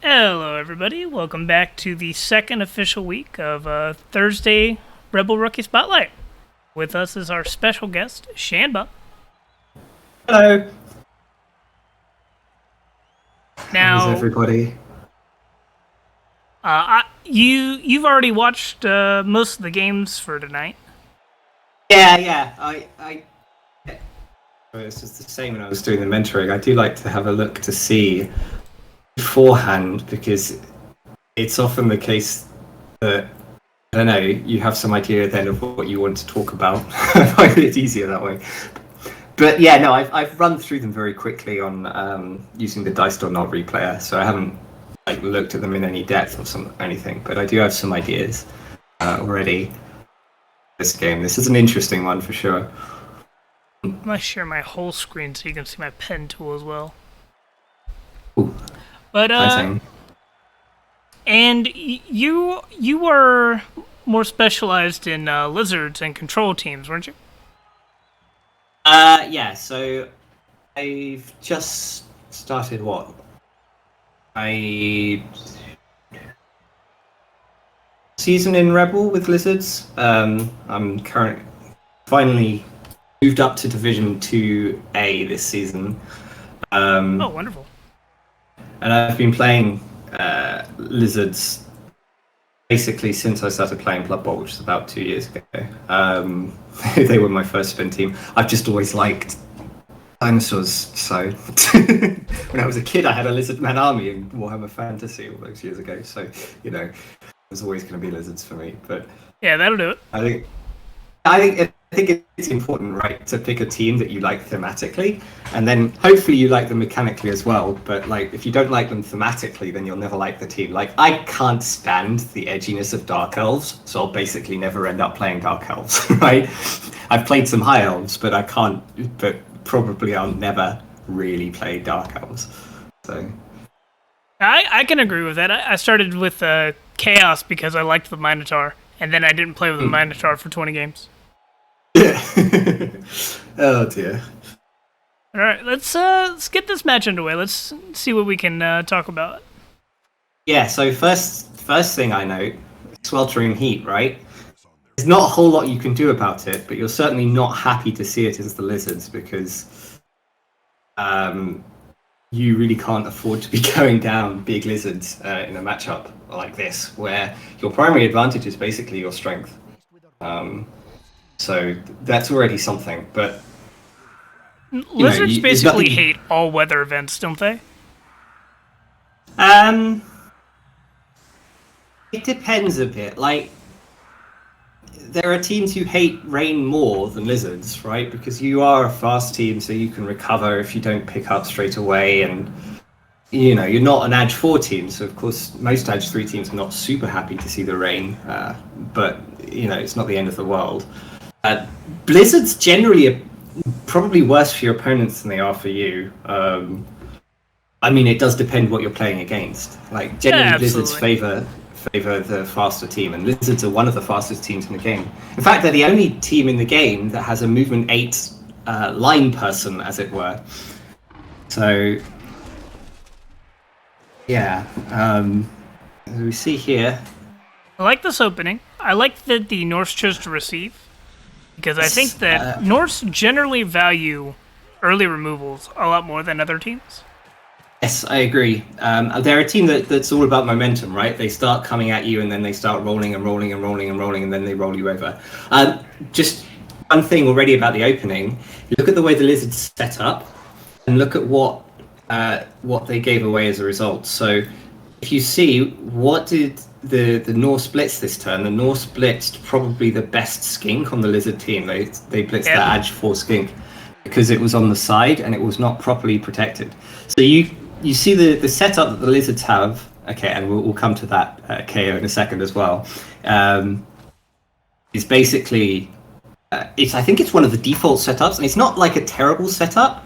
Hello, everybody. Welcome back to the second official week of Thursday Rebbl Rookie Spotlight. With us is our special guest, Shanba. Hello. Now, how's everybody? You've already watched most of the games for tonight. Yeah. It's just the same when I was doing the mentoring. I do like to have a look to see beforehand because it's often the case that I don't know, you have some idea then of what you want to talk about. I find it easier that way. But yeah, no, I've run through them very quickly on using the Dice.not replayer, so I haven't looked at them in any depth or anything. But I do have some ideas already. This game, this is an interesting one for sure. I'm gonna share my whole screen so you can see my pen tool as well. Ooh, but and you were more specialized in lizards and control teams, weren't you? Yeah. So I've just started season in Rebbl with lizards. I'm finally moved up to Division 2A this season. Oh, wonderful. And I've been playing lizards basically since I started playing Blood Bowl, which is about 2 years ago. They were my first spin team. I've just always liked dinosaurs, so when I was a kid I had a lizard man army in Warhammer Fantasy all those years ago, so it was always going to be lizards for me. But yeah, that'll do it. I think it's important, right, to pick a team that you like thematically, and then hopefully you like them mechanically as well. But if you don't like them thematically, then you'll never like the team. I can't stand the edginess of Dark Elves, so I'll basically never end up playing Dark Elves, right? I've played some High Elves, but probably I'll never really play Dark Elves. So I can agree with that. I started with Chaos because I liked the Minotaur, and then I didn't play with the Minotaur for 20 games. Yeah. Oh dear. All right, let's get this match underway. Let's see what we can talk about. Yeah. So first thing I note, sweltering heat, right? There's not a whole lot you can do about it, but you're certainly not happy to see it as the lizards because you really can't afford to be going down big lizards in a matchup like this, where your primary advantage is basically your strength. So that's already something, but lizards basically hate all weather events, don't they? It depends a bit. There are teams who hate rain more than lizards, right? Because you are a fast team, so you can recover if you don't pick up straight away, and you're not an AgeForge team, so of course most Age3 teams are not super happy to see the rain, but it's not the end of the world. Blizzards generally are probably worse for your opponents than they are for you. It does depend what you're playing against. Generally, Blizzards favor the faster team, and lizards are one of the fastest teams in the game. In fact, they're the only team in the game that has a movement 8 line person, as it were. So yeah, as we see here, I like this opening. I like that the Norse chose to receive, because I think that Norse generally value early removals a lot more than other teams. Yes, I agree. They're a team that's all about momentum, right? They start coming at you, and then they start rolling and rolling and rolling and rolling, and then they roll you over. Just one thing already about the opening. Look at the way the lizards set up, and look at what they gave away as a result. So if you see, what did the Norse blitz this turn? The Norse blitzed probably the best skink on the lizard team. They blitzed the ageForge skink because it was on the side and it was not properly protected. So you see the setup that the lizards have. Okay, and we'll come to that KO in a second as well. Is basically I think it's one of the default setups, and it's not like a terrible setup.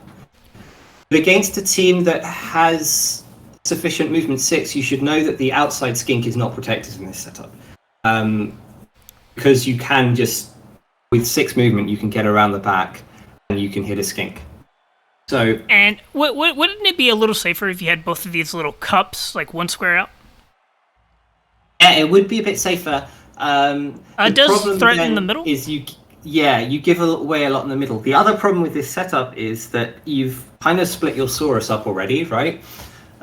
But against a team that has sufficient movement 6, you should know that the outside skink is not protected in this setup. Because you can just, with 6 movement, you can get around the back and you can hit a skink. So, And wouldn't it be a little safer if you had both of these little cups, like one square out? yeah, it would be a bit safer. The Does problem threaten the then middle? is you give away a lot in the middle. The other problem with this setup is that you've kind of split your Saurus up already, right?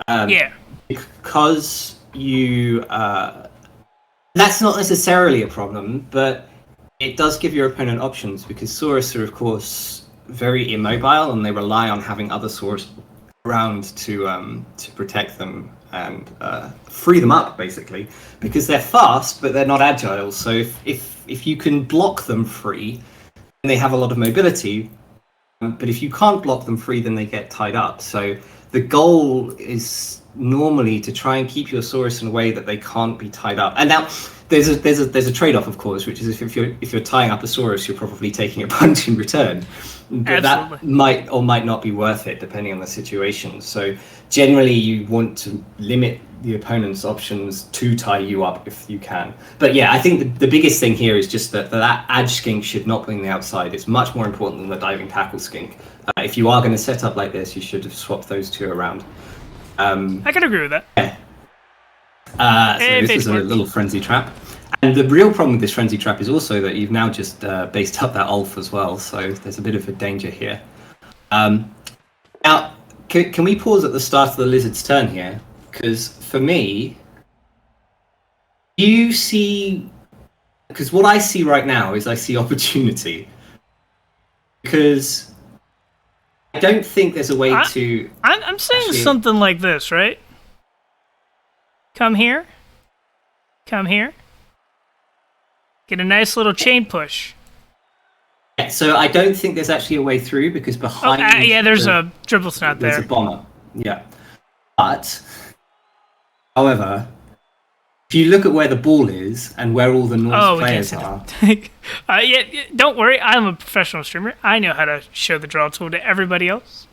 Yeah. Because you, that's not necessarily a problem, but it does give your opponent options because Saurus are, of course, very immobile and they rely on having other Saurus around to protect them and free them up, basically, because they're fast but they're not agile. So if you can block them free, then they have a lot of mobility. But if you can't block them free, then they get tied up. So the goal is normally to try and keep your Saurus in a way that they can't be tied up. And now there's a trade-off, of course, which is if you're tying up a Saurus, you're probably taking a punch in return. But that might or might not be worth it, depending on the situation. So generally, you want to limit the opponent's options to tie you up if you can. But yeah, I think the biggest thing here is just that Age Skink should not be on the outside. It's much more important than the Diving Tackle Skink. If you are going to set up like this, you should have swapped those two around. I can agree with that. Yeah. So this is a little frenzy trap. And the real problem with this frenzy trap is also that you've now just based up that Ulf as well, so there's a bit of a danger here. Now, can we pause at the start of the Lizard's turn here? Because for me, you see... Because what I see right now is I see opportunity. Because I don't think there's a way to... I'm saying something like this, right? Come here. Come here. Get a nice little chain push. Yeah, so I don't think there's actually a way through because behind... yeah, there's a dribble snot there. There's a bomber, yeah. But, however, if you look at where the ball is and where all the Norse players are... yeah, don't worry, I'm a professional streamer. I know how to show the draw tool to everybody else.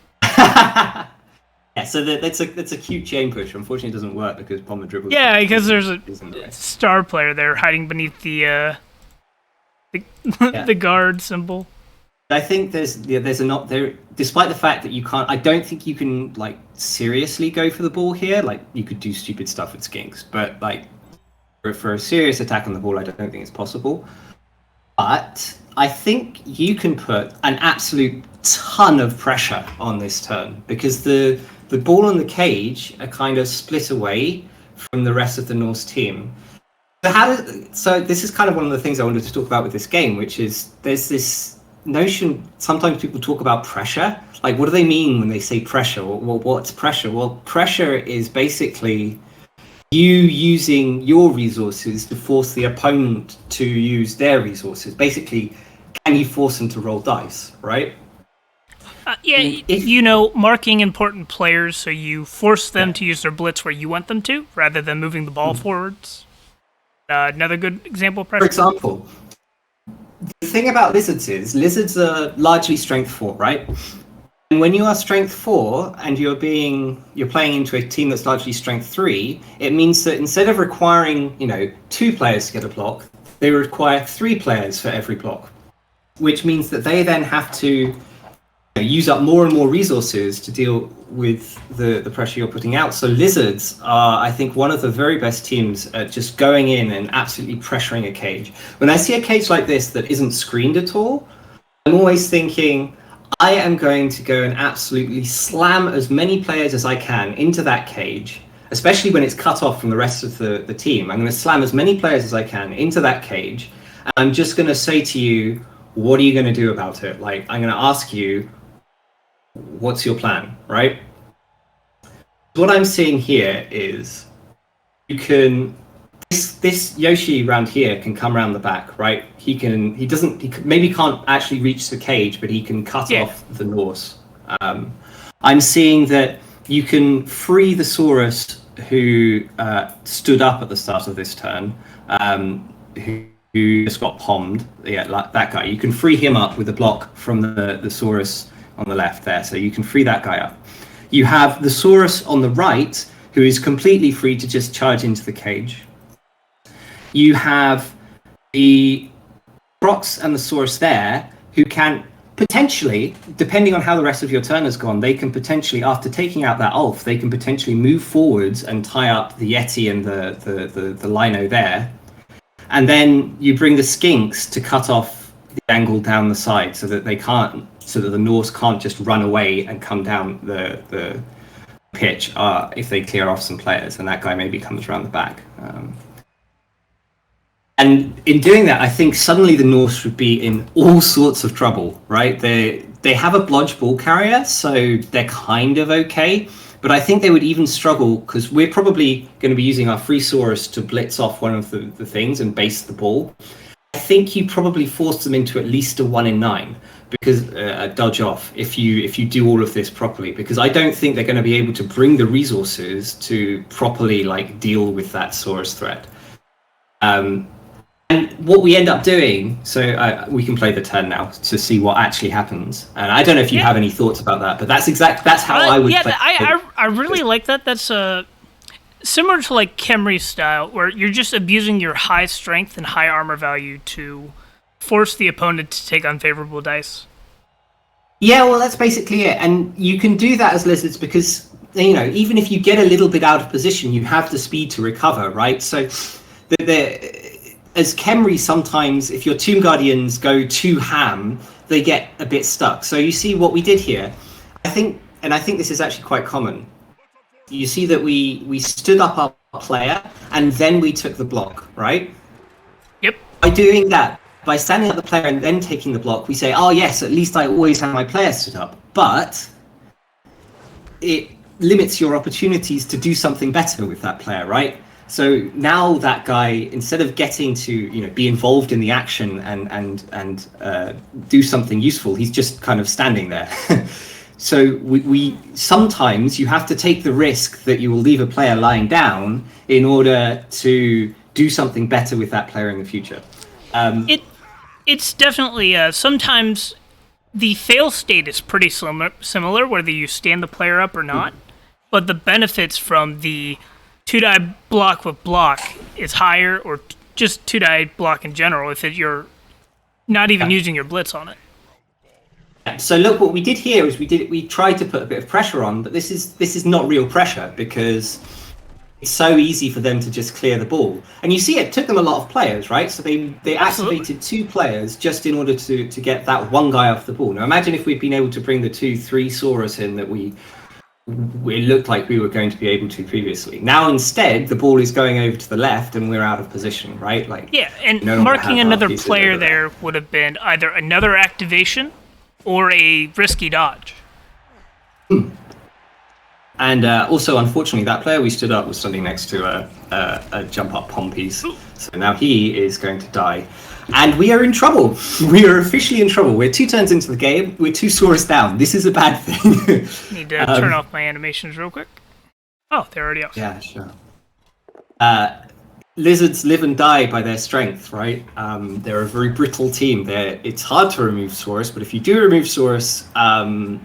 Yeah, so that's a cute chain push. Unfortunately, it doesn't work because Bomber dribbles. Yeah, because there's a star player there hiding beneath the guard symbol. I think there's a not there. Despite the fact that you can't, I don't think you can like seriously go for the ball here. Like you could do stupid stuff with skinks, but like for a serious attack on the ball, I don't think it's possible. But I think you can put an absolute ton of pressure on this turn because the ball and the cage are kind of split away from the rest of the Norse team. So this is kind of one of the things I wanted to talk about with this game, which is there's this notion, sometimes people talk about pressure. Like, what do they mean when they say pressure? Well, what's pressure? Well, pressure is basically you using your resources to force the opponent to use their resources. Basically, can you force them to roll dice, right? Marking important players, so you force them to use their blitz where you want them to, rather than moving the ball forwards. Another good example of pressure. For example, the thing about lizards is lizards are largely strength 4, right? And when you are strength 4 and you're playing into a team that's largely strength 3, it means that instead of requiring 2 players to get a block, they require 3 players for every block, which means that they then have to use up more and more resources to deal with the pressure you're putting out. So lizards are, I think, one of the very best teams at just going in and absolutely pressuring a cage. When I see a cage like this that isn't screened at all, I'm always thinking, I am going to go and absolutely slam as many players as I can into that cage, especially when it's cut off from the rest of the team. I'm going to slam as many players as I can into that cage, and I'm just going to say to you, what are you going to do about it? Like, I'm going to ask you, what's your plan, right? What I'm seeing here is this Yoshi around here can come around the back, right? He maybe can't actually reach the cage, but he can cut off the Norse. I'm seeing that you can free the Saurus who stood up at the start of this turn, who just got pommed. Yeah, like that guy. You can free him up with a block from the Saurus on the left there, so you can free that guy up. You have the Saurus on the right, who is completely free to just charge into the cage. You have the Crocs and the Saurus there, who can potentially, depending on how the rest of your turn has gone, they can potentially, after taking out that Ulf, they can potentially move forwards and tie up the Yeti and the Lino there. And then you bring the Skinks to cut off the angle down the side so that the Norse can't just run away and come down the pitch if they clear off some players, and that guy maybe comes around the back. And in doing that, I think suddenly the Norse would be in all sorts of trouble, right? They have a blodge ball carrier, so they're kind of okay. But I think they would even struggle, because we're probably going to be using our Free Saurus to blitz off one of the things and base the ball. I think you probably force them into at least a 1 in 9, because a dodge off if you do all of this properly. Because I don't think they're going to be able to bring the resources to properly deal with that Saurus threat. And what we end up doing, so we can play the turn now to see what actually happens. And I don't know if you have any thoughts about that, but that's how I would play. I really like that. That's similar to Khemri's style, where you're just abusing your high strength and high armor value to force the opponent to take unfavorable dice. Yeah, well, that's basically it. And you can do that as lizards because, even if you get a little bit out of position, you have the speed to recover, right? So as Khemri, sometimes if your Tomb Guardians go too ham, they get a bit stuck. So you see what we did here, I think this is actually quite common. You see that we stood up our player and then we took the block, right? Yep. By doing that, by standing up the player and then taking the block, we say, oh yes, at least I always have my player stood up. But it limits your opportunities to do something better with that player, right? So now that guy, instead of getting to be involved in the action and do something useful, he's just kind of standing there. So we sometimes you have to take the risk that you will leave a player lying down in order to do something better with that player in the future. It's definitely sometimes the fail state is pretty similar, whether you stand the player up or not, but the benefits from the 2-die block with block is higher, or just 2-die block in general if you're not even using your blitz on it. So look, what we did here is we tried to put a bit of pressure on, but this is not real pressure because it's so easy for them to just clear the ball. And you see it took them a lot of players, right? So they activated 2 players just in order to get that one guy off the ball. Now imagine if we'd been able to bring the 2-3 Saurus in that it looked like we were going to be able to previously. Now instead, the ball is going over to the left and we're out of position, right? And marking another player there would have been either another activation or a risky dodge. And also, unfortunately, that player we stood up was standing next to a jump up Pompey's. So now he is going to die. And we are in trouble. We are officially in trouble. We're 2 turns into the game. We're 2 Saurus down. This is a bad thing. Need to turn off my animations real quick. Oh, they're already off. Yeah, sure. Lizards live and die by their strength, right? They're a very brittle team. It's hard to remove Saurus, but if you do remove Saurus,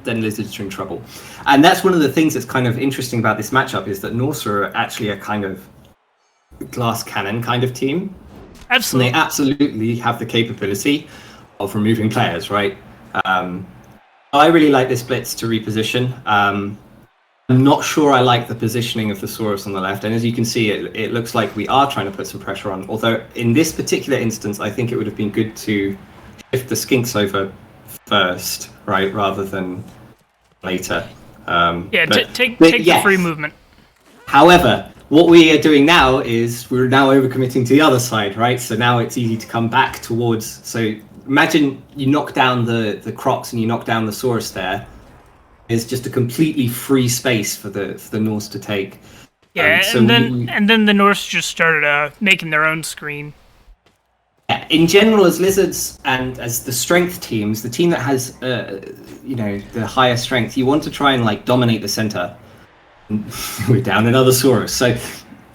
then Lizards are in trouble. And that's one of the things that's kind of interesting about this matchup is that Norse are actually a kind of glass cannon kind of team. Absolutely. And they absolutely have the capability of removing players, right? I really like this blitz to reposition. I'm not sure I like the positioning of the Saurus on the left. And as you can see, it looks like we are trying to put some pressure on. Although in this particular instance, I think it would have been good to shift the Skinks over first, right? Rather than later. Take the free movement. However, what we are doing now is we're now overcommitting to the other side, right? So now it's easy to come back towards. So imagine you knock down the Crocs and you knock down the Saurus there. There's just a completely free space for the Norse to take. Yeah, and then the Norse just started making their own screen. In general, as Lizards and as the strength teams, the team that has the higher strength, you want to try and dominate the center. We're down another Saurus, so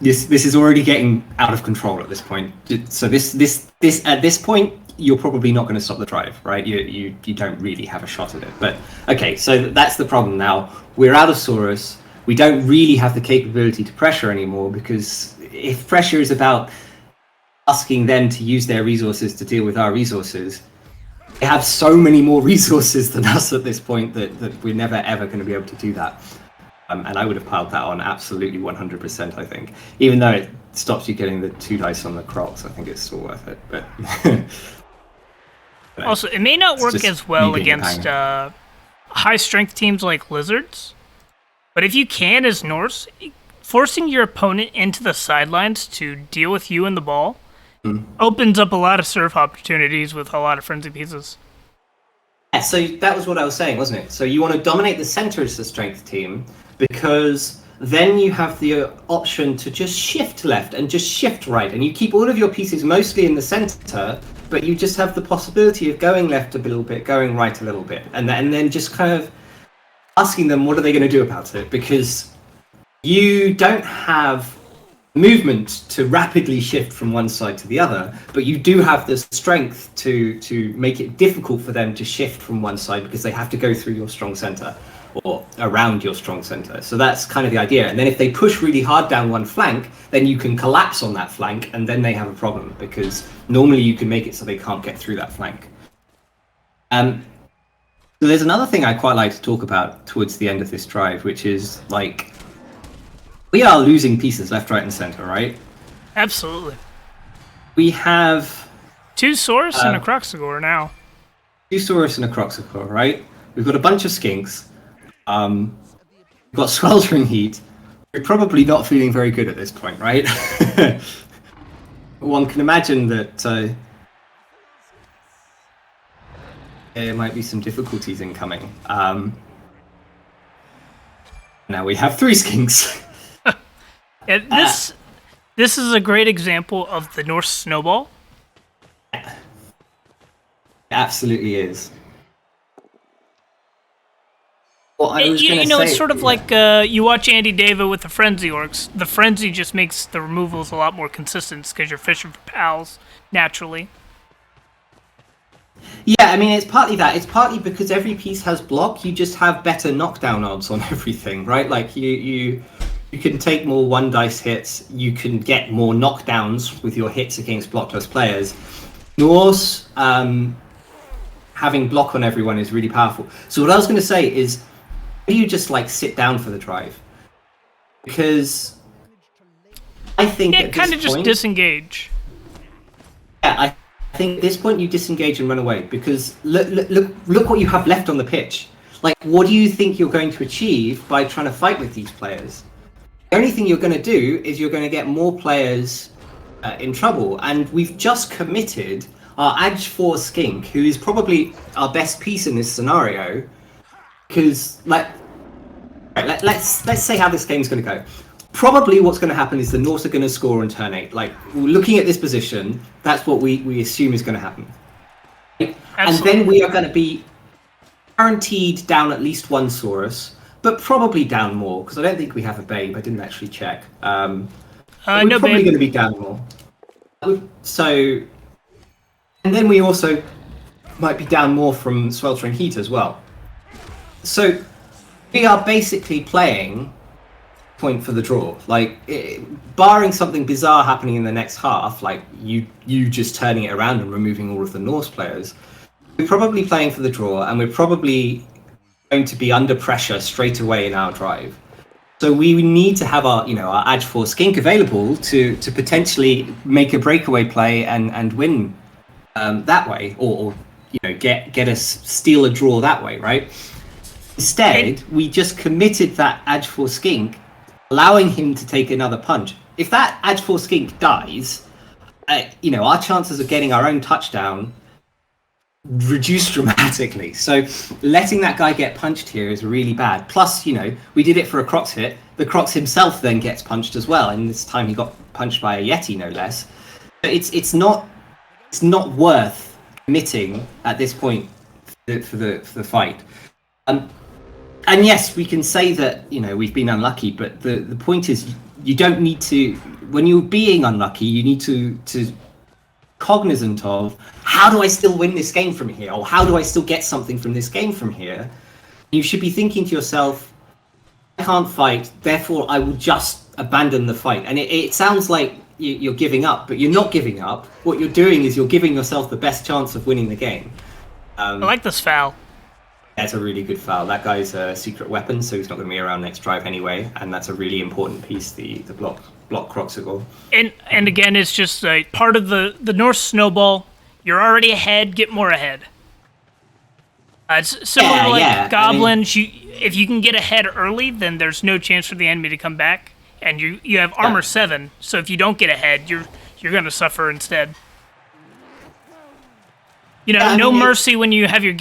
this is already getting out of control at this point. So this at this point, you're probably not going to stop the drive, right? You don't really have a shot at it. But okay, so that's the problem now. We're out of Saurus. We don't really have the capability to pressure anymore, because if pressure is about asking them to use their resources to deal with our resources, they have so many more resources than us at this point that we're never ever going to be able to do that. And I would have piled that on absolutely 100%, I think. Even though it stops you getting the 2 dice on the Crocs, I think it's still worth it. But also, it may not work as well against high-strength teams like Lizards. But if you can, as Norse, forcing your opponent into the sidelines to deal with you and the ball opens up a lot of surf opportunities with a lot of frenzy pieces. Yeah, so that was what I was saying, wasn't it? So you want to dominate the center as the strength team, because then you have the option to just shift left and just shift right, and you keep all of your pieces mostly in the center, but you just have the possibility of going left a little bit, going right a little bit, and then just kind of asking them what are they going to do about it, because you don't have movement to rapidly shift from one side to the other, but you do have the strength to make it difficult for them to shift from one side, because they have to go through your strong center or around your strong center. So that's kind of the idea. And then if they push really hard down one flank, then you can collapse on that flank, and then they have a problem, because normally you can make it so they can't get through that flank. So there's another thing I quite like to talk about towards the end of this drive, which is like, we are losing pieces left, right, and center, right? Absolutely. We have 2 Saurus and a Croxagore now. 2 Saurus and a Croxagore, right? We've got a bunch of Skinks. We've got Sweltering Heat. We're probably not feeling very good at this point, right? One can imagine that there might be some difficulties incoming. Now we have 3 Skinks. This is a great example of the Norse snowball. It absolutely is. Well, I was you know, say, it's sort of like you watch Andy David with the Frenzy Orcs. The Frenzy just makes the removals a lot more consistent because you're fishing for pals naturally. Yeah, I mean, it's partly that. It's partly because every piece has block. You just have better knockdown odds on everything, right? Like you can take more 1 dice hits. You can get more knockdowns with your hits against blockless players. Norse having block on everyone is really powerful. So what I was going to say is, do you just like sit down for the drive? Because I think at kind this of just point, disengage. Yeah, I think at this point you disengage and run away, because look what you have left on the pitch. Like, what do you think you're going to achieve by trying to fight with these players? The only thing you're going to do is you're going to get more players in trouble. And we've just committed our ageForge Skink, who is probably our best piece in this scenario, because let's say how this game's going to go. Probably what's going to happen is the Norse are going to score on turn 8. Like, looking at this position, that's what we assume is going to happen. Right? And then we are going to be guaranteed down at least 1 Saurus, but probably down more, because I don't think we have a Babe. I didn't actually check. We're no probably Babe. going to be down more. So, and then we also might be down more from Sweltering Heat as well. So we are basically playing point for the draw. Like, barring something bizarre happening in the next half, like you just turning it around and removing all of the Norse players, we're probably playing for the draw, and we're probably going to be under pressure straight away in our drive. So we need to have our ageForge Skink available to potentially make a breakaway play and win that way, or get us steal a draw that way, right? Instead, we just committed that ageForge Skink, allowing him to take another punch. If that ageForge Skink dies, our chances of getting our own touchdown reduce dramatically. So letting that guy get punched here is really bad. Plus, we did it for a Crocs hit. The Crocs himself then gets punched as well, and this time he got punched by a Yeti, no less. But it's not worth committing at this point for the fight. And yes, we can say that we've been unlucky, but the point is, you don't need to. When you're being unlucky, you need to cognizant of, how do I still win this game from here, or how do I still get something from this game from here? You should be thinking to yourself, I can't fight, therefore I will just abandon the fight. And it sounds like you're giving up, but you're not giving up. What you're doing is you're giving yourself the best chance of winning the game. I like this foul. That's a really good foul. That guy's a secret weapon, so he's not going to be around next drive anyway, and that's a really important piece, the block Croxigal. And again, it's just part of the Norse snowball. You're already ahead, get more ahead. It's similar to like goblins. If you can get ahead early, then there's no chance for the enemy to come back. And you have armor 7, so if you don't get ahead, you're going to suffer instead. You know, no mercy when you have your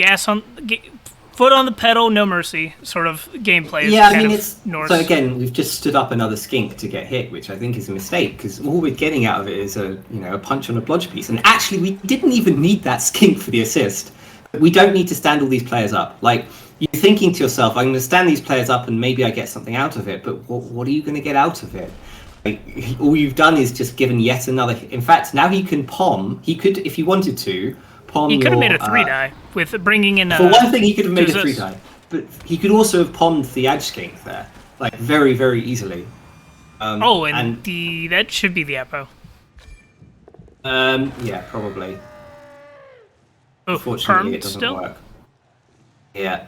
foot on the pedal, no mercy sort of gameplay. Yeah, I mean, it's Norse. So again, we've just stood up another skink to get hit, which I think is a mistake, because all we're getting out of it is a punch on a blodge piece. And actually, we didn't even need that skink for the assist. We don't need to stand all these players up. Like, you're thinking to yourself, I'm going to stand these players up and maybe I get something out of it, but what are you going to get out of it? Like, all you've done is just given yet another... In fact, now he can palm. He could, if he wanted to, palm He could have made a 3-die with bringing in... For one thing, he could have made a 3-die. But he could also have palmed the Edge Skink there. Like, very, very easily. That should be the Apo. Yeah, probably. Unfortunately, it doesn't work. Yeah.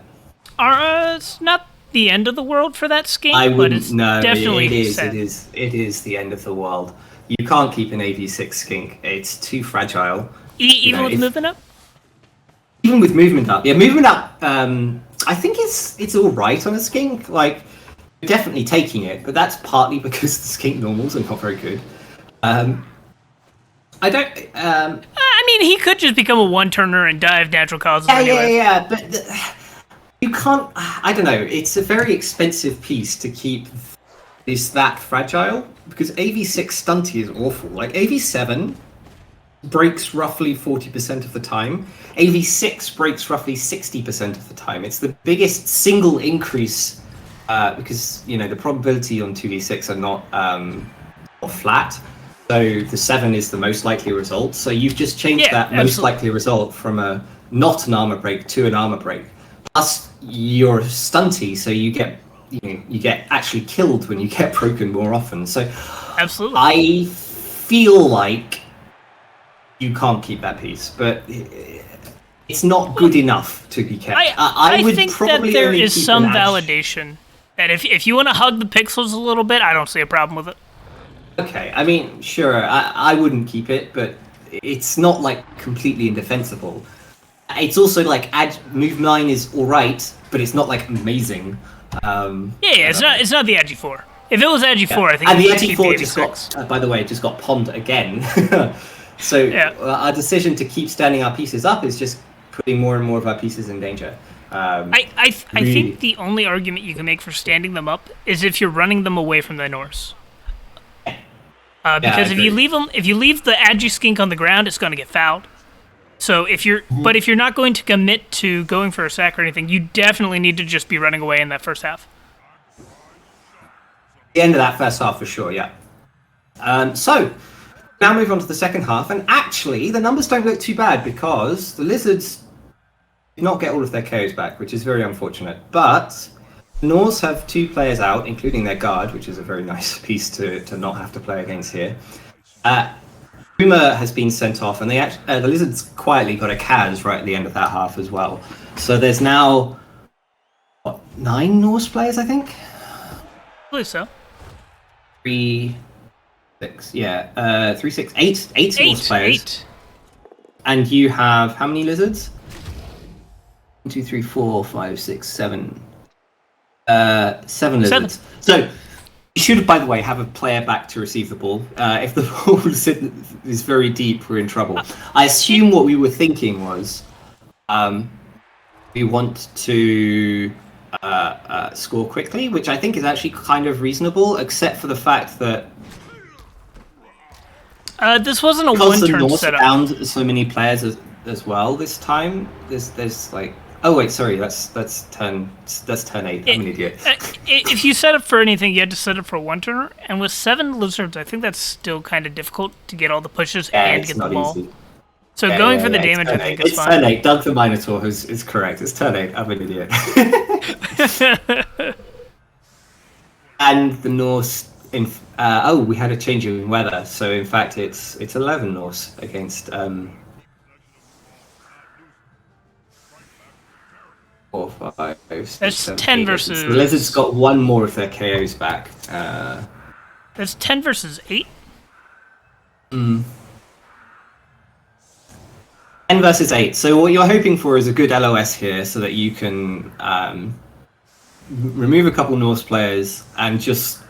It's not the end of the world for that skink, definitely it is the end of the world. You can't keep an AV6 skink. It's too fragile. Even with movement up? Even with movement up. Yeah, movement up, I think it's all right on a skink. Like, you're definitely taking it, but that's partly because the skink normals are not very good. I don't... I mean, he could just become a one-turner and die of natural causes anyway. Yeah, but you can't... I don't know. It's a very expensive piece to keep that fragile, because AV6 stunty is awful. Like, AV7 breaks roughly 40% of the time. AV6 breaks roughly 60% of the time. It's the biggest single increase, because, the probability on 2d6 are not flat. So the 7 is the most likely result. So you've just changed that most likely result from a not an armor break to an armor break. Plus you're stunty, so you get actually killed when you get broken more often. So absolutely, I feel like you can't keep that piece, but it's not good enough to be kept. I would think that there is some validation that if you want to hug the pixels a little bit, I don't see a problem with it. Okay, I mean, sure, I wouldn't keep it, but it's not, like, completely indefensible. It's also, like, move 9 is alright, but it's not, like, amazing. It's not the ageForge. If it was ageForge, I think and the ageForge just got, by the way, just got pommed again. So our decision to keep standing our pieces up is just putting more and more of our pieces in danger. I think the only argument you can make for standing them up is if you're running them away from the Norse. Because if you leave the Agi skink on the ground, it's going to get fouled. So if you're not going to commit to going for a sack or anything, you definitely need to just be running away in that first half. The end of that first half for sure, yeah. So now move on to the second half, and actually the numbers don't look too bad because the Lizards did not get all of their KOs back, which is very unfortunate. But Norse have 2 players out, including their guard, which is a very nice piece to not have to play against here. Puma has been sent off, and the Lizards quietly got a Kaz right at the end of that half as well. So there's now 9 Norse players, I think? I believe so. 3, 6, yeah. 3, 6, 8 Norse players. 8. And you have how many Lizards? 1, 2, 3, 4, 5, 6, 7. 7 Lizards. So you should, by the way, have a player back to receive the ball. If the ball is very deep, we're in trouble. I assume what we were thinking was we want to score quickly, which I think is actually kind of reasonable, except for the fact that this wasn't a one-turn setup. Found so many players as well this time. There's like... Oh wait, sorry. That's turn 8. I'm an idiot. If you set up for anything, you had to set up for a one-turner, and with 7 Lizards, I think that's still kind of difficult to get all the pushes and get the ball. Easy. So going for the damage, I think, is fine. It's turn 8. Doug the Minotaur is correct. It's turn 8. I'm an idiot. And the Norse... we had a change in weather, so in fact it's 11 Norse against... 4, 5, 6, That's 7, 10 8. versus. The Lizard's got one more of their KOs back. That's 10 versus 8. 10 versus 8. So what you're hoping for is a good LOS here, so that you can remove a couple Norse players and just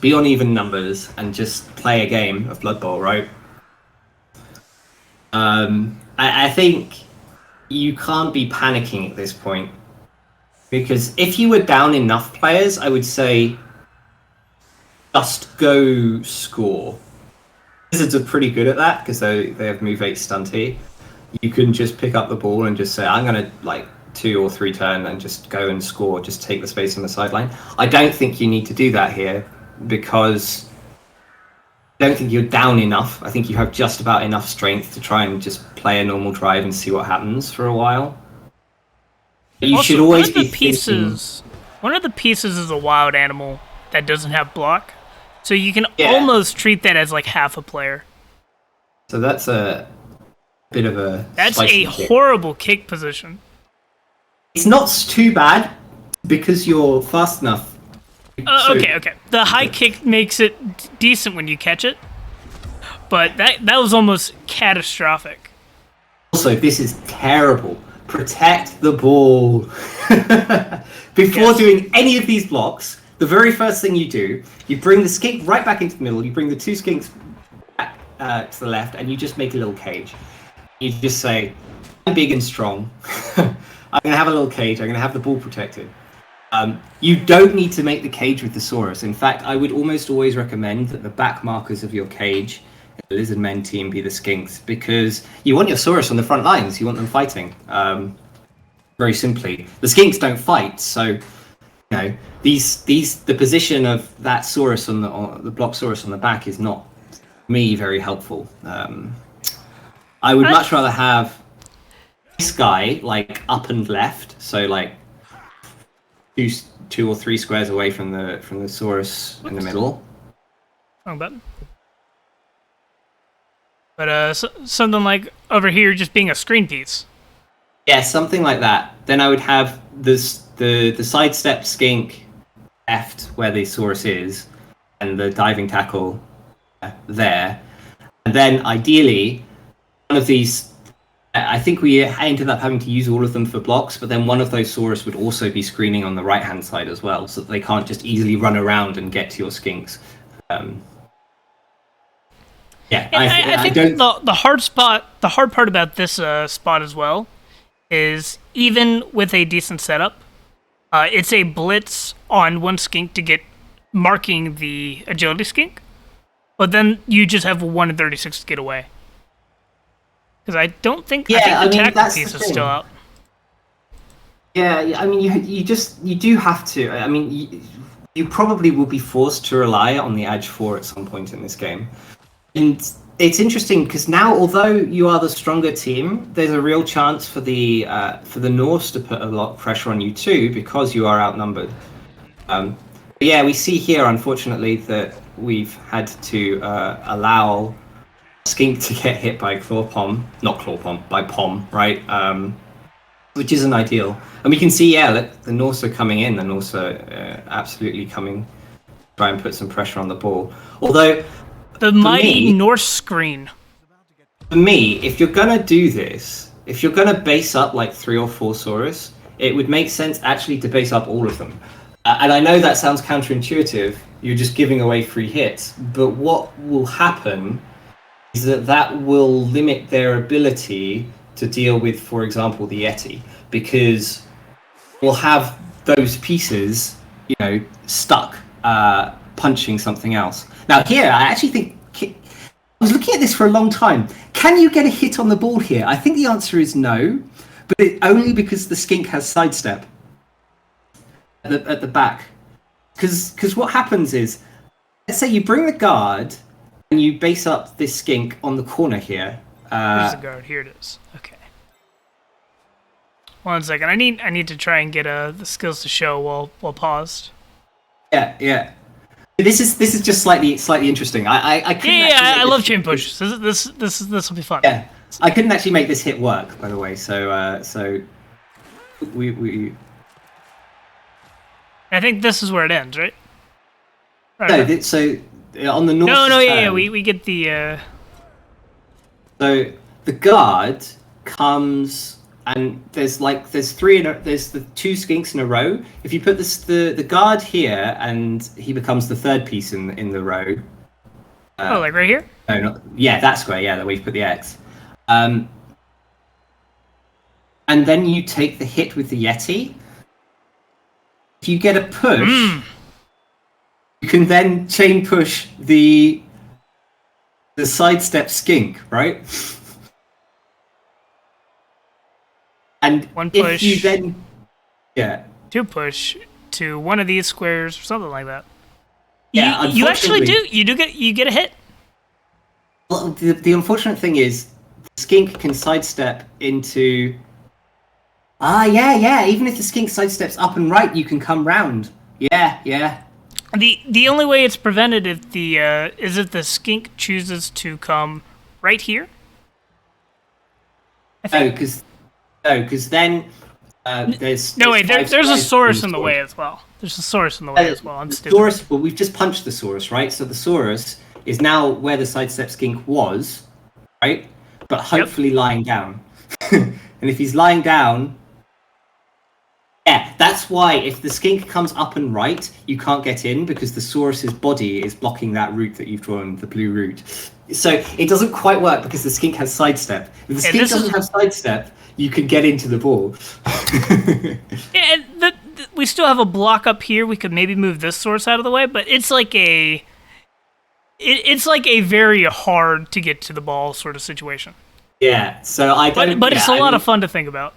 be on even numbers and just play a game of Blood Bowl, right? I think you can't be panicking at this point, because if you were down enough players, I would say just go score. Wizards are pretty good at that because they have move 8 stunty. You can just pick up the ball and just say, I'm going to like 2 or 3 turn and just go and score, just take the space on the sideline. I don't think you need to do that here, because I don't think you're down enough. I think you have just about enough strength to try and just play a normal drive and see what happens for a while. But you should always be thinking... One of the pieces is a wild animal that doesn't have block, so you can almost treat that as like half a player. So that's a bit of a... That's a horrible kick position. It's not too bad because you're fast enough. Okay. The high kick makes it decent when you catch it, but that was almost catastrophic. Also, this is terrible. Protect the ball. Before doing any of these blocks, the very first thing you do, you bring the skink right back into the middle, you bring the 2 skinks back to the left, and you just make a little cage. You just say, I'm big and strong. I'm going to have a little cage. I'm going to have the ball protected. You don't need to make the cage with the Saurus. In fact, I would almost always recommend that the back markers of your cage in the Lizard Men team be the skinks, because you want your Saurus on the front lines. You want them fighting. Very simply, the skinks don't fight, so you know the position of that Saurus on the block Saurus on the back is not, me, very helpful. I would much rather have this guy like up and left, so like 2 or 3 squares away from the Saurus in the middle. Wrong button. But something like over here just being a screen piece. Yeah, something like that. Then I would have the sidestep skink left where the Saurus is, and the diving tackle there. And then ideally, one of these, I think we ended up having to use all of them for blocks, but then one of those Saurus would also be screening on the right-hand side as well, so that they can't just easily run around and get to your skinks. I think the hard part about this spot as well is, even with a decent setup, it's a blitz on one skink to get marking the agility skink, but then you just have 1 in 36 to get away. Because I think the tackle piece is still out. Yeah, I mean, you do have to. I mean, you probably will be forced to rely on the ageForge at some point in this game. And it's interesting because now, although you are the stronger team, there's a real chance for the Norse to put a lot of pressure on you too, because you are outnumbered. Yeah, we see here, unfortunately, that we've had to allow Skink to get hit by by Pom, right? Which isn't ideal. And we can see, the Norse are coming in. The Norse are absolutely coming to try and put some pressure on the ball. Although, the mighty Norse screen. For me, if you're going to do this, if you're going to base up like 3 or 4 Saurus, it would make sense actually to base up all of them. And I know that sounds counterintuitive. You're just giving away free hits. But what will happen is that will limit their ability to deal with, for example, the Yeti, because we'll have those pieces, stuck punching something else. Now here, I actually think, I was looking at this for a long time. Can you get a hit on the ball here? I think the answer is no, but only because the skink has sidestep at the back. Because what happens is, let's say you bring the guard and you base up this skink on the corner here. Where's the guard? Here it is. Okay. 1 second. I need to try and get the skills to show while paused. Yeah. This is just slightly interesting. I couldn't I love chain push. This will be fun. Yeah, I couldn't actually make this hit work, by the way. So we I think this is where it ends, right? No, so on the north. No, yeah, we get the. So the guard comes, and there's the two skinks in a row. If you put the guard here, and he becomes the third piece in the row. Like right here? No, not yeah, that square. Yeah, that we've put the X. And then you take the hit with the Yeti. If you get a push, you can then chain push the sidestep skink, right? And one push, if you then two push to one of these squares or something like that. Yeah, you actually do. You get a hit. Well, the unfortunate thing is, the skink can sidestep into. Yeah. Even if the skink sidesteps up and right, you can come round. Yeah. The only way it's prevented if the skink chooses to come right here. No, because then there's there's a Saurus in the way as well. There's a Saurus in the way as well. I'm stupid. Saurus, well, we've just punched the Saurus, right? So the Saurus is now where the sidestep skink was, right? But hopefully lying down. And if he's lying down, that's why if the skink comes up and right, you can't get in because the Saurus's body is blocking that route that you've drawn, the blue route. So it doesn't quite work because the skink has sidestep. If the skink doesn't have sidestep, you can get into the ball. And we still have a block up here. We could maybe move this Saurus out of the way, but it's like it's like a very hard to get to the ball sort of situation. Yeah, so I don't. But it's a lot of fun to think about.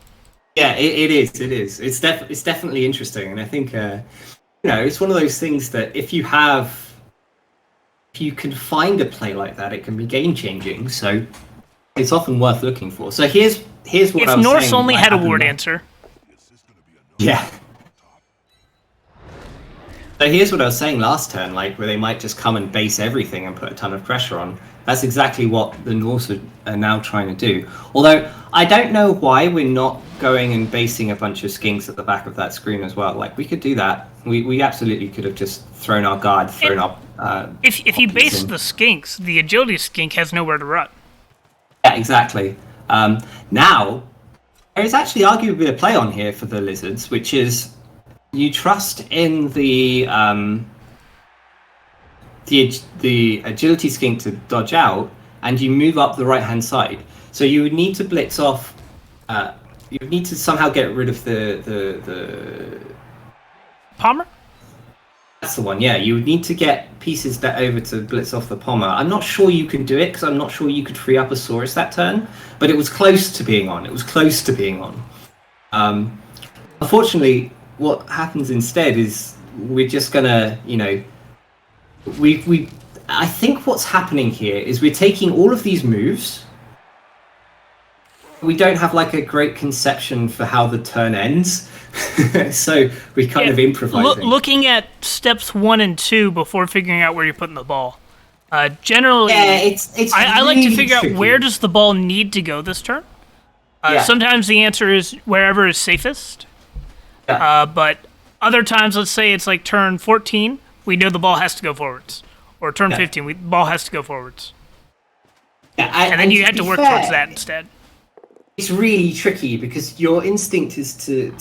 Yeah, it is. It is. It's definitely interesting, and I think it's one of those things that if you can find a play like that, it can be game changing. So it's often worth looking for. So here's what I was saying. If Norse only had a ward answer. Yeah. So here's what I was saying last turn, like where they might just come and base everything and put a ton of pressure on. That's exactly what the Norse are now trying to do. Although I don't know why we're not going and basing a bunch of skinks at the back of that screen as well. Like we could do that. We absolutely could have just thrown our guard, If you base the skinks, the agility skink has nowhere to run. Yeah, exactly. Now there is actually arguably a play on here for the lizards, which is you trust in the agility skink to dodge out, and you move up the right hand side. So you would need to blitz off. You would need to somehow get rid of the Palmer. That's the one. Yeah, you would need to get pieces that over to blitz off the Palmer. I'm not sure you can do it because I'm not sure you could free up a Saurus that turn, but it was close to being on. Unfortunately, what happens instead is we're just gonna, I think what's happening here is we're taking all of these moves. We don't have like a great conception for how the turn ends, so we kind of improvising. Looking at steps 1 and 2 before figuring out where you're putting the ball. Generally, it's I really like to figure tricky. out where does the ball need to go this turn. Sometimes the answer is wherever is safest. But other times, let's say it's like turn 14, we know the ball has to go forwards. Or turn 15, the ball has to go forwards. And then you have to work towards that instead. It's really tricky because your instinct is to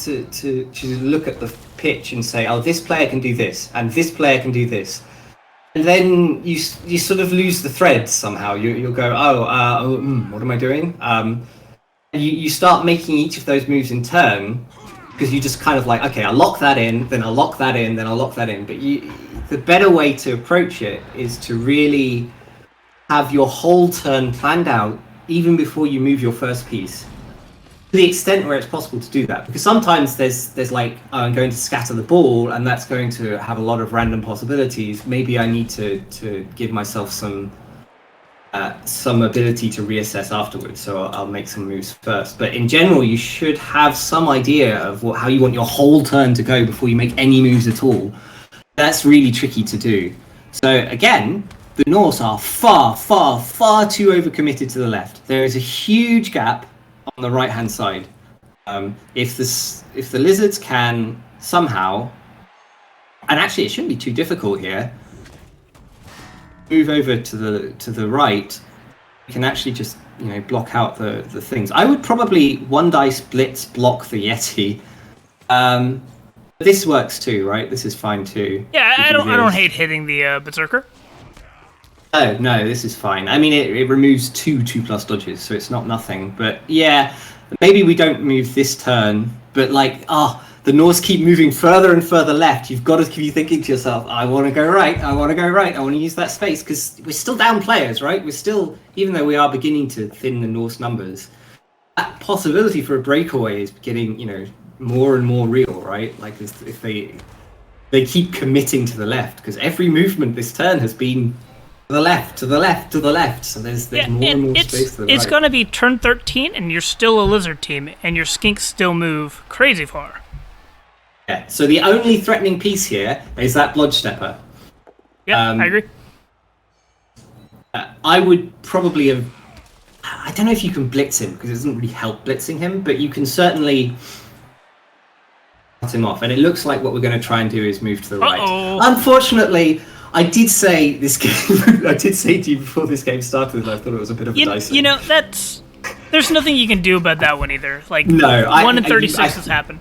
look at the pitch and say, oh, this player can do this, and this player can do this. And then you sort of lose the thread somehow. You'll go, what am I doing? And you start making each of those moves in turn, because you just kind of like, okay, I'll lock that in, then I'll lock that in, then I'll lock that in. But the better way to approach it is to really have your whole turn planned out even before you move your first piece. To the extent where it's possible to do that. Because sometimes there's like, I'm going to scatter the ball and that's going to have a lot of random possibilities. Maybe I need to give myself some ability to reassess afterwards, so I'll make some moves first. But in general, you should have some idea of how you want your whole turn to go before you make any moves at all. That's really tricky to do. So again, the Norse are far, far, far too overcommitted to the left. There is a huge gap on the right-hand side. If the lizards can somehow And actually, it shouldn't be too difficult here. Move over to the right. You can actually just block out the things. I would probably one dice blitz block the Yeti. This works too, right? This is fine too. Yeah, I don't hate hitting the Berserker. Oh no, this is fine. I mean, it removes 2/2+ dodges, so it's not nothing. But yeah, maybe we don't move this turn. But like, the Norse keep moving further and further left. You've got to keep thinking to yourself, I want to go right. I want to go right. I want to use that space because we're still down players, right? We're still, even though we are beginning to thin the Norse numbers, that possibility for a breakaway is getting, more and more real, right? Like if they keep committing to the left, because every movement this turn has been to the left, to the left, to the left. So there's more and more space to the right. It's going to be turn 13, and you're still a lizard team, and your skinks still move crazy far. Yeah. So the only threatening piece here is that Bloodstepper. Yeah, I agree. I would probably have. I don't know if you can blitz him because it doesn't really help blitzing him, but you can certainly cut him off. And it looks like what we're going to try and do is move to the right. Unfortunately, I did say this game. I did say to you before this game started that I thought it was a bit of a dicey. There's nothing you can do about that one either. Like no, 1 in 36 has happened.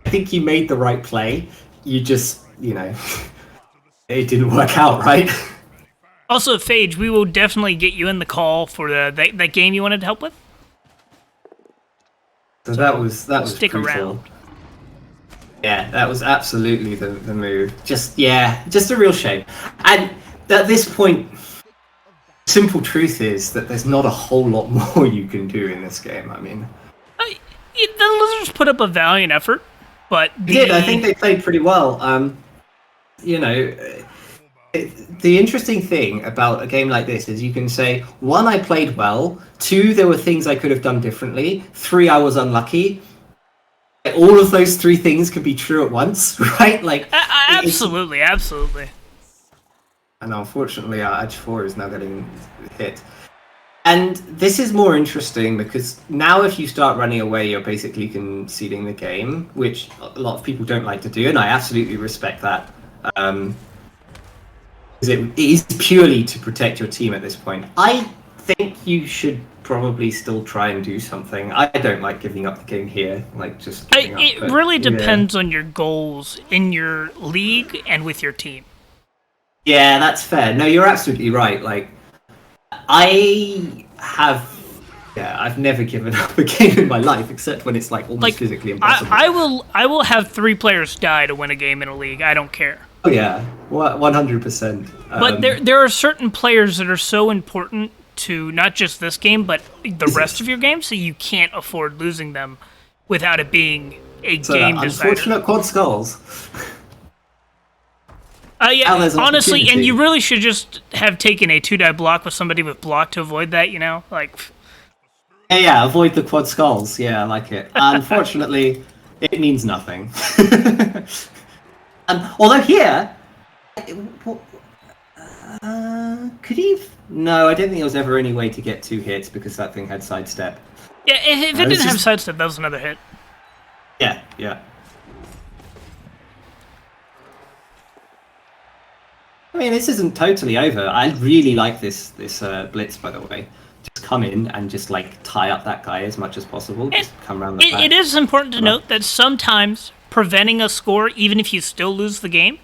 I think you made the right play. You just, it didn't work out, right? Also, Phage, we will definitely get you in the call for that game you wanted to help with. So that was stick brutal. Around. Yeah, that was absolutely the move. Just a real shame. And at this point, simple truth is that there's not a whole lot more you can do in this game. I mean, the Lizards put up a valiant effort, but I think they played pretty well. The interesting thing about a game like this is you can say, 1, I played well, 2, there were things I could have done differently, 3, I was unlucky. All of those 3 things can be true at once, right? Like absolutely. And unfortunately, our ageForge is now getting hit. And this is more interesting because now if you start running away, you're basically conceding the game, which a lot of people don't like to do, and I absolutely respect that. It is purely to protect your team at this point. I think you should probably still try and do something. I don't like giving up the game here, like just giving up. It really depends on your goals in your league and with your team. Yeah, that's fair. No, you're absolutely right. Like, I've never given up a game in my life, except when it's like almost physically impossible. I will have 3 players die to win a game in a league. I don't care. Oh yeah, 100%. But there are certain players that are so important to not just this game, but the rest of your game, so you can't afford losing them without it being a game decider. Unfortunate quad skulls. Yeah, honestly, and you really should just have taken a 2-die block with somebody with block to avoid that, like... Yeah, avoid the quad skulls. Yeah, I like it. Unfortunately, it means nothing. Although here... could he... No, I don't think there was ever any way to get 2 hits because that thing had sidestep. Yeah, if it didn't have sidestep, that was another hit. Yeah. I mean, this isn't totally over. I really like this blitz, by the way. Just come in and just tie up that guy as much as possible. Just come around the back. It is important to note that sometimes preventing a score, even if you still lose the game,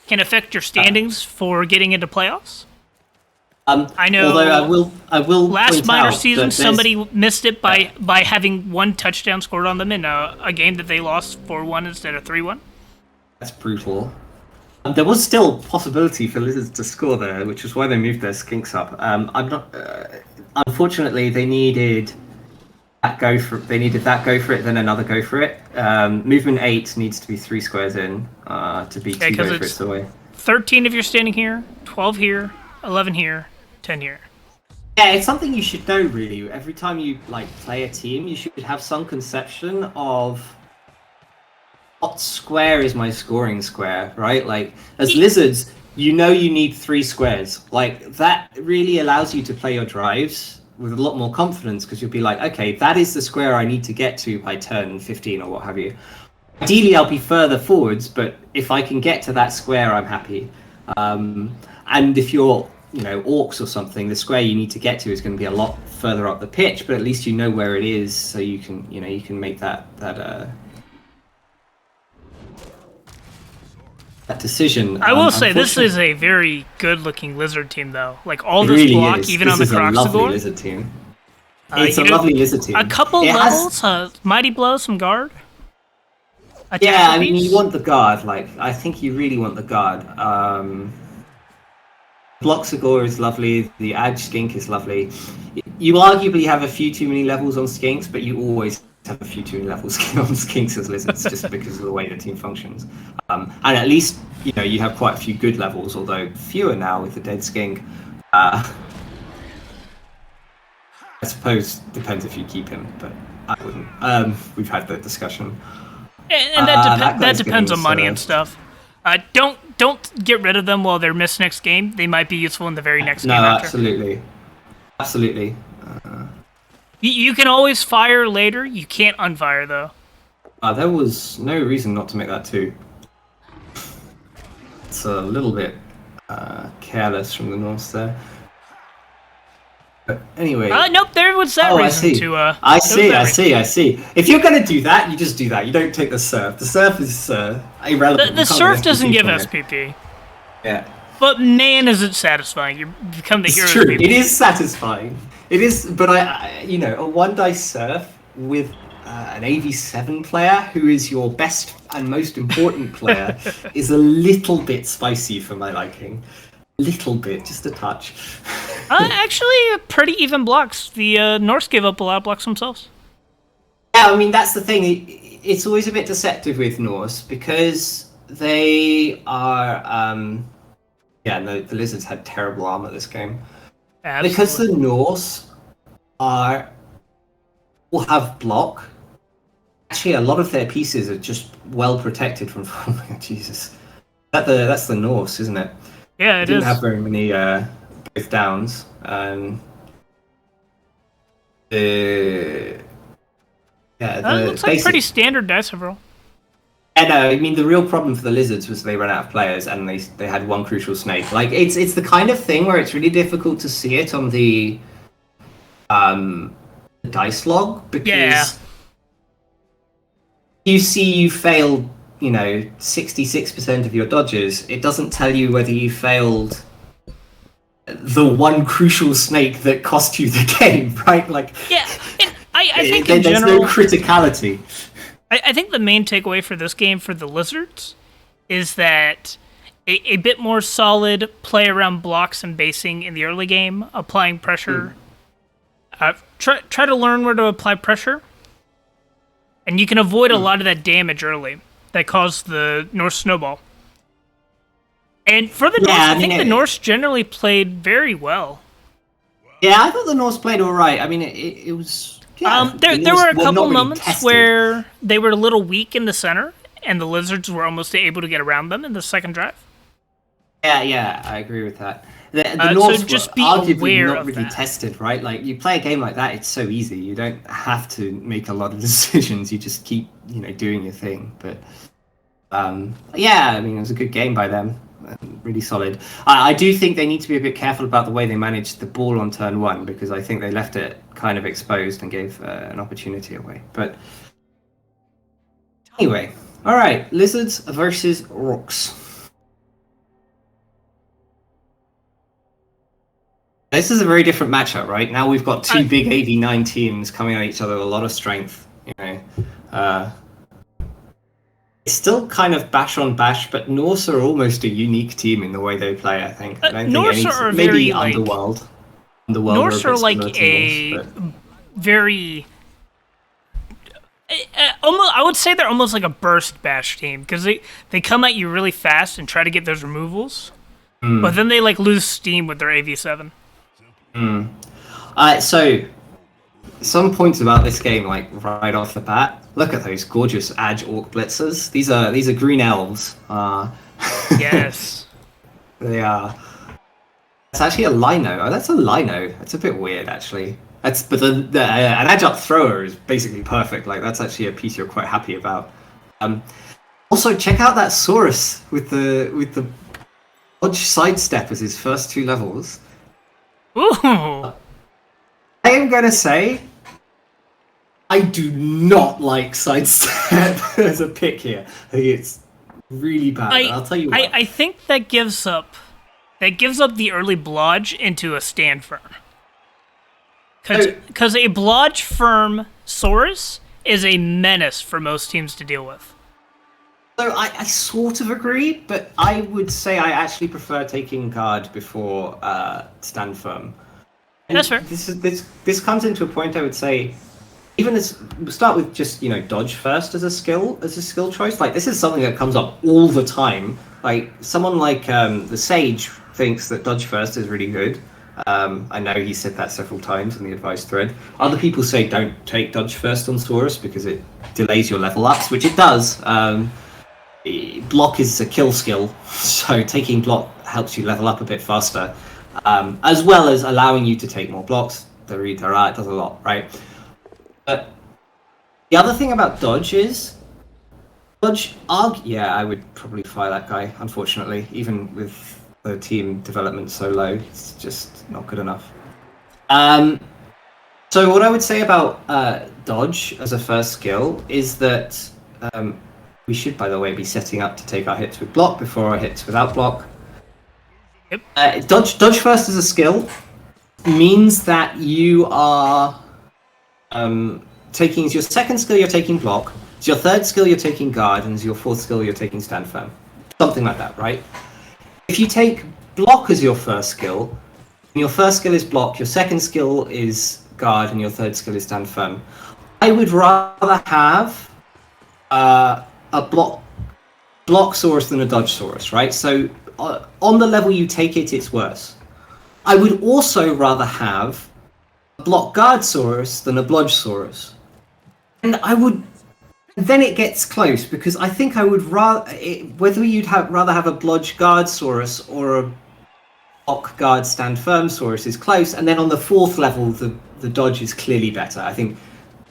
can affect your standings for getting into playoffs. I know. Although I will. Last minor season, somebody missed it by having 1 touchdown scored on them in a game that they lost 4-1 instead of 3-1. That's brutal. There was still possibility for Lizards to score there, which is why they moved their skinks up. I'm not. Unfortunately, they needed that go for it, then another go for it. Movement 8 needs to be 3 squares in to be 2 go for it away. 13 if you're standing here, 12 here, 11 here, 10 here. Yeah, it's something you should know, really. Every time you play a team, you should have some conception of what square is my scoring square, right? As Lizards, you need 3 squares. That really allows you to play your drives with a lot more confidence because you'll be like, okay, that is the square I need to get to by turn 15 or what have you. Ideally, I'll be further forwards, but if I can get to that square, I'm happy. And if you're, orcs or something, the square you need to get to is going to be a lot further up the pitch, but at least you know where it is, so you can make that decision. I will say this is a very good-looking lizard team, though. Like all It this really block, is. even This on the is a lovely Croxagore. lizard team. It's a lovely lizard team. A couple levels, Mighty Blow, some guard. Yeah, I mean, you want the guard. Like, I think you really want the guard. Bloxagore is lovely. The Ag Skink is lovely. You arguably have a few too many levels on Skinks, but you always have a few too many levels on Skinks as lizards, just because of the way the team functions. And at least, you have quite a few good levels, although fewer now with the Dead Skink. I suppose depends if you keep him, but I wouldn't. We've had that discussion. And that depends on money and stuff. Don't get rid of them while they're missed next game. They might be useful in the very next game after. No, absolutely. You can always fire later. You can't unfire though. There was no reason not to make that too. It's a little bit careless from the Norse there. But anyway. Nope, there was that reason to. I see. If you're going to do that, you just do that. You don't take the surf. The surf is irrelevant. The surf doesn't give SPP. Yeah. But man, is it satisfying. You become the hero. It's true. It is satisfying. It is, but a 1 dice surf with an AV7 player who is your best and most important player is a little bit spicy for my liking. Little bit, just a touch. Actually, pretty even blocks. The Norse gave up a lot of blocks themselves. Yeah, I mean, that's the thing. It's always a bit deceptive with Norse because they are... the Lizards had terrible armor this game. Absolutely. Because the Norse will have block. Actually, a lot of their pieces are just well protected from... Jesus. That's the Norse, isn't it? Yeah, it didn't is. Have very many both downs. It looks like pretty standard dice overall. Yeah, no, I mean the real problem for the Lizards was they ran out of players and they had one crucial snake. Like it's the kind of thing where it's really difficult to see it on the dice log because you failed 66% of your dodges. It doesn't tell you whether you failed the one crucial snake that cost you the game, right? Like, yeah, I think there's general, no criticality. I think the main takeaway for this game for the Lizards is that a bit more solid play around blocks and basing in the early game, applying pressure. Try to learn where to apply pressure, and you can avoid a lot of that damage early that caused the Norse snowball. And for the Norse, I think the Norse generally played very well. Yeah, I thought the Norse played all right. I mean, it was... Yeah, there were a couple moments where they were a little weak in the center, and the Lizards were almost able to get around them in the second drive. Yeah, I agree with that. The Norse so just were be arguably aware not of really that. Tested, right? Like, you play a game like that, it's so easy. You don't have to make a lot of decisions. You just keep, doing your thing. But, yeah, I mean, it was a good game by them. Really solid. I do think they need to be a bit careful about the way they managed the ball on turn one, because I think they left it kind of exposed and gave an opportunity away. But anyway, all right, Lizards versus Rooks. This is a very different matchup, right? Now we've got two big AV9 teams coming at each other with a lot of strength. It's still kind of bash on bash, but Norse are almost a unique team in the way they play, I think. I don't Norse think are maybe very, Underworld. Norse are like a very... I would say they're almost like a burst bash team, because they come at you really fast and try to get those removals, but then they lose steam with their AV7. So, some points about this game, right off the bat. Look at those gorgeous Ag Orc Blitzers. These are green elves. Yes. They are. It's actually a Lino. Oh, that's a Lino. That's a bit weird, actually. But an Adjunct Thrower is basically perfect. Like, that's actually a piece you're quite happy about. Also, check out that Saurus with the dodge sidestep as his first 2 levels. Ooh. I am going to say, I do not like sidestep as a pick here. I think it's really bad. I'll tell you what. I think that gives up the early blodge into a stand firm. Because a blodge firm Saurus is a menace for most teams to deal with. So I sort of agree, but I would say I actually prefer taking guard before stand firm. And that's fair. This comes into a point I would say, even as we'll start with just dodge first as a skill choice. Like this is something that comes up all the time. Like someone like the Sage thinks that dodge first is really good. I know he said that several times in the advice thread. Other people say don't take dodge first on Saurus because it delays your level ups, which it does. Block is a kill skill, so taking block helps you level up a bit faster, as well as allowing you to take more blocks. It does a lot, right? But the other thing about dodge is I would probably fire that guy, unfortunately, even with the team development so low. It's just not good enough. So what I would say about dodge as a first skill is that we should, by the way, be setting up to take our hits with block before our hits without block. Yep. Dodge first as a skill means that you are taking, as your second skill you're taking block, as your third skill you're taking guard, and as your fourth skill you're taking stand firm. Something like that, right? If you take block as your first skill, and your first skill is block, your second skill is guard, and your third skill is stand firm, I would rather have a block Saurus than a dodge Saurus, right? So on the level you take it, it's worse. I would also rather have a block guard Saurus than a blodge Saurus. And then it gets close, because I think I would rather, whether you'd rather have a blodge guard Saurus or a block guard stand firm Saurus is close, and then on the 4th level the dodge is clearly better. I think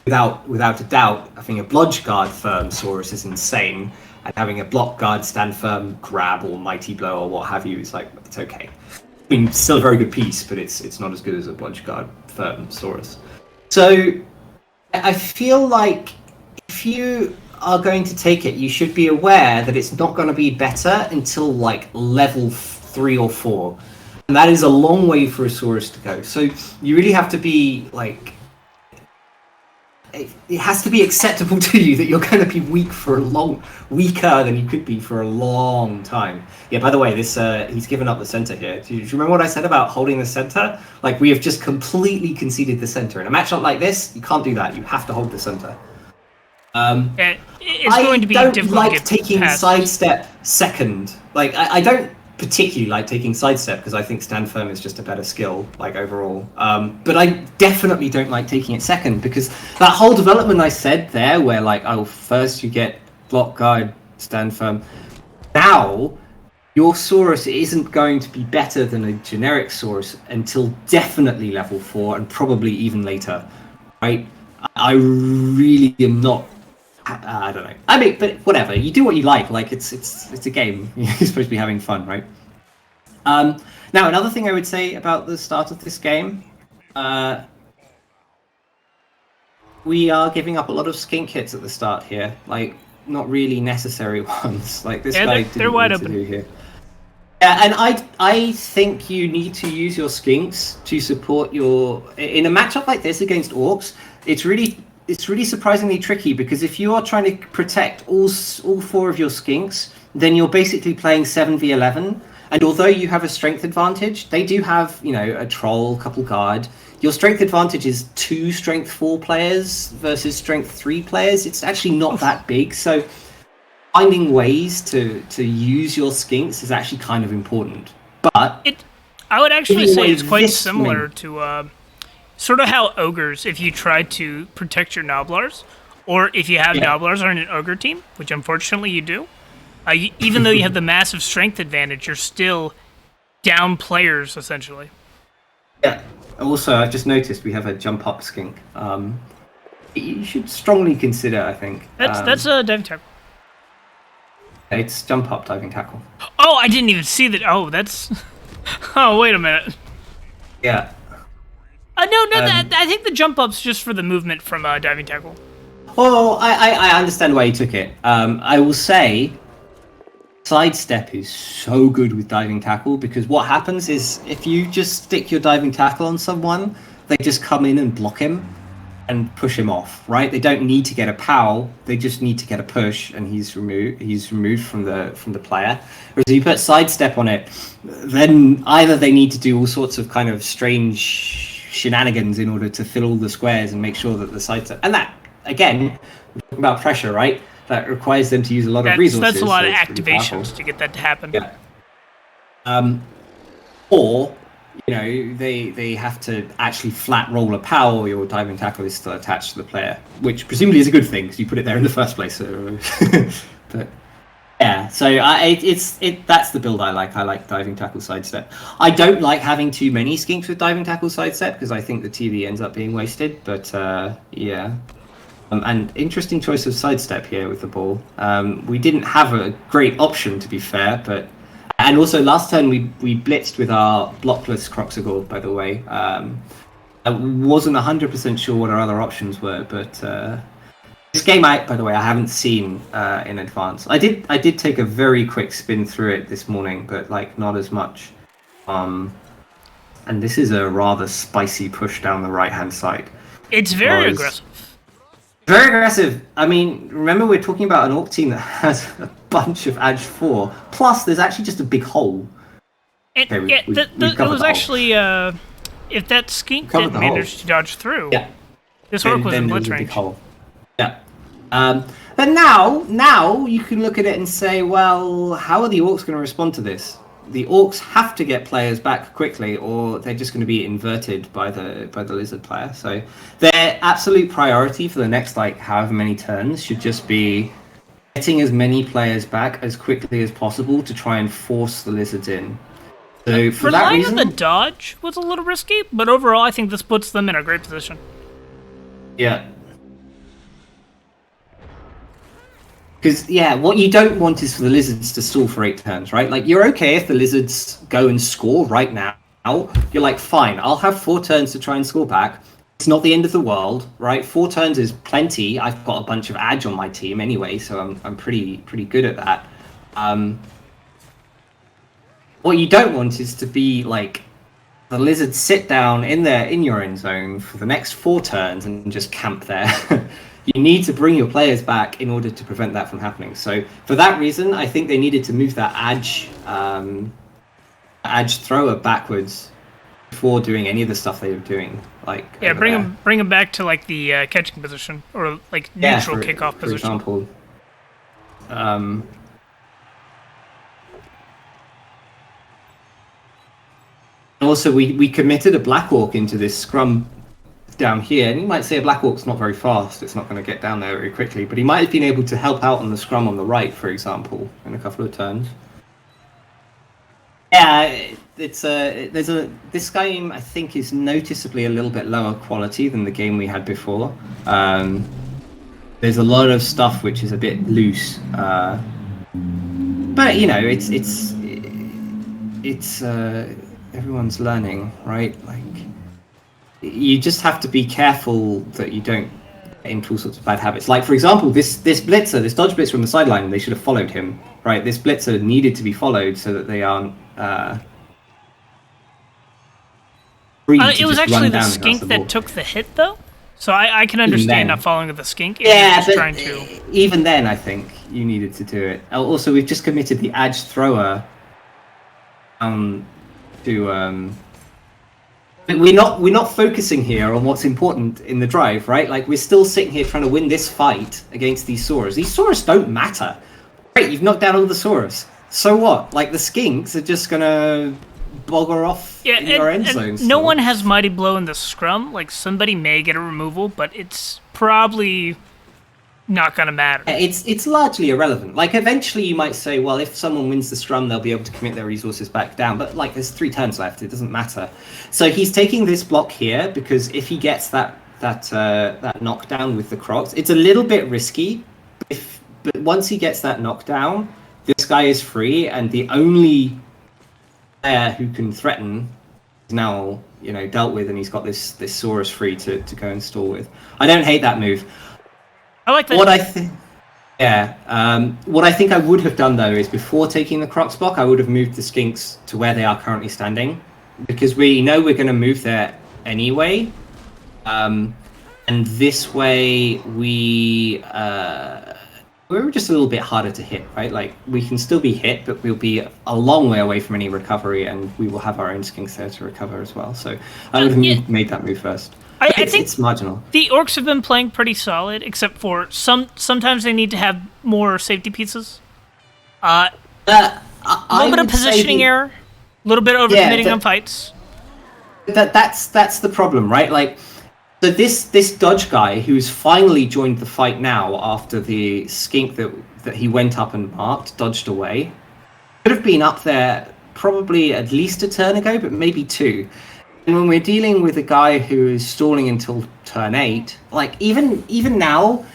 without a doubt, I think a blodge guard firm Saurus is insane, and having a block guard stand firm grab or mighty blow or what have you is like, it's okay. I mean, still a very good piece, but it's not as good as a blodge guard firm Saurus. So I feel like if you are going to take it, you should be aware that it's not going to be better until like level 3 or 4, and that is a long way for a Saurus to go. So you really have to be like, it has to be acceptable to you that you're going to be weaker than you could be for a long time. Yeah, by the way, this he's given up the center here. Do you remember what I said about holding the center? Like, we have just completely conceded the center. In a matchup like this, you can't do that. You have to hold the center. It's going to be difficult. I don't like taking sidestep second. Like, I don't particularly like taking sidestep because I think stand firm is just a better skill, like, overall. But I definitely don't like taking it second, because that whole development I said there, where like, oh, first you get block guard, stand firm. Now your Saurus isn't going to be better than a generic Saurus until definitely level 4 and probably even later, right? I really am not. I don't know. I mean, but whatever. You do what you like. Like, it's a game. You're supposed to be having fun, right? Now, another thing I would say about the start of this game, we are giving up a lot of skink hits at the start here. Like, not really necessary ones. Like, this guy didn't wide need open. to do here. Yeah, and I think you need to use your skinks to support your. In a matchup like this against orcs, it's really surprisingly tricky, because if you are trying to protect all 4 of your skinks, then you're basically playing 7v11. And although you have a strength advantage, they do have, a troll, couple guard. Your strength advantage is 2 strength 4 players versus strength 3 players. It's actually not that big. So finding ways to use your skinks is actually kind of important. But I would actually say it's quite similar to sort of how ogres, if you try to protect your Noblars, or if you have Noblars on an ogre team, which unfortunately you do, even though you have the massive strength advantage, you're still down players, essentially. Yeah. Also, I've just noticed we have a jump up skink. You should strongly consider, I think. That's a dive tap. It's jump up, diving tackle. Oh, I didn't even see that. Oh, that's. Oh, wait a minute. Yeah. No, I think the jump up's just for the movement from diving tackle. Well, I understand why you took it. I will say, sidestep is so good with diving tackle because what happens is if you just stick your diving tackle on someone, they just come in and block him and push him off, right? They don't need to get a pow, they just need to get a push, and he's removed from the player. Whereas if you put sidestep on it, then either they need to do all sorts of kind of strange shenanigans in order to fill all the squares and make sure that the sidestep, and that again, we're talking about pressure, right? That requires them to use a lot of resources. That's a lot of activations to get that to happen. Yeah. Or they have to actually flat roll a power, or your diving tackle is still attached to the player, which presumably is a good thing because you put it there in the first place. So, but yeah, so that's the build I like. I like diving tackle sidestep. I don't like having too many skinks with diving tackle sidestep because I think the TV ends up being wasted. But yeah. And interesting choice of sidestep here with the ball. We didn't have a great option, to be fair, and also last turn we blitzed with our blockless Croxagore, by the way. I wasn't 100% sure what our other options were, but this game, by the way, I haven't seen in advance. I did take a very quick spin through it this morning, but like not as much. And this is a rather spicy push down the right-hand side. It's very aggressive. Very aggressive. I mean, remember we're talking about an Orc team that has a bunch of Age 4. Plus, there's actually just a big hole. It was actually, if that skink didn't manage to dodge through, this Orc was in blitz range. Yeah. But now you can look at it and say, well, how are the Orcs going to respond to this? The Orcs have to get players back quickly, or they're just going to be inverted by the Lizard player. So their absolute priority for the next however many turns should just be getting as many players back as quickly as possible to try and force the Lizards in. So for that reason, the dodge was a little risky, but overall I think this puts them in a great position. Yeah. Because, what you don't want is for the Lizards to stall for 8 turns, right? Like, you're okay if the Lizards go and score right now. You're like, fine, I'll have 4 turns to try and score back. It's not the end of the world, right? 4 turns is plenty. I've got a bunch of Age on my team anyway, so I'm pretty good at that. What you don't want is to be, like, the Lizards sit down in your end zone for the next 4 turns and just camp there. You need to bring your players back in order to prevent that from happening. So for that reason, I think they needed to move that Age thrower backwards before doing any of the stuff they were doing. Bring him back to like the catching position or like neutral kickoff position. For example. Also, we committed a Black Orc into this scrum down here, and you might say a Black Orc's not very fast, it's not going to get down there very quickly, but he might have been able to help out on the scrum on the right, for example, in a couple of turns. Yeah, this game I think is noticeably a little bit lower quality than the game we had before. There's a lot of stuff which is a bit loose, but it's everyone's learning, right? Like, you just have to be careful that you don't get into all sorts of bad habits. Like, for example, this blitzer, this dodge blitzer from the sideline, they should have followed him, right? This blitzer needed to be followed so that they aren't it was actually the skink that took the hit, though. So I can understand not following the skink. But even then, I think you needed to do it. Also, we've just committed the Age thrower to. We're not focusing here on what's important in the drive, right? Like, we're still sitting here trying to win this fight against these Saurus. These Saurus don't matter. Great, you've knocked down all the Saurus. So what? Like, the skinks are just gonna bogger off in your end zone. No one has Mighty Blow in the scrum. Like, somebody may get a removal, but it's probably not gonna matter. It's largely irrelevant. Like, eventually you might say, well, if someone wins the scrum, they'll be able to commit their resources back down. But like, there's 3 turns left. It doesn't matter. So he's taking this block here because if he gets that knockdown with the Crocs, it's a little bit risky. But once he gets that knockdown, this guy is free, and the only player who can threaten is now, dealt with, and he's got this Saurus free to go and stall with. I don't hate that move. I like that. What I think I would have done though is before taking the Crocs block, I would have moved the Skinks to where they are currently standing, because we know we're going to move there anyway. And this way we're just a little bit harder to hit, right? Like, we can still be hit, but we'll be a long way away from any recovery, and we will have our own Skinks there to recover as well. So I would have made that move first. I think it's marginal. The Orcs have been playing pretty solid, except for sometimes they need to have more safety pieces. A little bit of positioning error, a little bit overcommitting on fights. That's the problem, right? Like, so this Dodge guy who's finally joined the fight now after the Skink that he went up and marked dodged away, could have been up there probably at least a turn ago, but maybe 2. And when we're dealing with a guy who is stalling until turn 8, like even now,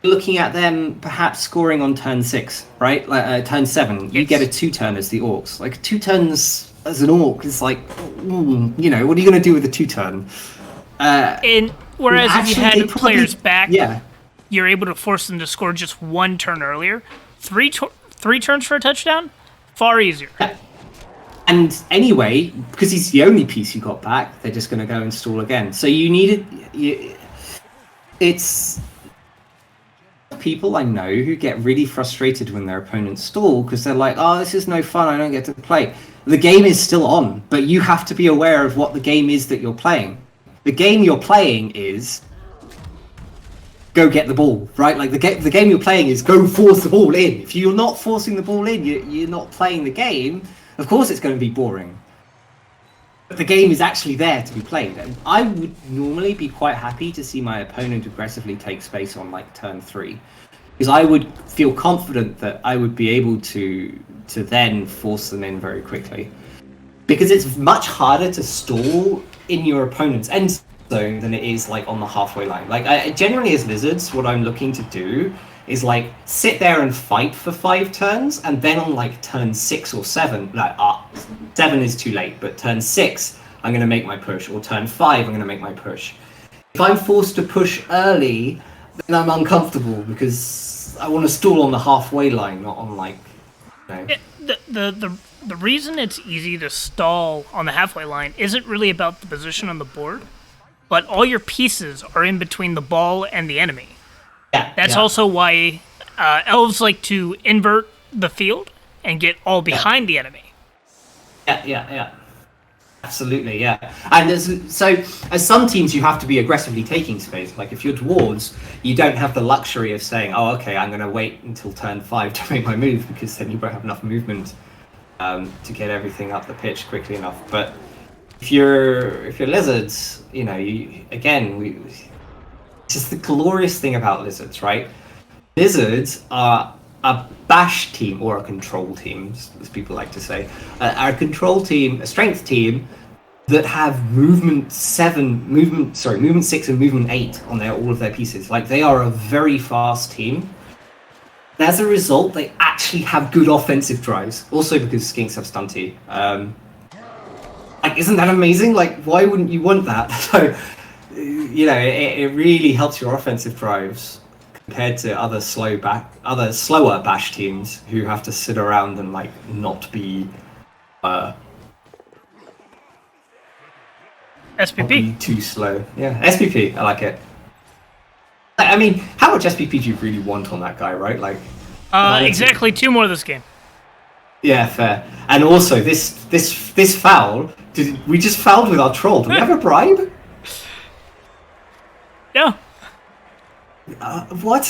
looking at them perhaps scoring on turn 6, right? Like turn 7, yes. You get a 2-turn as the Orcs. Like 2 turns as an Orc is like, what are you going to do with a 2-turn? Whereas if you had players back, you're able to force them to score just 1 turn earlier. 3 turns for a touchdown, far easier. And anyway, because he's the only piece you got back, they're just going to go and stall again. So it's people I know who get really frustrated when their opponents stall because they're like, oh, this is no fun, I don't get to play. The game is still on, but you have to be aware of what the game is that you're playing. The game you're playing is go get the ball, right? Like the game you're playing is go force the ball in. If you're not forcing the ball in, you're not playing the game. Of course it's going to be boring. But the game is actually there to be played. And I would normally be quite happy to see my opponent aggressively take space on like turn 3. Because I would feel confident that I would be able to then force them in very quickly. Because it's much harder to stall in your opponent's end zone than it is like on the halfway line. Like generally as Lizards, what I'm looking to do is like sit there and fight for 5 turns, and then on like turn 6 or 7, like 7 is too late, but turn 6 I'm going to make my push, or turn 5 I'm going to make my push. If I'm forced to push early, then I'm uncomfortable because I want to stall on the halfway line, not on like. The reason it's easy to stall on the halfway line isn't really about the position on the board, but all your pieces are in between the ball and the enemy. That's also why elves like to invert the field and get all behind the enemy. Yeah. Absolutely, yeah. And as some teams, you have to be aggressively taking space. Like if you're dwarves, you don't have the luxury of saying, oh, okay, I'm going to wait until turn 5 to make my move, because then you won't have enough movement to get everything up the pitch quickly enough. But if you're Lizards, it's just the glorious thing about Lizards, right? Lizards are a bash team, or a control team, as people like to say. Are a control team, a strength team, that have movement 6 and movement 8 on all of their pieces. Like, they are a very fast team. And as a result, they actually have good offensive drives. Also because Skinks have stunty. Isn't that amazing? Like, why wouldn't you want that? So, it really helps your offensive drives compared to other slower bash teams who have to sit around and like not be SPP. Not be too slow. Yeah, SPP. I like it. I mean, how much SPP do you really want on that guy, right? Like, exactly 2 more this game. Yeah, fair. And also, this foul. We just fouled with our troll. Do we have a bribe? No. What?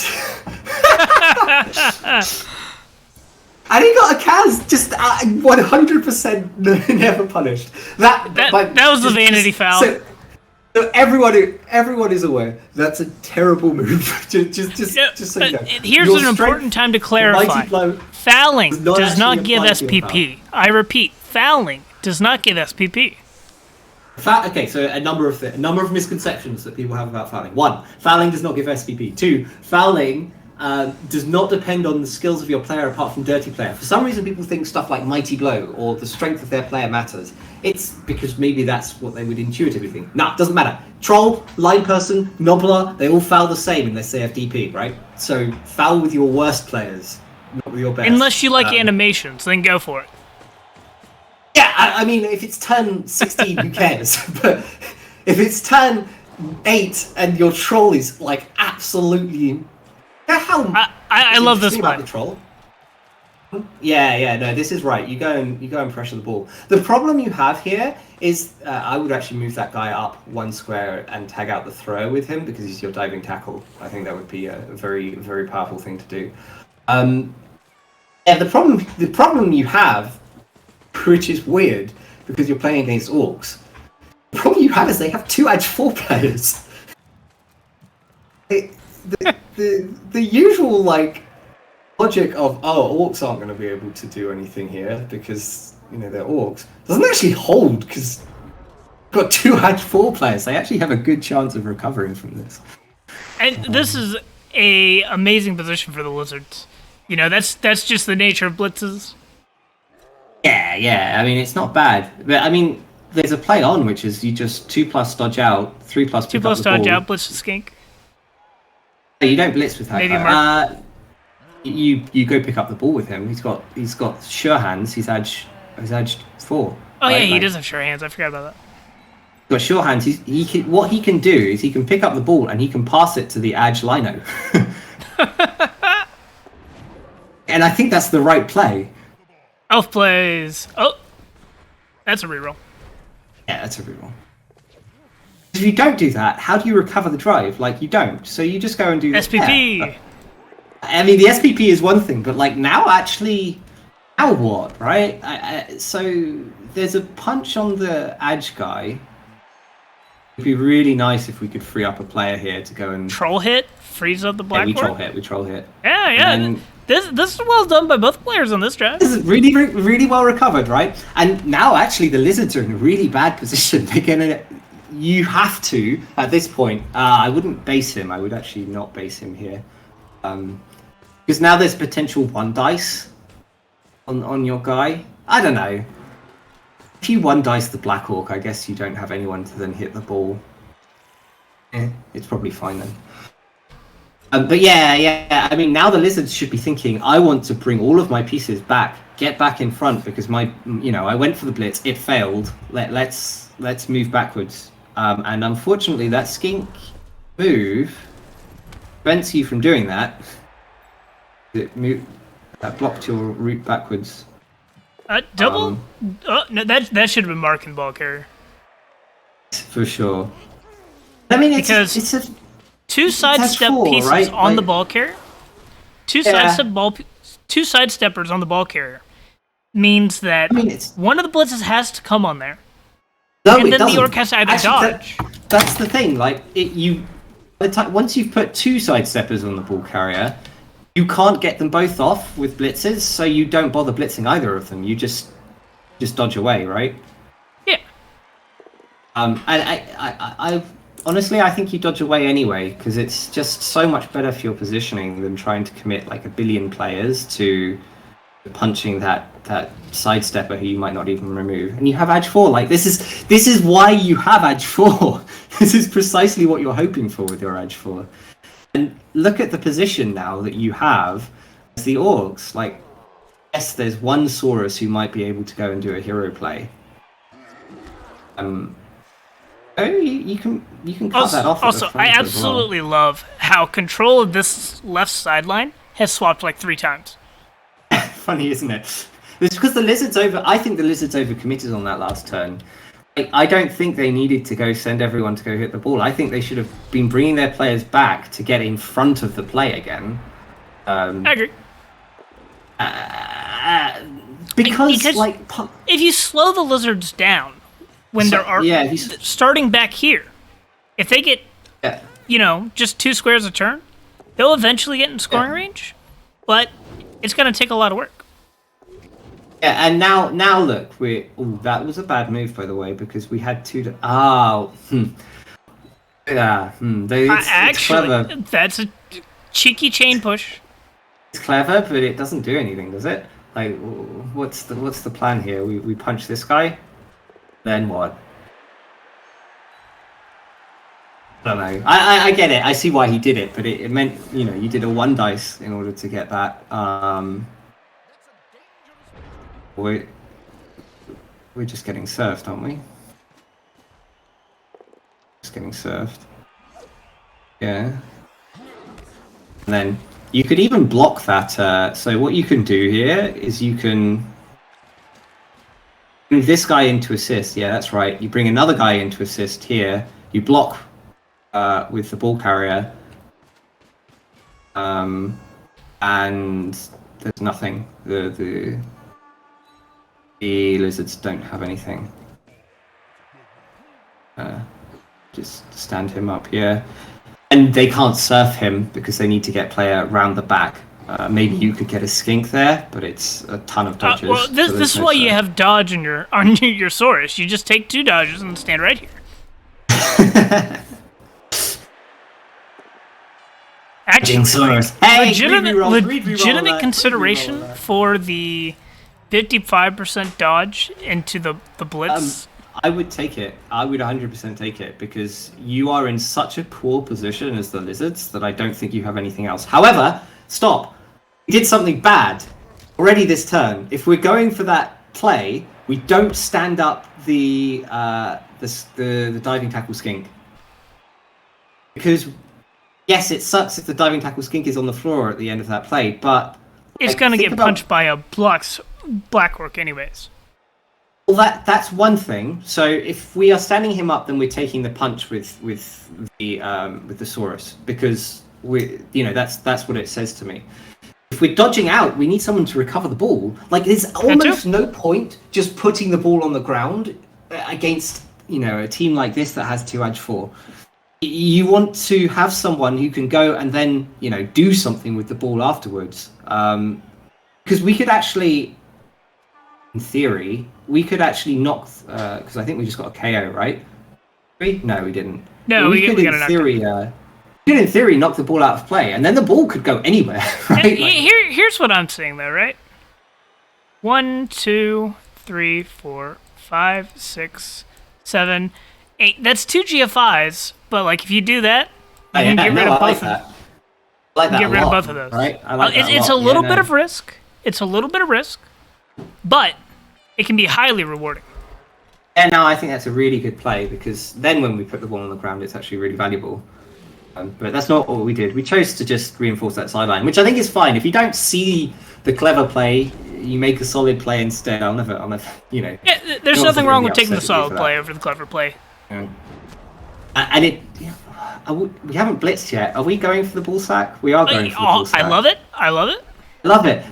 And he got a Kaz, just 100% never punished. That was the vanity foul. So everyone is aware that's a terrible move. just so you know. Here's an important time to clarify: fouling does not give SPP. I repeat, fouling does not give SPP. Okay, so a number of misconceptions that people have about fouling. 1, fouling does not give SPP. 2, fouling does not depend on the skills of your player apart from dirty player. For some reason, people think stuff like mighty blow or the strength of their player matters. It's because maybe that's what they would intuitively think. No, it doesn't matter. Troll, line person, nobbler, they all foul the same unless they have DP, right? So foul with your worst players, not with your best. Unless you like animations, then go for it. Yeah, I mean, if it's turn 16, who cares? But if it's turn 8 and your troll is like absolutely... I love this about one. The troll. Yeah, no, this is right. You go and pressure the ball. The problem you have here is I would actually move that guy up 1 square and tag out the thrower with him because he's your diving tackle. I think that would be a very, very powerful thing to do. The problem you have, which is weird because you're playing against orcs. The problem you have is they have 2 ageForge players. The usual like logic of orcs aren't going to be able to do anything here because they're orcs doesn't actually hold because you've got 2 ageForge players. They actually have a good chance of recovering from this. And this is a amazing position for the lizards. That's just the nature of blitzes. Yeah. I mean, it's not bad, but I mean, there's a play on which is you just 2+ dodge out, 3+ 2+ dodge out, blitz the skink. You don't blitz with that Maybe guy. You go pick up the ball with him. He's got sure hands. He's edge 4. Oh right? Yeah, he does have sure hands. I forgot about that. He's got sure hands. What he can do is he can pick up the ball and he can pass it to the edge lino. And I think that's the right play. Elf plays. Oh, that's a reroll. Yeah, that's a reroll. If you don't do that, how do you recover the drive? Like, you don't. So you just go and do... SPP! Yeah. I mean, the SPP is one thing, but, like, now what, right? So there's a punch on the edge guy. It'd be really nice if we could free up a player here to go and... Troll hit? Freeze up the black we troll hit. Yeah. Then, this is well done by both players on this drive. This is really, really well recovered, right? And now, actually, the lizards are in a really bad position. They're gonna... You have to, at this point, I wouldn't base him. I would actually not base him here. Because now there's potential 1 dice on your guy. I don't know. If you 1 dice the Black Orc, I guess you don't have anyone to then hit the ball. It's probably fine then. But yeah. I mean, now the lizards should be thinking, I want to bring all of my pieces back, get back in front because I went for the blitz, it failed. Let's move backwards. And unfortunately, that skink move prevents you from doing that. That blocked your route backwards. Double? No, that should have been marking ball carrier. For sure. I mean, it's a 2 sidestep pieces right? on the ball carrier. 2 sidesteppers on the ball carrier means that one of the blitzes has to come on there. No, and then doesn't. The orc has to either dodge. That's the thing. Like once you've put 2 sidesteppers on the ball carrier, you can't get them both off with blitzes, so you don't bother blitzing either of them. You just dodge away, right? Yeah. And I honestly, I think you dodge away anyway because it's just so much better for your positioning than trying to commit like a billion players to punching that sidestepper who you might not even remove. And you have ageForge. Like this is why you have ageForge. This is precisely what you're hoping for with your ageForge. And look at the position now that you have as the orcs. Like, yes, there's one Saurus who might be able to go and do a hero play. You can cut that off. Also, I absolutely love how control of this left sideline has swapped like 3 times. Funny, isn't it? It's because the lizards I think the lizards overcommitted on that last turn. I don't think they needed to go send everyone to go hit the ball. I think they should have been bringing their players back to get in front of the play again. I agree. Because like, if you slow the lizards down when they're starting back here, if they get just 2 squares a turn, they'll eventually get in scoring range. But it's going to take a lot of work. Yeah, and now look, that was a bad move, by the way, because we had 2 to... It's actually, clever. that's cheeky chain push. It's clever, but it doesn't do anything, does it? Like, what's the plan here? We punch this guy, then what? I don't know. I get it. I see why he did it, but it meant, you know, you did a 1 dice in order to get that. We're just getting served, aren't we? Just getting served. Yeah. And then you could even block that. So what you can do here is you can move this guy into assist. Yeah, that's right. You bring another guy into assist here. You block with the ball carrier. And there's nothing. The lizards don't have anything. Just stand him up here. And they can't surf him because they need to get player around the back. Maybe you could get a skink there, but it's a ton of dodges. Well, this is why you have dodge on your Saurus. You just take 2 dodges and stand right here. Actually, hey, legitimate consideration for the 55% dodge into the blitz. I would take it. I would 100% take it because you are in such a poor position as the lizards that I don't think you have anything else. However, stop. We did something bad already this turn. If we're going for that play, we don't stand up the diving tackle skink. Because yes, it sucks if the diving tackle skink is on the floor at the end of that play, but it's going to get punched by a Blackwork anyways. Well, that's one thing. So if we are standing him up, then we're taking the punch with the Saurus because that's what it says to me. If we're dodging out, we need someone to recover the ball. Like there's almost no point just putting the ball on the ground against a team like this that has 2 edge 4. You want to have someone who can go and then do something with the ball afterwards. Because we could actually, in theory, knock. Because I think we just got a KO, right? No, we didn't. No, we could in theory knock the ball out of play, and then the ball could go anywhere. Right? Here's what I'm saying, though, right? 1, 2, 3, 4, 5, 6, 7, 8. That's 2 GFIs, but like if you do that, you can get rid of both of them. I like that get rid of both of those. Right? I like that it's a little bit of risk. It's a little bit of risk, but it can be highly rewarding. Yeah, no, I think that's a really good play because then when we put the ball on the ground, it's actually really valuable. But that's not what we did. We chose to just reinforce that sideline, which I think is fine. If you don't see the clever play, you make a solid play instead. I'll never. Yeah, there's nothing wrong with taking the solid play over the clever play. Yeah. And we haven't blitzed yet. Are we going for the ball sack? We are going for the ball sack. I love it. I love it.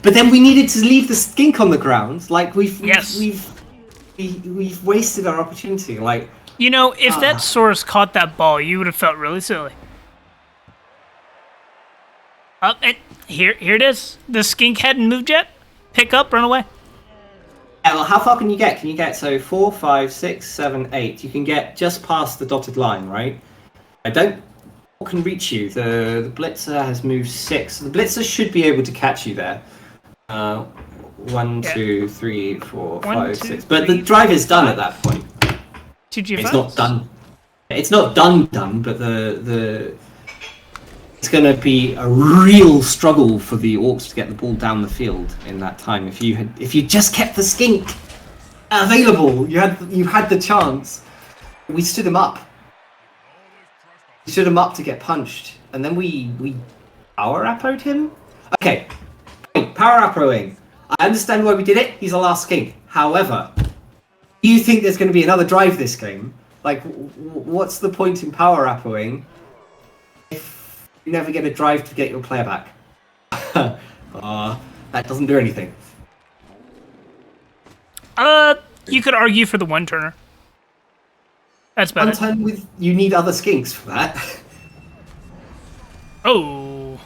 But then we needed to leave the skink on the ground. Like we've wasted our opportunity. Like if that Saurus caught that ball, you would have felt really silly. And here it is. The skink hadn't moved yet. Pick up, run away. Yeah, well, how far can you get? Can you get 4, 5, 6, 7, 8? You can get just past the dotted line, right? What can reach you? The blitzer has moved 6. The blitzer should be able to catch you there. 1, 2, 3, 4, 5, 6. But the drive is done at that point. 2 GFIs? It's not done. It's not done. But it's going to be a real struggle for the Orcs to get the ball down the field in that time. If you just kept the skink available, you had the chance. We stood him up. We stood him up to get punched, and then we power appoed him. Okay, power appoing. I understand why we did it. He's a last skink. However, do you think there's going to be another drive this game? Like, what's the point in power appoing if you never get a drive to get your player back? That doesn't do anything. You could argue for the one turner. That's better. One turn you need other skinks for that. Oh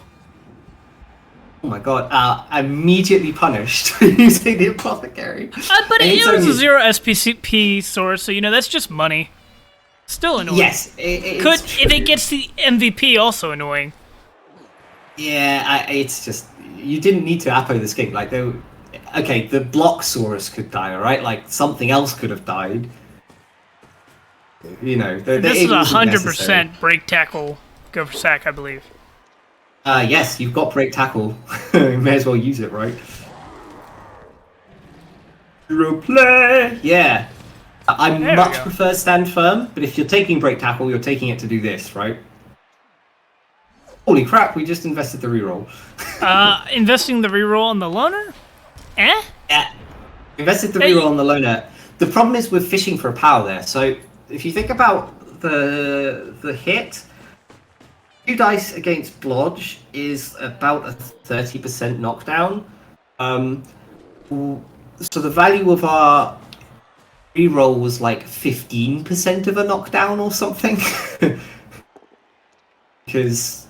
my god! Immediately punished for using the apothecary. But it was a 0 SPCP source, so that's just money. Still annoying. Yes, if it gets the MVP, also annoying. Yeah, it's just you didn't need to Apo this game. Like, okay, the Blocksaurus could die, all right? Like something else could have died. You know, This is it wasn't necessary. 100% break tackle, go for sack, I believe. Yes, you've got break tackle. You may as well use it, right? Hero play. Yeah, I much prefer stand firm, but if you're taking break tackle, you're taking it to do this, right? Holy crap! We just invested the reroll. Investing the reroll on the loner? Eh? Yeah, invested the reroll on the loner. The problem is we're fishing for a power there. So if you think about the hit, 2 dice against Blodge is about a 30% knockdown. So the value of our reroll was like 15% of a knockdown or something. Because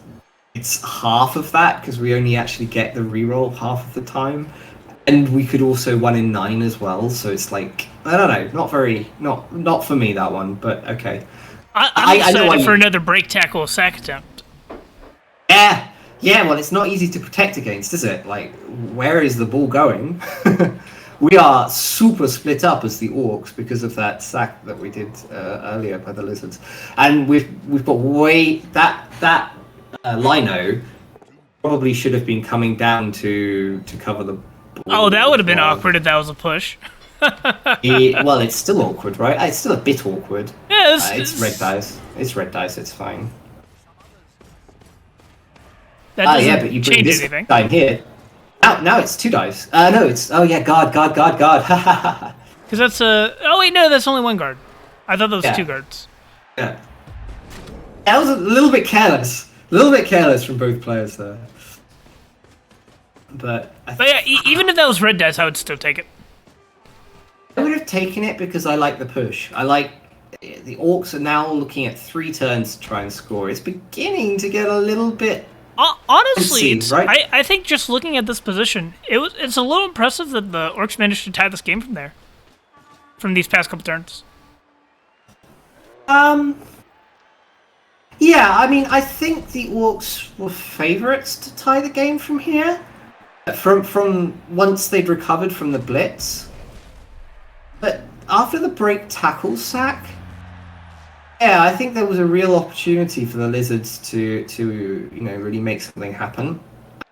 it's half of that, because we only actually get the reroll half of the time. And we could also 1 in 9 as well, so it's like, I don't know, not for me that one, but okay. I'm excited for another break tackle sack attempt. Yeah, well, it's not easy to protect against, is it? Like, where is the ball going? We are super split up as the Orcs because of that sack that we did earlier by the Lizards. And we've got that Lino probably should have been coming down to cover the ball. Oh, that would have been awkward if that was a push. Well, it's still awkward, right? It's still a bit awkward. Yeah, it's red dice. It's red dice, it's fine. That doesn't yeah, but you bring change this anything. guy here. Now it's 2 dice. No, it's... Oh, yeah, guard. Because that's a... Oh, wait, no, that's only 1 guard. I thought that was 2 guards. Yeah. That was a little bit careless. A little bit careless from both players there. But yeah, even if that was red dice, I would still take it. I would have taken it because I like the push. I like... The Orcs are now looking at 3 turns to try and score. It's beginning to get a little bit... Honestly, right? I think just looking at this position, it's a little impressive that the Orcs managed to tie this game from there. From these past couple turns. Yeah, I mean, I think the Orcs were favourites to tie the game from here. From once they'd recovered from the blitz. But after the break tackle sack, yeah, I think there was a real opportunity for the Lizards to really make something happen.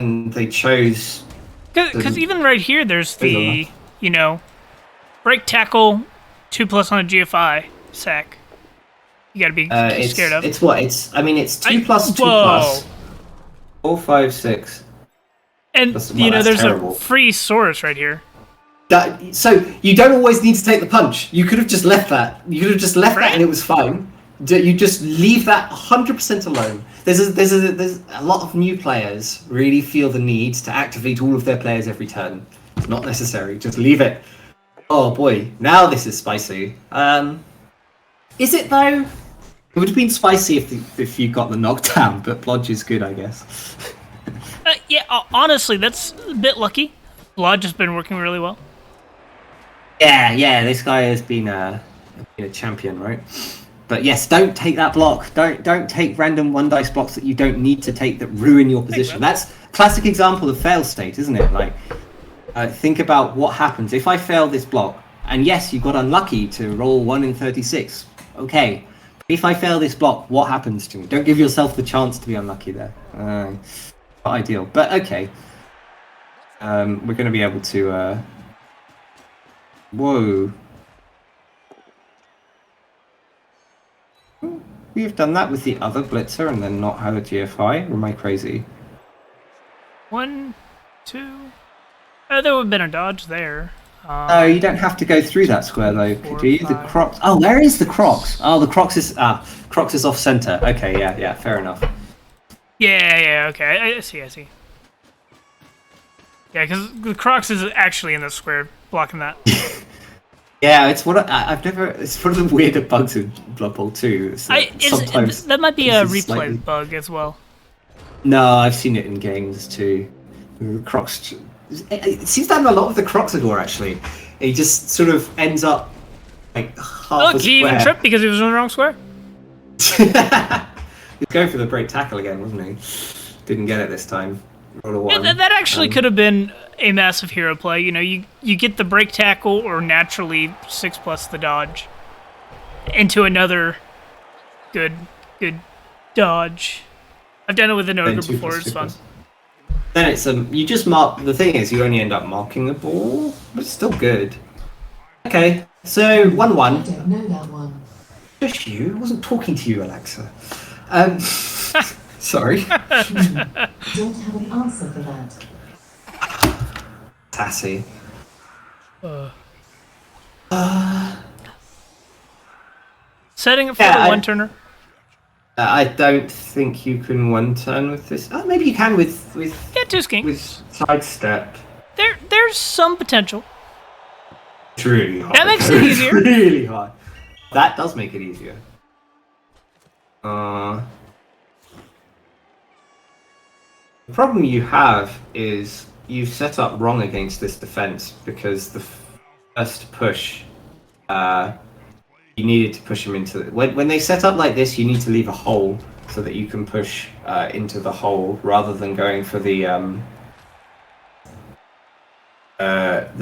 And they chose... Because even right here, there's the, break tackle, 2+ on a GFI sack. You gotta be scared of. It's what? It's 2 plus 2 plus. 4, 5, 6. And, there's terrible. A free Saurus right here. So, you don't always need to take the punch. You could have just left that. You could have just left that and it was fine. You just leave that 100% alone. There's a lot of new players really feel the need to activate all of their players every turn. It's not necessary. Just leave it. Oh boy, now this is spicy. Is it though? It would have been spicy if you got the knockdown, but Blodge is good, I guess. Yeah, honestly, that's a bit lucky. Blodge has been working really well. Yeah, this guy has been a champion, right? But yes, don't take that block. Don't take random 1 dice blocks that you don't need to take that ruin your position. That's a classic example of fail state, isn't it? Like, think about what happens if I fail this block. And yes, you got unlucky to roll 1 in 36. Okay. If I fail this block, what happens to me? Don't give yourself the chance to be unlucky there. Not ideal, but okay. We're going to be able to... Whoa. We have done that with the other blitzer and then not had a GFI? Or am I crazy? 1, 2... there would have been a dodge there. No, you don't have to go through that square though, could you? The Crocs... Oh, where is the Crocs? Oh, the Crocs is... Crocs is off center. Okay, yeah, fair enough. Yeah, okay, I see. Yeah, because the Crocs is actually in the square, blocking that. Yeah, it's one of it's one of the weirder bugs in Blood Bowl 2. Sometimes that might be a replay bug as well. No, I've seen it in games too. The Crocs... It seems to happen a lot with the Croxagore, actually. He just sort of ends up like half a square. He even tripped because he was in the wrong square? He was going for the break tackle again, wasn't he? Didn't get it this time. Roll a Yeah, 1. that actually could have been a massive hero play. You know, you get the break tackle or naturally 6+ the dodge into another good dodge. I've done it with an ogre before. It's fun. Then it's you just mark. The thing is, you only end up marking the ball, but it's still good. Okay, so 1-1. I don't know that one. Just you. I wasn't talking to you, Alexa. Sorry. Don't have an answer for that. Sassy. Setting it for the one-turner. I don't think you can one-turn with this. Oh, maybe you can with Yeah, 2 skinks. with sidestep. There's some potential. It's really hard. That makes it easier. Really hard. That does make it easier. The problem you have is you set up wrong against this defense because the first push, you needed to push them into when they set up like this, you need to leave a hole so that you can push into the hole rather than going for the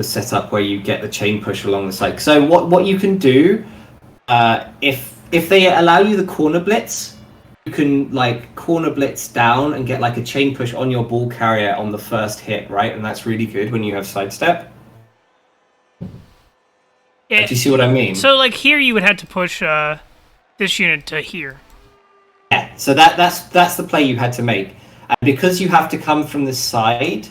setup where you get the chain push along the side. So what you can do, if they allow you the corner blitz, you can like corner blitz down and get like a chain push on your ball carrier on the first hit, right? And that's really good when you have sidestep. Yeah. Do you see what I mean? So like here you would have to push this unit to here. Yeah. So that's the play you had to make, and because you have to come from the side,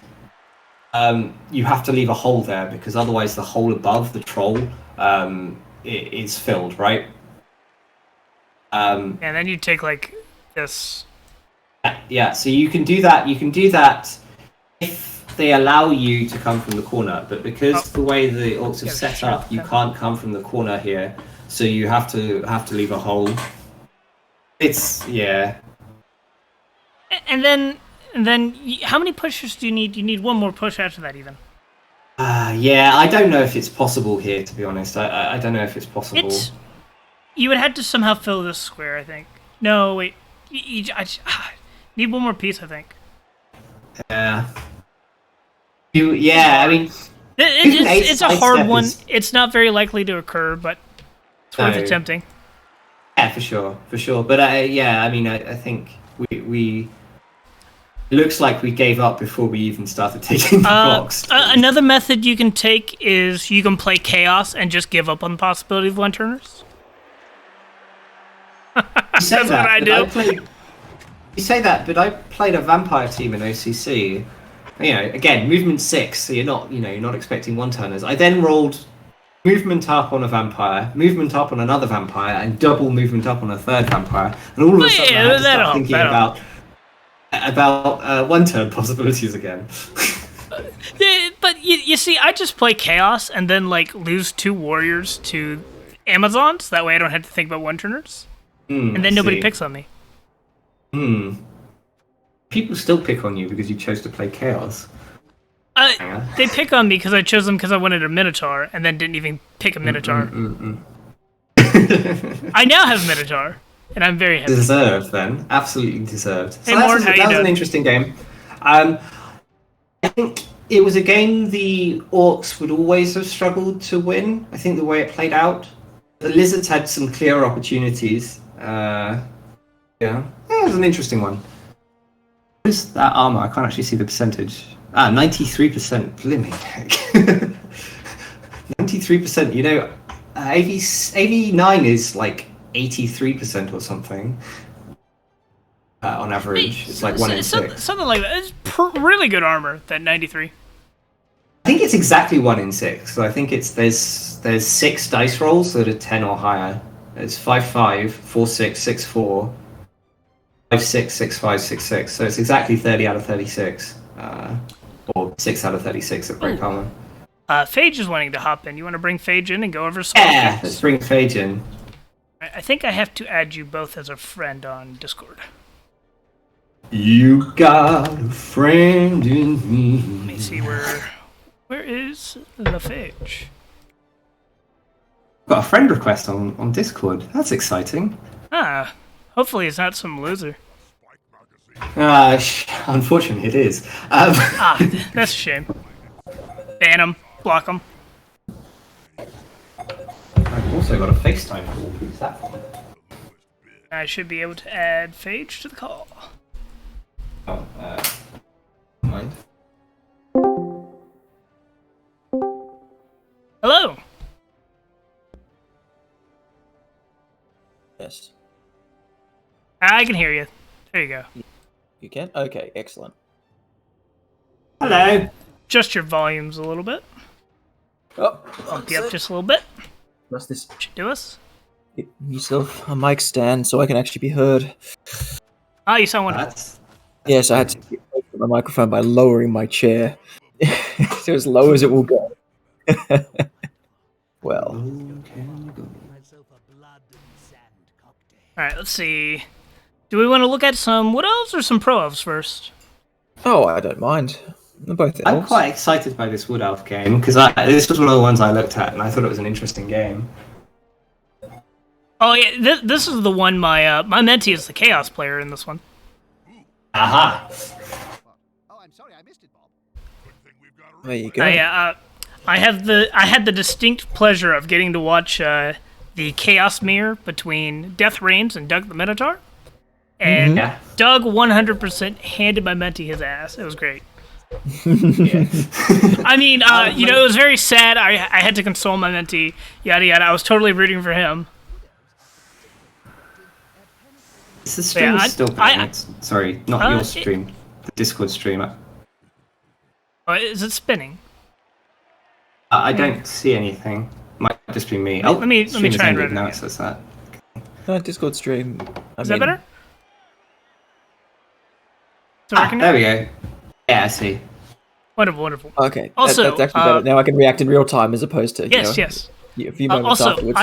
you have to leave a hole there because otherwise the hole above the troll is filled, right? And then you take like this. Yeah, so you can do that. You can do that if they allow you to come from the corner, but because the way the orcs have set up, you can't come from the corner here, so you have to leave a hole. It's And then how many pushes do you need? You need one more push after that, even. Yeah, I don't know if it's possible here, to be honest. I don't know if it's possible. You would have to somehow fill this square, I think. No, wait. I need one more piece, I think. Yeah. I mean... It's a hard one. It's not very likely to occur, but it's worth attempting. Yeah, for sure. But yeah, I mean, I think we looks like we gave up before we even started taking the blocks. Another method you can take is you can play Chaos and just give up on the possibility of one-turners. That's what I do. You say that, but I played a vampire team in OCC. You know, again, movement 6, so you're not expecting one-turners. I then rolled movement up on a vampire, movement up on another vampire, and double movement up on a third vampire. And all of a sudden, I had to start thinking about one-turn possibilities again. Yeah, but you see, I just play Chaos and then like lose 2 warriors to Amazons. That way, I don't have to think about one-turners, and then nobody picks on me. People still pick on you because you chose to play Chaos. They pick on me because I chose them because I wanted a Minotaur, and then didn't even pick a Minotaur. I now have Minotaur, and I'm very happy. Deserved, then. Absolutely deserved. So hey, Morn, that was an interesting game. I think it was a game the Orcs would always have struggled to win. I think the way it played out. The Lizards had some clear opportunities. Yeah, it was an interesting one. What is that armor? I can't actually see the percentage. 93%. Blimey heck. 93%. You know, AV9 is like 83% or something. On average, it's like 1 in 6. Something like that. It's really good armor. That 93. I think it's exactly 1 in 6. So I think there's 6 dice rolls that are 10 or higher. It's 5-5, 4-6, 6-4. 5-6, 6-5, 6-6. So it's exactly 30 out of 36. Or 6 out of 36 at break armor. Phage is wanting to hop in. You want to bring Phage in and go over some? Yeah, let's bring Phage in. I think I have to add you both as a friend on Discord. You got a friend in me. Let me see where is the Phage? Got a friend request on Discord. That's exciting. Hopefully it's not some loser. Unfortunately, it is. That's a shame. Ban him. Block him. I've also got a FaceTime call. Who's that for? I should be able to add Phage to the call. Oh, mind. Hello. Yes. I can hear you. There you go. You can? Okay, excellent. Hello. Just your volumes a little bit. Oh, Bump you up just a little bit. what's this? Should do us. Get yourself a mic stand so I can actually be heard. Ah, you sound wonderful. That's Yes, I had to get away from the microphone by lowering my chair. So as low as it will go. Well, Alright, let's see. Do we want to look at some Wood Elves or some Pro Elves first? oh, I don't mind. They're both I'm elves. quite excited by this Wood Elf game because this was one of the ones I looked at and I thought it was an interesting game. Oh yeah, this is the one my my mentee is the Chaos player in this one. Aha! Oh, I'm sorry, I missed it, Bob. There you go. I had the distinct pleasure of getting to watch the Chaos Mirror between Death Reigns and Doug the Minotaur, and Yeah. Doug 100% handed my mentee his ass. It was great. I mean, you know, it was very sad. I had to console my mentee. Yada yada. I was totally rooting for him. Is the stream Yeah, still playing? Sorry, not your it- stream. The Discord stream. Oh, is it spinning? I don't see anything. Might just be me. Oh, Let me stream has try and ended, run it now again. it says that. Discord stream. Is that better? Is it working now? There we go. Yeah, I see. Wonderful, wonderful. Okay, Also, that's actually better. Now I can react in real time as opposed to Yes, yes. a few moments Also, afterwards.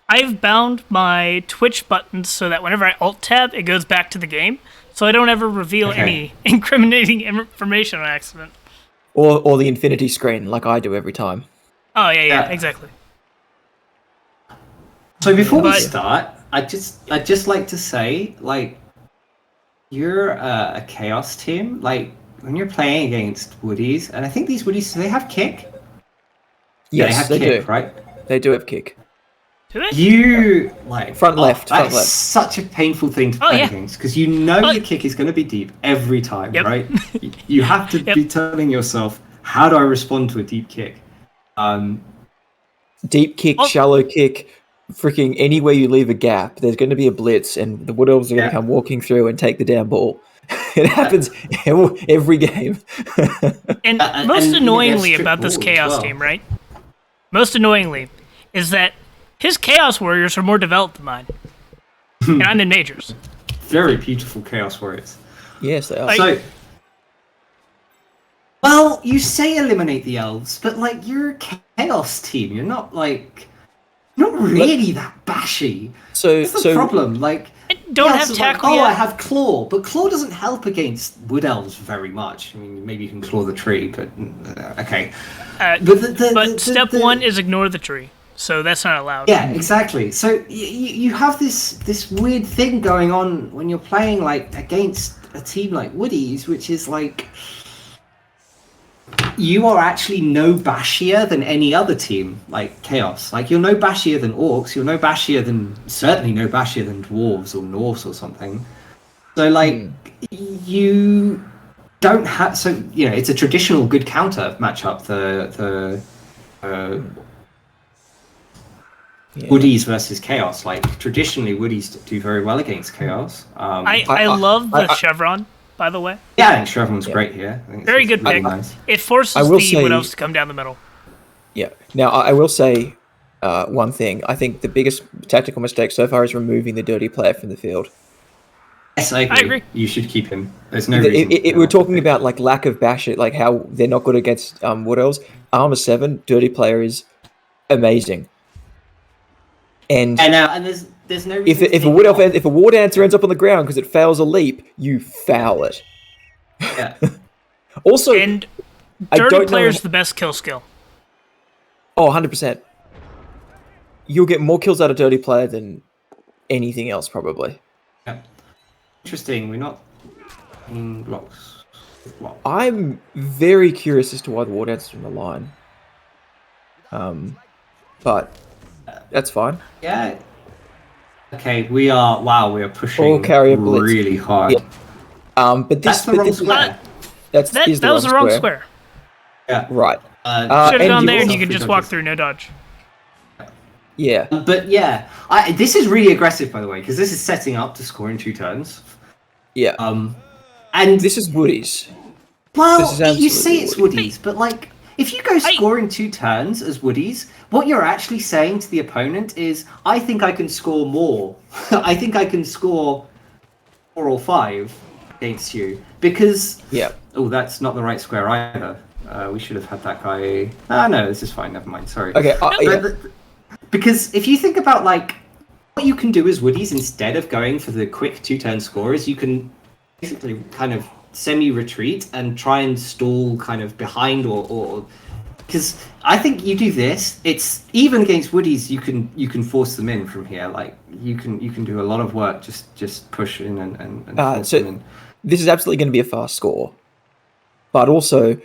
I've bound my Twitch buttons so that whenever I alt tab, it goes back to the game, so I don't ever reveal Okay. any incriminating information on accident. Or the infinity screen, like I do every time. Oh yeah, Yeah. exactly. So before we But- start, I'd just like to say, like, you're a chaos team. Like, when you're playing against Woodies, and I think these Woodies, do they have kick? Yeah, Yes, they have kick, do. right? They do have kick. Do they? You like Front left, front That's left. such a painful thing to Oh, play yeah. against because you know Oh. your kick is going to be deep every time, Yep. right? You have to Yep. be telling yourself, how do I respond to a deep kick? Deep kick, Oh. shallow kick, freaking anywhere you leave a gap, there's going to be a blitz, and the Wood Elves are going Yeah. to come walking through and take the damn ball. It happens every game. And and most you annoyingly get about this strict rules Chaos as well. team, right? Most annoyingly is that his Chaos Warriors are more developed than mine, and I'm in Majors. Very beautiful Chaos Warriors. Yes, they are. Like- So, well, you say eliminate the elves, but like you're a chaos team. You're not really that bashy. so, That's the problem. Like, Don't yeah, have so like, tackle oh, yet. I have claw, but claw doesn't help against wood elves very much. I mean, maybe you can claw the tree, but okay. But step one is ignore the tree, so that's not allowed. Yeah, exactly. So you have this weird thing going on when you're playing like against a team like Woodies, which is like you are actually no bashier than any other team like Chaos. Like you're no bashier than Orcs. You're certainly no bashier than Dwarves or Norse or something. So like you don't have. So you know it's a traditional good counter matchup. The Yeah. Woodies versus Chaos. Like traditionally, Woodies do very well against Chaos. I love the Chevron, by the way. Yeah, I think Chevron's great here. I think it's Very good really pick. nice. It forces I will the Wood say- Elves to come down the middle. Yeah. Now, I will say one thing. I think the biggest tactical mistake so far is removing the dirty player from the field. Yes, I agree. agree. You should keep him. There's no reason. We're talking about like lack of bash, like how they're not good against Wood Elves. Armor 7, dirty player is amazing. And And there's no reason. if a War Dancer ends up on the ground because it fails a leap, you foul it. yeah. Also, And I dirty don't know player's how- the best kill skill. 100%. You'll get more kills out of dirty player than anything else, probably. Yeah. Interesting. We're not Blocks. Block. I'm very curious as to why the War Dance is in the line. But that's fine. Yeah. Okay, we are pushing All carrier blitz. really hard. Yeah. But this, That's the wrong square. That was the wrong square. Yeah. Right. Should have and gone you there and also- you could just walk through, no dodge. Yeah. But yeah, this is really aggressive, by the way, because this is setting up to score in 2 turns. Yeah. And This is Woody's. well, this is you say absolutely it's Woody's, but like, if you go score in 2 turns as Woody's, what you're actually saying to the opponent is, I think I can score more. I think I can score 4 or 5 against you because. Yeah. Oh, that's not the right square either. We should have had that guy. Ah, no, this is fine. Never mind. Sorry. Okay. Yeah. Because if you think about like what you can do as Woodies instead of going for the quick 2-turn score is you can basically kind of semi-retreat and try and stall kind of behind or because I think you do this. It's even against Woodies you can force them in from here. Like you can do a lot of work just push in and force them in. This is absolutely going to be a fast score, but also,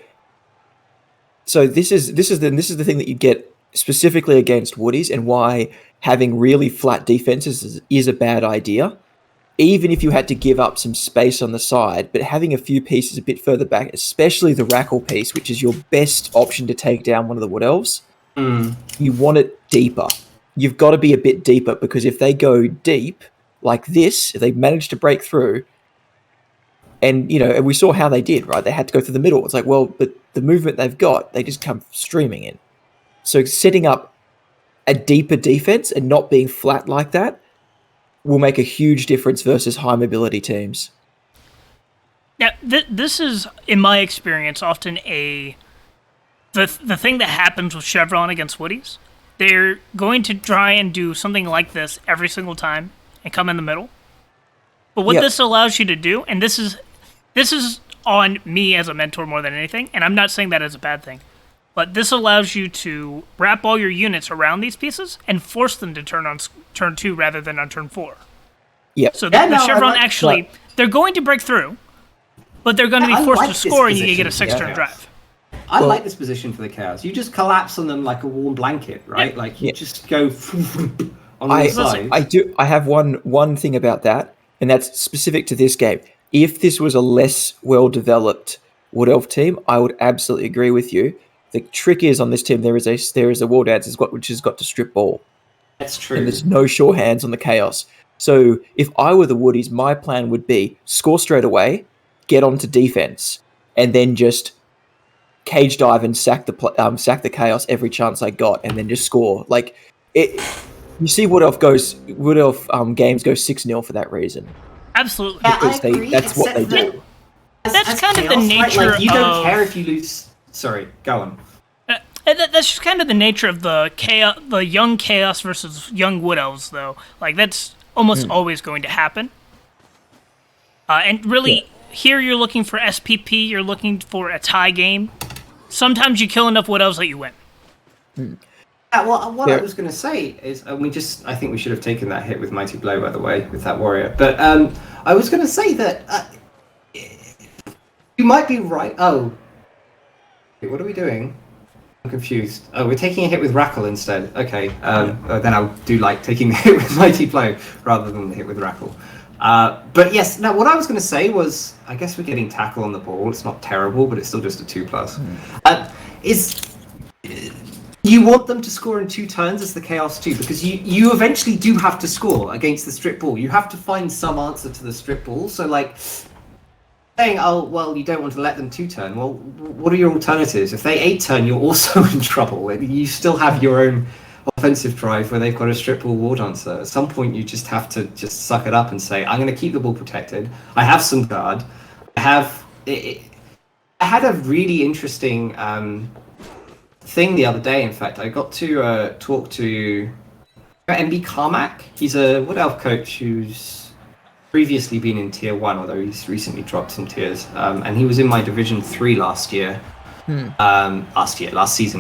so this is the thing that you get specifically against Woodies and why having really flat defenses is a bad idea. Even if you had to give up some space on the side, but having a few pieces a bit further back, especially the Rackle piece, which is your best option to take down one of the Wood Elves, you want it deeper. You've got to be a bit deeper because if they go deep like this, if they manage to break through, and and we saw how they did, right? They had to go through the middle. It's like, well, but the movement they've got, they just come streaming in. So setting up a deeper defense and not being flat like that will make a huge difference versus high mobility teams. Now, this is, in my experience, often the thing that happens with Chevron against Woodies. They're going to try and do something like this every single time and come in the middle. But what this allows you to do, and this is on me as a mentor more than anything, and I'm not saying that as a bad thing, but this allows you to wrap all your units around these pieces and force them to turn on turn 2 rather than on turn 4. Yeah. So the Chevron actually, they're going to break through, but they're going to be forced to score and you can get a 6-turn drive. I like this position for the Chaos. You just collapse on them like a warm blanket, right? Like you just go on the side. I have one thing about that, and that's specific to this game. If this was a less well-developed Wood Elf team, I would absolutely agree with you. The trick is on this team there is a War Dance which has got to strip ball. That's true. And there's no sure hands on the Chaos. So if I were the Woodies, my plan would be score straight away, get onto defense, and then just cage dive and sack the Chaos every chance I got, and then just score. Like it, you see, Wood Elf games go 6-0 for that reason. Absolutely. Yeah, Because I agree, that's what they except do. That's kind of the Chaos, nature like, you don't of... care if you lose. Sorry, go on. That's just kind of the nature of the young Chaos versus young Wood Elves, though. Like, that's almost always going to happen. And really, here you're looking for SPP, you're looking for a tie game. Sometimes you kill enough Wood Elves that you win. Yeah, well, what I was going to say is, I think we should have taken that hit with Mighty Blow, by the way, with that warrior. But I was going to say that you might be right. Oh, wait, what are we doing? I'm confused. Oh, we're taking a hit with Rackle instead. Okay, then I'll do like taking the hit with Mighty Blow rather than the hit with Rackle. But yes, now what I was going to say was, I guess we're getting tackle on the ball. It's not terrible, but it's still just a 2+. You want them to score in 2 turns as the Chaos too, because you eventually do have to score against the strip ball. You have to find some answer to the strip ball. So like saying, oh, well, you don't want to let them 2-turn. Well, what are your alternatives? If they 8-turn, you're also in trouble. You still have your own offensive drive where they've got a strip ball war dancer. At some point, you just have to just suck it up and say, I'm going to keep the ball protected. I have some guard. I had a really interesting thing the other day. In fact, I got to talk to MB Carmack. He's a Wood Elf coach who's previously been in Tier 1, although he's recently dropped some tiers. And he was in my Division 3 last season,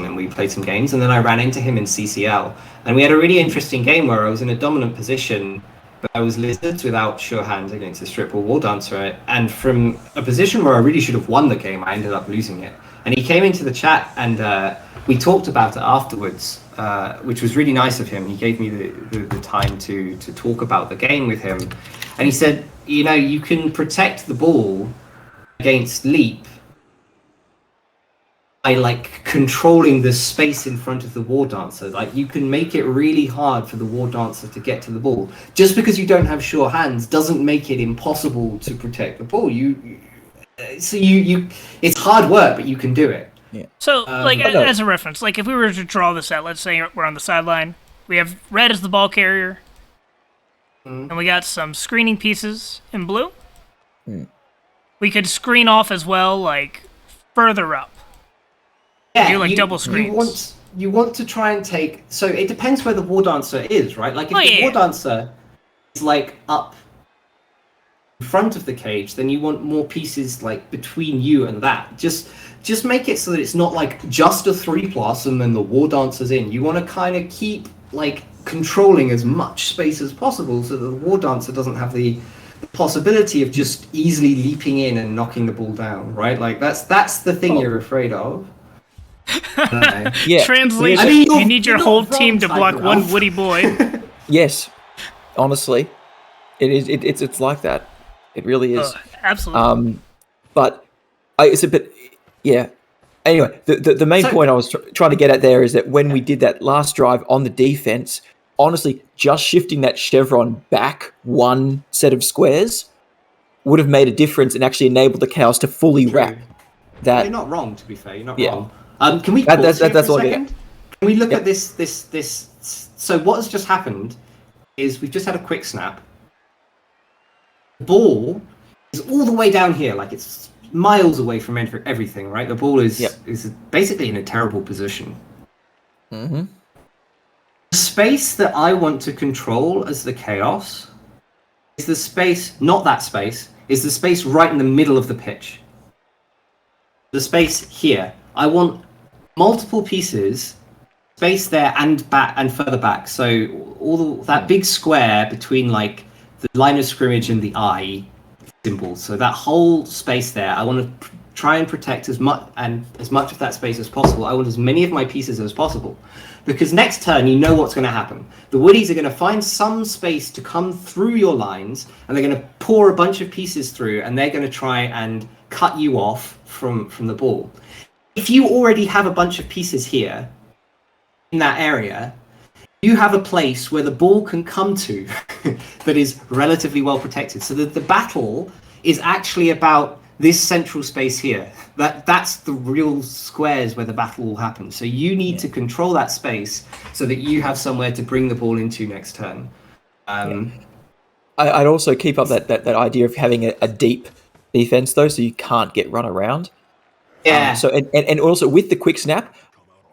and we played some games. And then I ran into him in CCL. And we had a really interesting game where I was in a dominant position but I was lizards without sure hands against this triple war dancer, and from a position where I really should have won the game, I ended up losing it. And he came into the chat and we talked about it afterwards, which was really nice of him. He gave me the time to talk about the game with him, and he said, you know, you can protect the ball against leap by like controlling the space in front of the war dancer. Like you can make it really hard for the war dancer to get to the ball. Just because you don't have sure hands doesn't make it impossible to protect the ball. So it's hard work, but you can do it. Yeah. So, as a reference, like if we were to draw this out, let's say we're on the sideline, we have red as the ball carrier, and we got some screening pieces in blue. We could screen off as well, like further up. Yeah, do like double screens. You want to try and take. So it depends where the war dancer is, right? Like if the war dancer is like up in front of the cage, then you want more pieces like between you and that. Just make it so that it's not like just a 3+ and then the war dancer's in. You want to kind of keep like controlling as much space as possible so that the war dancer doesn't have the possibility of just easily leaping in and knocking the ball down, right? Like that's the thing you're afraid of. Yeah. Translation. I mean, you need your whole team to block one woody boy. Yes. Honestly, it is. It's like that. It really is. Absolutely. But it's a bit. Yeah. Anyway, the main point I was trying to get at there is that when we did that last drive on the defense, honestly, just shifting that chevron back one set of squares would have made a difference and actually enabled the chaos to fully wrap that. You're not wrong, to be fair. You're not wrong. Can we pause that's here for a all. second? Can we look at this? So what has just happened is we've just had a quick snap. The ball is all the way down here, like it's miles away from everything, right? The ball is basically in a terrible position. Mm-hmm. The space that I want to control as the chaos is the space, not that space, is the space right in the middle of the pitch. The space here. I want multiple pieces, space there and back and further back. So that big square between like the line of scrimmage and the eye symbol. So that whole space there, I want to try and protect as much of that space as possible. I want as many of my pieces as possible, because next turn you know what's going to happen. The woodies are going to find some space to come through your lines, and they're going to pour a bunch of pieces through, and they're going to try and cut you off from the ball. If you already have a bunch of pieces here in that area, you have a place where the ball can come to that is relatively well protected. So that the battle is actually about this central space here. That's the real squares where the battle will happen. So you need to control that space so that you have somewhere to bring the ball into next turn. I'd also keep up that idea of having a deep defense though, so you can't get run around. Yeah. And also with the quick snap,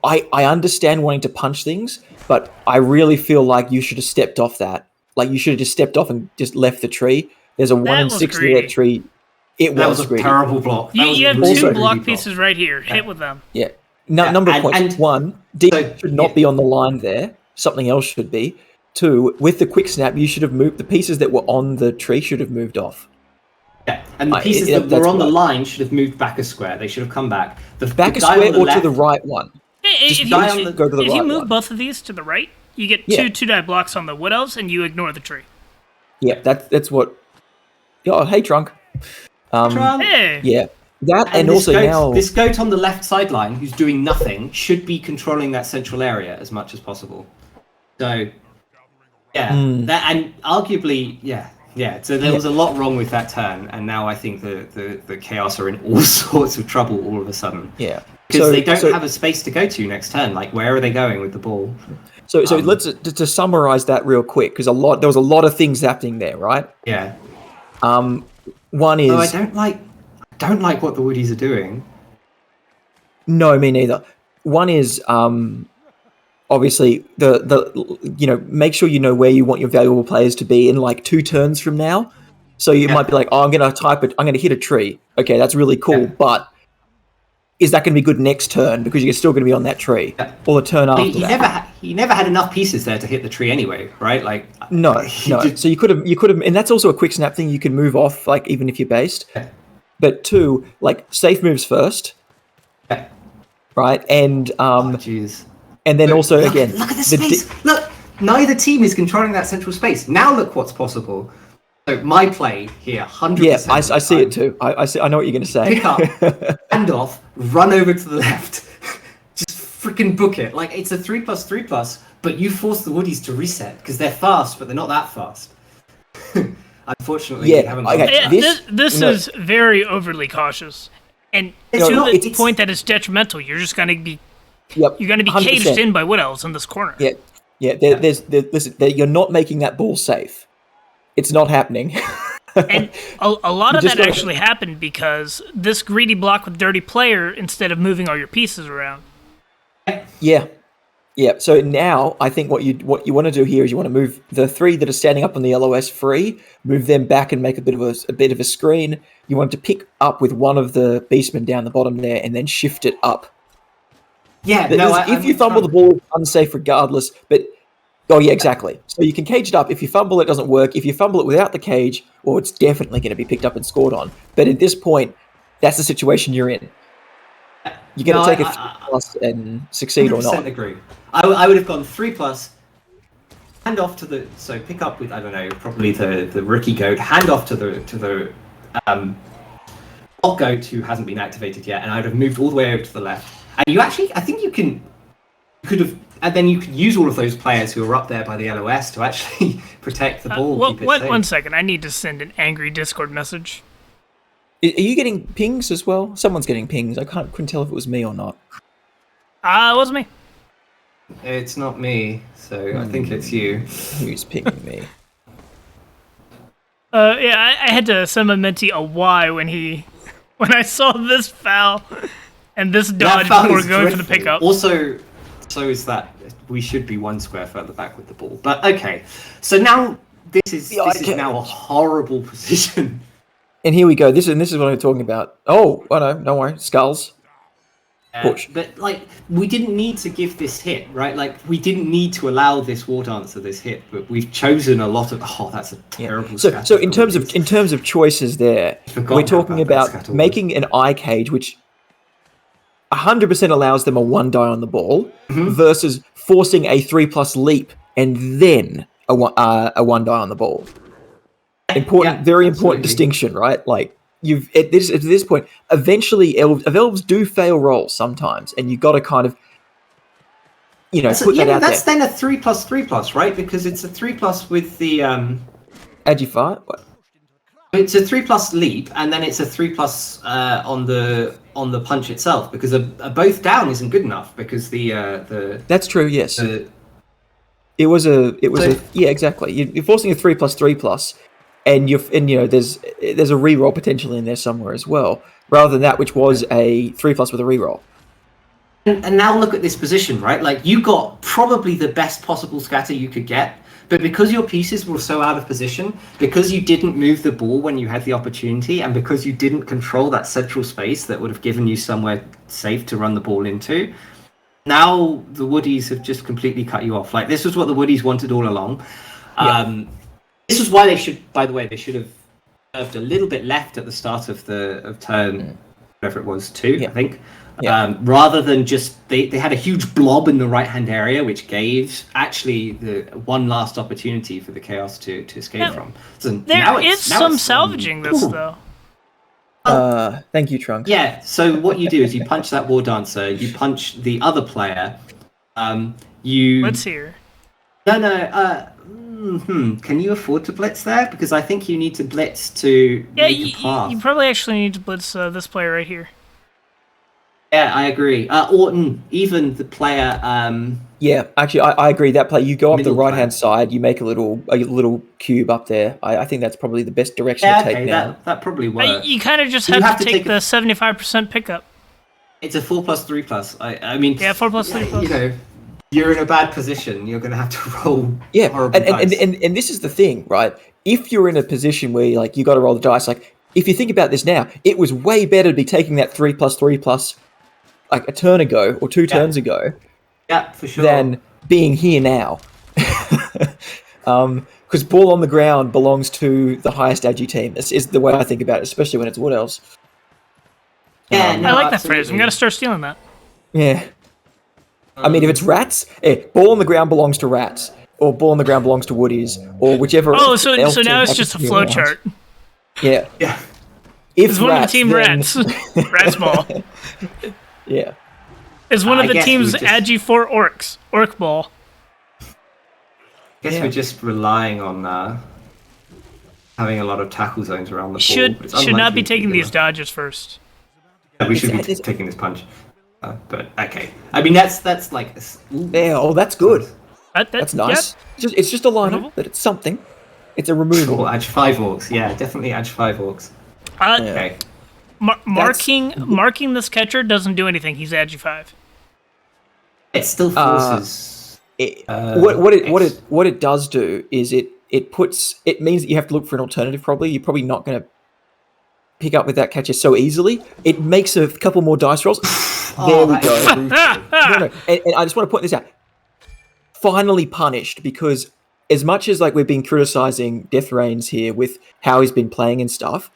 I understand wanting to punch things, but I really feel like you should have stepped off that. Like you should have just stepped off and just left the tree. There's a 1 in 60 that tree. That was a terrible block. You have two block pieces right here. Hit with them. Yeah. Number of points. One, D should not be on the line there. Something else should be. Two, with the quick snap, you should have moved. The pieces that were on the tree should have moved off. Yeah, and the pieces that were on the line should have moved back a square. They should have come back. Back a square or to the right one. If you move both of these to the right, you get two die blocks on the wood elves, and you ignore the tree. Yeah, that's what. Oh, hey, Trunk. Trunk. Hey. Yeah, that and also now this goat on the left sideline who's doing nothing should be controlling that central area as much as possible. So, that and arguably, So there was a lot wrong with that turn, and now I think the Chaos are in all sorts of trouble all of a sudden. Yeah. Because they don't have a space to go to next turn. Like, where are they going with the ball? So let's to summarize that real quick, because there was a lot of things happening there, right? Yeah. One is I don't like what the Woodies are doing. No, me neither. One is obviously the make sure you know where you want your valuable players to be in like 2 turns from now. So you might be like, I'm going to hit a tree. Okay, that's really cool, but is that going to be good next turn because you're still going to be on that tree, or the turn after that? He never had enough pieces there to hit the tree anyway, right? Like No. So you could have, and that's also a quick snap thing. You can move off, like even if you're based. But 2, like safe moves first, right? And jeez. and then also look, again, look at the space. Look, neither team is controlling that central space. Now look what's possible. So my play here, 100%. Yeah, I see it too. I see. I know what you're going to say. Pick up, hand off, run over to the left, just freaking book it. Like it's a 3+3+, but you force the Woodies to reset because they're fast, but they're not that fast. Unfortunately, Yeah, you haven't okay. done that. This is very overly cautious, and to the point that it's detrimental. You're just going to be you're going to be 100%. caged in by Wood Elves in this corner. Yeah. Listen, you're not making that ball safe. It's not happening. And a lot of just that gotta- actually happened because this greedy block with dirty player, instead of moving all your pieces around. Yeah. So now I think what you want to do here is you want to move the 3 that are standing up on the LOS free, move them back and make a bit of a screen. You want to pick up with one of the beastmen down the bottom there and then shift it up. Yeah, If you fumble the ball, it's unsafe regardless. But exactly. So you can cage it up. If you fumble, it doesn't work. If you fumble it without the cage, well, it's definitely going to be picked up and scored on. But at this point, that's the situation you're in. You're going to take a 3+ and succeed or not. Agree. I would have gone 3+, hand off to the pick up with probably the rookie goat, hand off to the block goat who hasn't been activated yet, and I would have moved all the way over to the left. And you actually, I think you could have. And then you could use all of those players who are up there by the LOS to actually protect the ball. Keep it safe. One second, I need to send an angry Discord message. Are you getting pings as well? Someone's getting pings. I couldn't tell if it was me or not. It wasn't me. It's not me, so I think it's you. Who's pinging me? I had to send my mentee a Y when I saw this foul and this dodge before going for the pickup. Also, so is that we should be 1 square further back with the ball. But okay, so now this is now a horrible position. And here we go. This is what I'm talking about. Oh no, don't worry. Skulls. Push. But like, we didn't need to give this hit, right? Like, we didn't need to allow this War Dancer this hit, but we've chosen a lot of. Oh, that's a terrible. So in terms of choices, there we're talking about making an eye cage, which 100% allows them a 1 die on the ball, versus forcing a 3+ leap and then a 1 die on the ball. Very important distinction, right? Like at this point, eventually elves do fail rolls sometimes, and you got to kind of put that out that's there. Then a 3+3+, right? Because it's a 3+ with the Agify? What? It's a 3+ leap, and then it's a 3+ on the punch itself, because a both down isn't good enough, because the That's true. Yes. It was exactly. You're forcing a 3+3+, and there's a reroll potentially in there somewhere as well, rather than that which was a 3+ with a reroll. And now look at this position, right? Like, you got probably the best possible scatter you could get, but because your pieces were so out of position, because you didn't move the ball when you had the opportunity, and because you didn't control that central space that would have given you somewhere safe to run the ball into, now the Woodies have just completely cut you off. Like, this was what the Woodies wanted all along. This is why they should have served a little bit left at the start of turn, whatever it was, 2, I think. Rather than just they had a huge blob in the right hand area, which gave actually the one last opportunity for the Chaos to escape from. So there is some salvaging this though. Thank you, Trunks. Yeah, so what you do is you punch that War Dancer, you punch the other player, Let's hear. Can you afford to blitz there? Because I think you need to blitz to make a path. You probably actually need to blitz this player right here. Yeah, I agree. Orton, even the player. Yeah, actually, I agree. That play, you go up the Middle right hand side, you make a little cube up there. I think that's probably the best direction to take now. That probably works. You kind of just have to take the 75% pickup. It's a 4+3+. I mean, 4+3+. You know, you're in a bad position. You're going to have to roll. Yeah, horrible dice. and this is the thing, right? If you're in a position where you got to roll the dice, like if you think about this now, it was way better to be taking that 3+3+, like a turn ago or 2 turns ago Yeah, for sure. than being here now. Because ball on the ground belongs to the highest agi team. This is the way I think about it, especially when it's Wood Elves. Yeah, I no, like that phrase. I'm absolutely. gonna start stealing that. Yeah. I mean, if it's rats, ball on the ground belongs to rats, or ball on the ground belongs to woodies, or whichever. Oh, so elf now team it's happens just a to be flow around. chart. Yeah. Yeah. If It's one of the team then- rats. Rats ball. Yeah. It's one of I the guess team's we just- agi4 orcs. Orc ball. I guess we're just relying on having a lot of tackle zones around the ball. Should It's not unlikely be to taking good these enough. dodges first. Yeah, we should be It's- taking this punch. But okay. I mean, that's like. Ooh. Yeah. Oh, that's good. Mm. That's nice. It's just a lineup, Removal? but it's something. It's a removal. Or Edge 5 orcs. Yeah, definitely Edge 5 orcs. Yep. Okay. Marking this catcher doesn't do anything. He's agi5. It still forces. What it does do is it means that you have to look for an alternative. Probably you're probably not going to pick up with that catcher so easily. It makes a couple more dice rolls. There we that go. is brutal. No. And I just want to point this out. Finally punished, because as much as like we've been criticizing Death Reigns here with how he's been playing and stuff,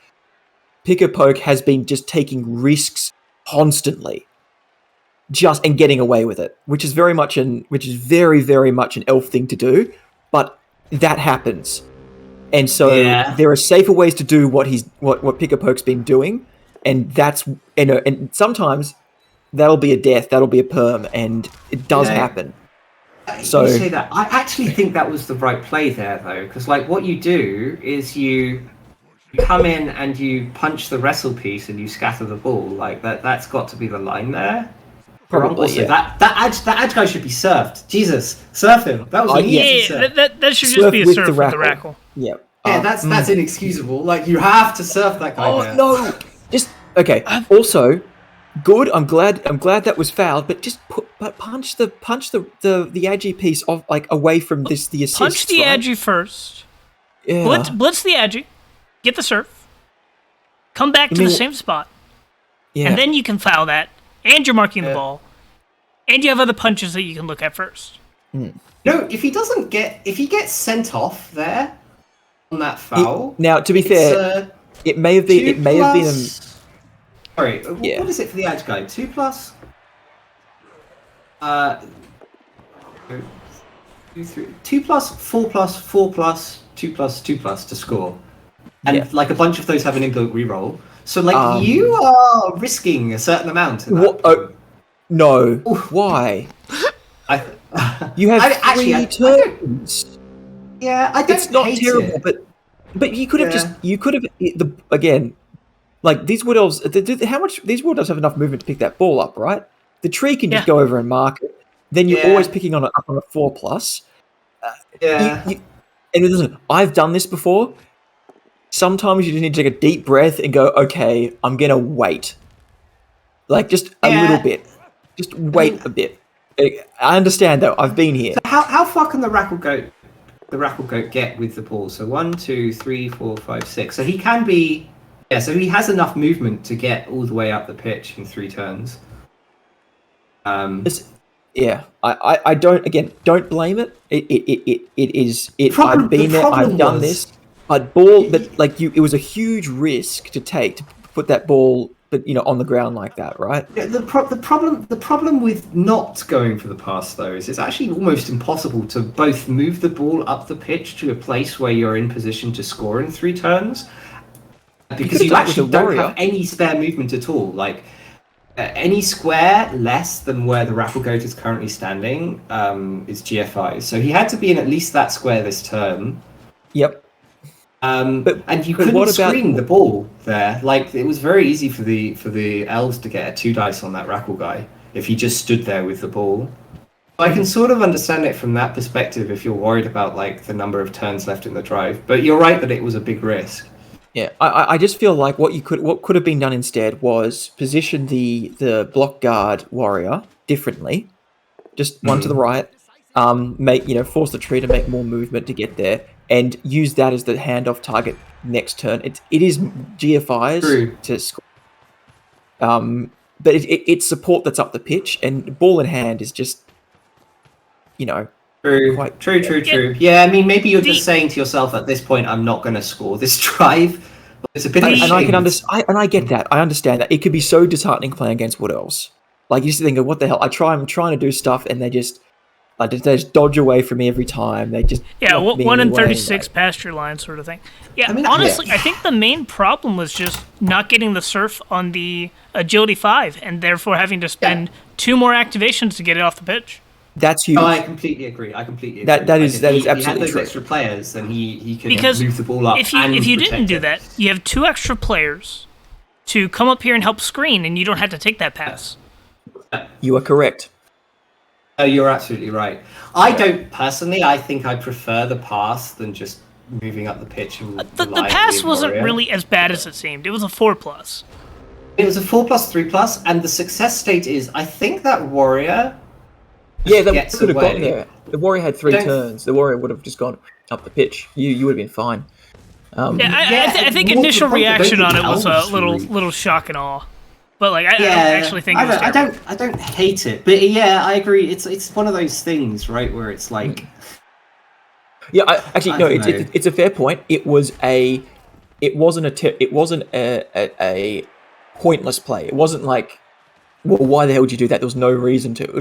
Pick a Poke has been just taking risks constantly, and getting away with it, which is very very much an elf thing to do, but that happens. And so Yeah. there are safer ways to do what Pick a Poke's been doing, and that's and sometimes that'll be a death, that'll be a perm, and it does Yeah. happen. You So- say that. I actually think that was the right play there, though, because like what you do is you come in and you punch the wrestle piece and you scatter the ball. Like that's got to be the line there. Probably, Also, yeah. that edge guy should be served. Jesus, serve him. That was an yeah. easy Yeah, serve. that should just Serve be a with serve the with the rackle. rackle. Yeah. Yeah, that's inexcusable. Like you have to serve that guy. Oh there. no! Just okay. Also, good. I'm glad that was fouled. But just punch the agi piece off, like away from the assist. Punch the agi first. Yeah. Blitz the agi. Get the serve. Come back to mean- the same spot. Yeah. And then you can foul that. And you're marking the ball. And you have other punches that you can look at first. No, if he gets sent off there on that foul. now, to be it's, fair, it may have been. 2 It may have been. plus- Sorry, Yeah. what is it for the edge guy? 2 plus. 2, 3, 2 plus, 4 plus, 4 plus, 2 plus, 2 plus to score, and Yeah. like a bunch of those have an inbuilt reroll. So like you are risking a certain amount. In that What? Oh, no. Why? I, You have actually, I 3 don't- turns. yeah, I don't It's not hate terrible, it. but you could have Yeah. again, like these Wood Elves. How much these Wood Elves have enough movement to pick that ball up, right? The tree can just Yeah. go over and mark it. Then you're Yeah. always picking up on a 4+. Yeah. And listen, I've done this before. Sometimes you just need to take a deep breath and go, okay, I'm gonna wait, like just a Yeah. little bit, just wait a bit. I understand though. I've been here. How far can the Rackle Goat get with the ball? So 1, 2, 3, 4, 5, 6. So he can be, yeah. So he has enough movement to get all the way up the pitch in 3 turns. Yeah, I don't blame it. It is. Problem- I've been the there. I've problem done was- this. But it was a huge risk to take to put that ball, on the ground like that, right? Yeah, the problem with not going for the pass though is it's actually almost impossible to both move the ball up the pitch to a place where you're in position to score in 3 turns, because could've you done it with actually a don't warrior. have any spare movement at all. Like any square less than where the Raffle Goat is currently standing is GFI. So he had to be in at least that square this turn. Yep. And you but couldn't what about- screen the ball there. Like it was very easy for the elves to get a 2 dice on that Rackle guy if he just stood there with the ball. I can sort of understand it from that perspective if you're worried about like the number of turns left in the drive. But you're right that it was a big risk. Yeah, I just feel like what could have been done instead was position the block guard warrior differently, just one to the right, force the tree to make more movement to get there, and use that as the handoff target next turn. It is GFIs True. to score. but it's support that's up the pitch, and ball in hand is just, True, quite- true. Yeah, I mean, maybe you're just saying to yourself at this point, I'm not going to score this drive. It's a bit of a and shame. I can understand, and I get that. I understand that it could be so disheartening playing against Wood Elves. Like, you just think of what the hell. I'm trying to do stuff, and they just dodge away from me every time. They just knock me 1 in away, 36 pasture line sort of thing. Yeah, I mean, honestly, yeah. I think the main problem was just not getting the surf on the agility 5, and therefore having to spend 2 more activations to get it off the pitch. That's huge. No, I completely agree. That Like, is if that he, is if he had absolutely those true. extra players, then he could Because move the ball up. if you didn't do that, you have 2 extra players to come up here and help screen, and you don't have to take that pass. You are correct. Oh, you're absolutely right. I don't personally. I think I prefer the pass than just moving up the pitch. And The pass wasn't really as bad as it seemed. It was a 4+. It was a 4+, 3+, and the success state is. I think that warrior. Yeah, that gets could have gotten away. there. The Warrior had 3 Don't- turns. The Warrior would have just gone up the pitch. You would have been fine. I think more initial to the point, I don't reaction think on it was a Elves little shock and awe. But like, I don't actually think it was terrible. I don't hate it, but yeah, I agree. It's one of those things, right, where it's like. Yeah, I no. don't know. It's a fair point. It wasn't a pointless play. It wasn't like, well, why the hell would you do that? There was no reason to. There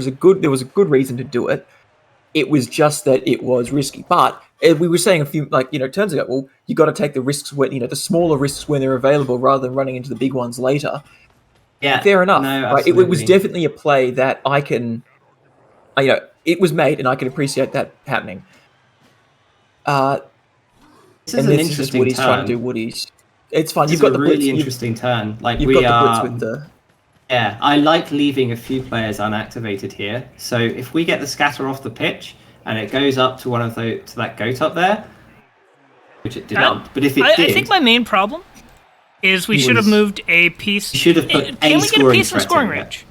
was a good reason to do it. It was just that it was risky. But we were saying a few turns ago. Well, you got to take the risks when the smaller risks when they're available, rather than running into the big ones later. Yeah, Fair enough. No, right? It was absolutely. definitely a play that I can, it was made, and I can appreciate that happening. This is And an this is just interesting Woody's turn. trying to do Woody's. It's fun. This You've is got a the really blitz. interesting turn. Like You've we got the are. blitz with the. Yeah, I like leaving a few players unactivated here. So if we get the scatter off the pitch and it goes up to one of to that goat up there, which it didn't, but if it did, I think my main problem is we should have moved a piece. You should have put Can a we get a scoring piece in threat scoring in there. range?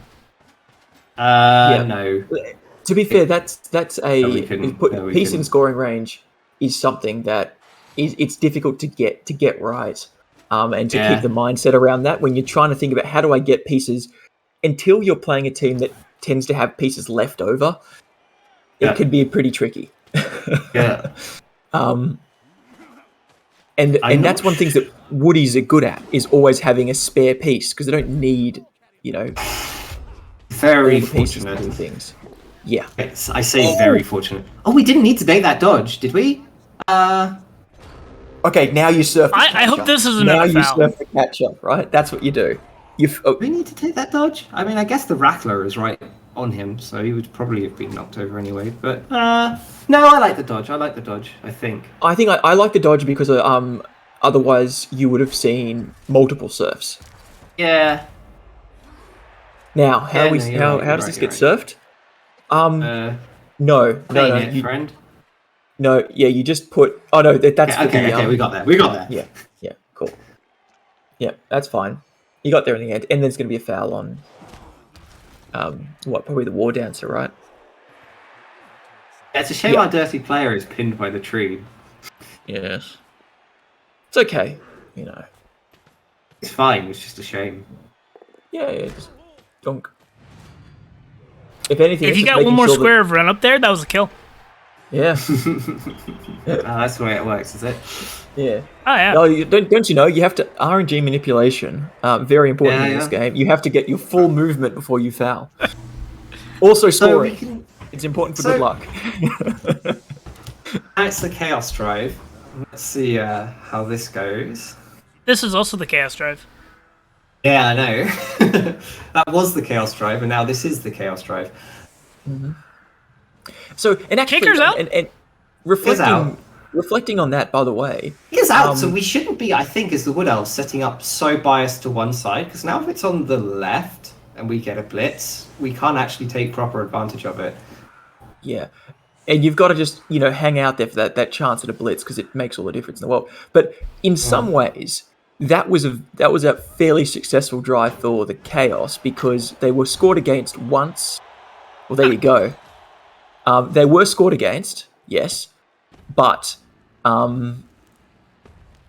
No. To be fair, that's we couldn't. put No, we piece in couldn't. scoring range is something that it's difficult to get right, and to Yeah. keep the mindset around that when you're trying to think about how do I get pieces until you're playing a team that tends to have pieces left over. Yeah. It can be pretty tricky. Yeah. And I'm that's not one thing that Woodies are good at is always having a spare piece because they don't need Very all the pieces to fortunate. do things. Yeah. Yes, I say very fortunate. Oh, we didn't need to take that dodge, did we? Okay, now you surf. The I hope catch-up. this is now another you foul. surf the catch up, right? That's what you do. Do we need to take that dodge? I mean, I guess the Rattler is right on him, so he would probably have been knocked over anyway. But no, I like the dodge. I think. I think I like the dodge because otherwise you would have seen multiple surfs. Yeah. Now, how Yeah, no, you're right, how does you're this right, get surfed? No, Playing it, you, friend. no, yeah, you just put. Oh no, that's for the, Okay, we got there. We got there. Yeah, cool. Yeah, that's fine. You got there in the end, and there's going to be a foul on. Probably the War Dancer, right? It's a shame Yeah. our dirty player is pinned by the tree. Yes. It's okay, It's fine. It's just a shame. Yeah, just dunk. If anything, If it's you just got one making more sure that- square of run up there, that was a kill. Yeah, That's the way it works, is it? yeah. Oh yeah. No, don't you know? You have to RNG manipulation. Very important Yeah, in this yeah. game. You have to get your full movement before you foul. Also, So scoring. we can. It's important for so- good luck. That's the Chaos Drive. Let's see how this goes. This is also the Chaos Drive. Yeah, I know. That was the Chaos Drive, and now this is the Chaos Drive. So, and actually, Kicker's out? and out. reflecting on that, by the way, He is out, so we shouldn't be, I think, as the Wood Elves, setting up so biased to one side, because now if it's on the left and we get a blitz, we can't actually take proper advantage of it. yeah. And you've got to just, hang out there for that chance at a blitz because it makes all the difference in the world. But in some ways, that was a fairly successful drive for the Chaos because they were scored against once. Well, there you go. They were scored against, yes, but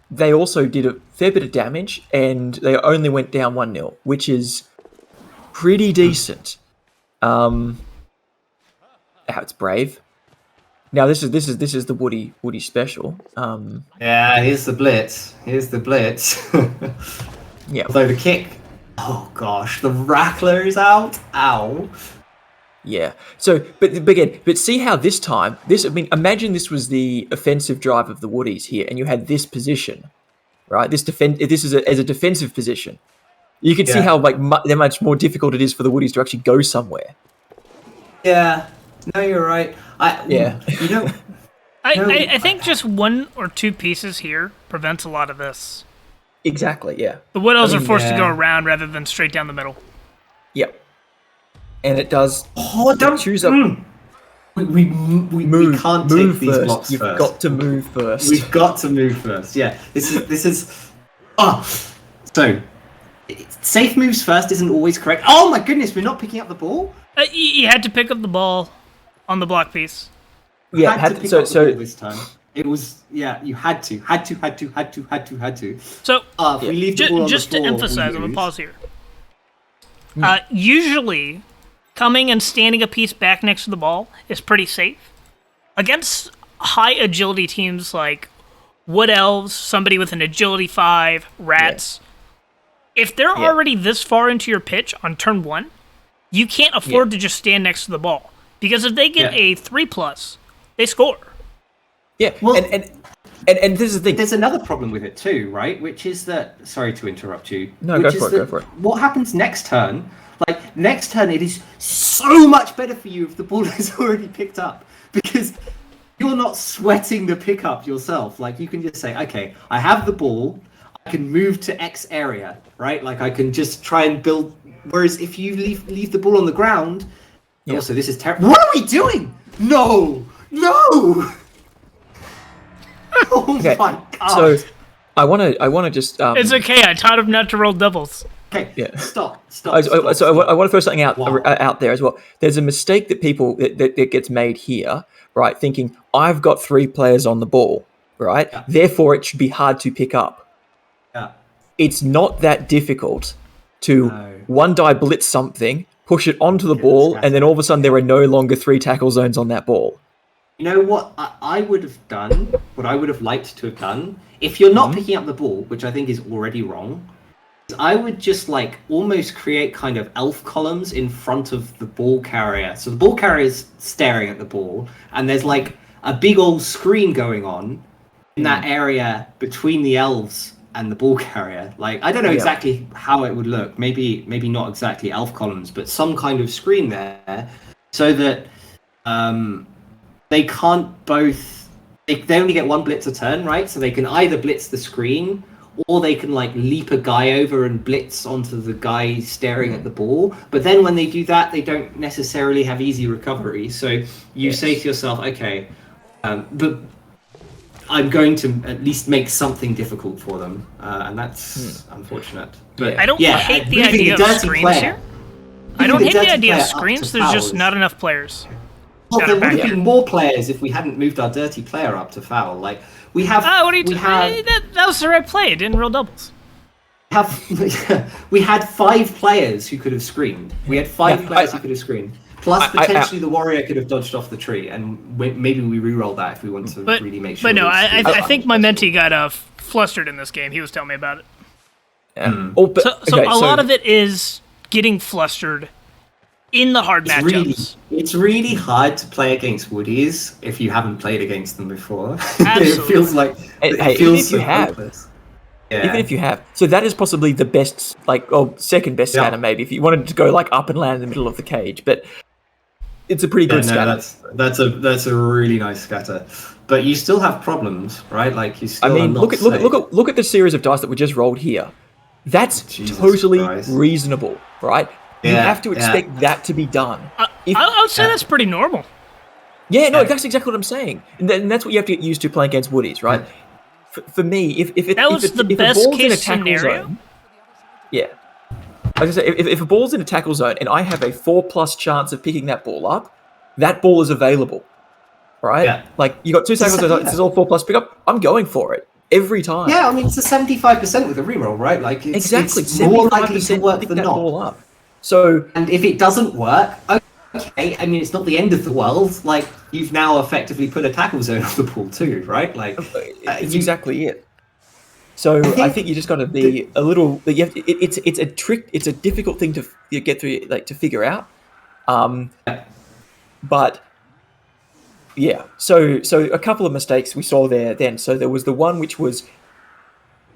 they also did a fair bit of damage and they only went down 1-0, which is pretty decent. It's brave. Now this is the Woody special. Yeah, here's the blitz. Yeah. Although the kick, oh gosh, the Rackler is out. Ow. Yeah. So, but see how this time, imagine this was the offensive drive of the Woodies here, and you had this position, right? This is as a defensive position. You can see how how much more difficult it is for the Woodies to actually go somewhere. Yeah. No, you're right. You know. I think just one or two pieces here prevents a lot of this. Exactly. Yeah. The Wood Elves are forced to go around rather than straight down the middle. Yep. And it does. Oh, don't choose up. We can't take these first. blocks You've first. got to move first. We've got to move first. Yeah. This is. So safe moves first isn't always correct. Oh my goodness, we're not picking up the ball. You had to pick up the ball on the block piece. Yeah. Had to pick up the ball this time. It was you had to. So if we leave the ball on just the floor, to emphasize, we I'm gonna lose. pause here. Usually, coming and standing a piece back next to the ball is pretty safe. Against high agility teams like Wood Elves, somebody with an agility 5, Rats, if they're already this far into your pitch on turn 1, you can't afford to just stand next to the ball. Because if they get a 3+, they score. Yeah, Well, and this is the thing. There's another problem with it too, right? Which is that. Sorry to interrupt you. No, go for it. What happens next turn? Like next turn, it is so much better for you if the ball is already picked up because you're not sweating the pickup yourself. Like you can just say, okay, I have the ball, I can move to X area, right? Like I can just try and build. Whereas if you leave the ball on the ground, also this is terrible. What are we doing? No. Oh Okay, my god. so I want to just. It's okay. I taught him not to roll doubles. Okay. Yeah. Stop. So I want to throw something out there as well. There's a mistake that people that gets made here, right? Thinking I've got 3 players on the ball, right? Yeah. Therefore, it should be hard to pick up. Yeah. It's not that difficult to No. one die blitz something, push it onto the ball, and then all of a sudden there are no longer 3 tackle zones on that ball. You know what I would have done? What I would have liked to have done, if you're not picking up the ball, which I think is already wrong, is I would just like almost create kind of elf columns in front of the ball carrier. So the ball carrier is staring at the ball, and there's like a big old screen going on in that area between the elves and the ball carrier. Like I don't know exactly how it would look. Maybe not exactly elf columns, but some kind of screen there, so that they can't both. They only get 1 blitz a turn, right? So they can either blitz the screen, or they can like leap a guy over and blitz onto the guy staring at the ball. But then when they do that, they don't necessarily have easy recovery. So you say to yourself, okay, but I'm going to at least make something difficult for them, and that's unfortunate. But I don't hate the idea of screens here. I don't hate the idea of screens. There's just not enough players. Well, there would have been more players if we hadn't moved our dirty player up to foul. Like we have. What are you talking? That was the right play. It didn't roll doubles. We had 5 players who could have screened. We had 5 players who could have screened. Plus, potentially the warrior could have dodged off the tree, and maybe we re-roll that if we want to really make sure. But no, I think my mentee got flustered in this game. He was telling me about it. So a lot of it is getting flustered in the hard matchups. It's really hard to play against Woodies if you haven't played against them before. Absolutely. It feels like even if you have. hopeless. Even if you have. So that is possibly the best, second best scatter maybe, if you wanted to go up and land in the middle of the cage. But it's a pretty good scatter. That's a really nice scatter. But you still have problems, right? Like you still look at the series of dice that we just rolled here. That's totally reasonable, right? You have to expect that to be done. I would say that's pretty normal. Yeah, no, that's exactly what I'm saying. And that's what you have to get used to playing against Woodies, right? For me, if a ball's in a tackle zone, like I say, if a ball's in a tackle zone and I have a 4+ chance of picking that ball up, that ball is available, right? Yeah. Like you got 2 tackle zones, it's all 4+ pickup. I'm going for it every time. Yeah, I mean it's a 75% with a reroll, right? Like it's exactly more likely to work than that not. Ball up. So And if it doesn't work, okay, I mean, it's not the end of the world. Like, you've now effectively put a tackle zone on the ball too, right? Like, it's exactly it. So I think you just got to be a little. You have to, it's a trick. It's a difficult thing to get through, like to figure out. But yeah, so a couple of mistakes we saw there. Then so there was the one which was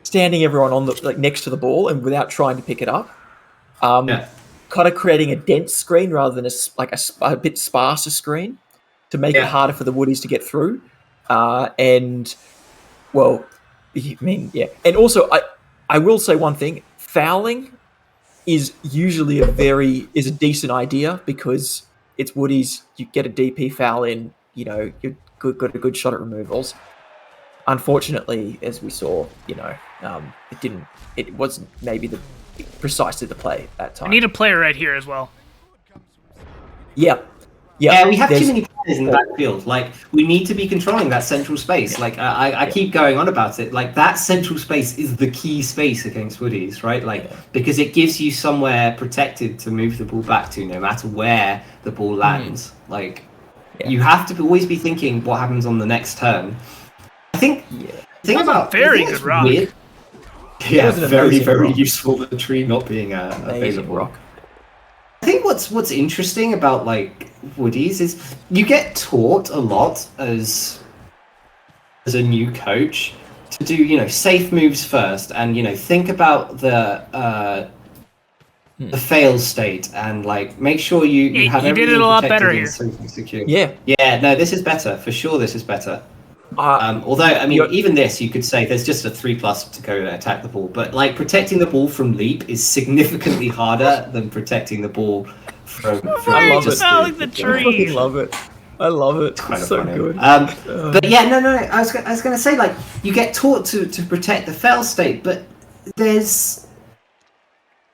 standing everyone on the next to the ball and without trying to pick it up. Kind of creating a dense screen rather than a bit sparser screen to make it harder for the Woodies to get through. And well, I mean, yeah. And also, I will say one thing: fouling is usually a decent idea because it's Woodies. You get a DP foul in, you've got a good shot at removals. Unfortunately, as we saw, it wasn't maybe precisely the play that time. I need a player right here as well. Yeah, we have too many players in the backfield. Like, we need to be controlling that central space. Like, I keep going on about it. Like, that central space is the key space against Woodies, right? Like, because it gives you somewhere protected to move the ball back to, no matter where the ball lands. Like, you have to always be thinking what happens on the next turn. I think. Think about very good rock. Weird. Yeah, very, very useful. The tree not being available. Rock. I think what's interesting about like Woodies is you get taught a lot as a new coach to do safe moves first, and think about the fail state and like make sure you have everything did it a lot protected better and here. safe and secure. Yeah. No, this is better for sure. This is better. Although, I mean, even this, you could say there's just a 3+ to go and attack the ball. But, like, protecting the ball from leap is significantly harder than protecting the ball from I love just the tree. I love it. I love it. It's so funny. good. But yeah, no. I was going to say, like, you get taught to protect the fail state, but there's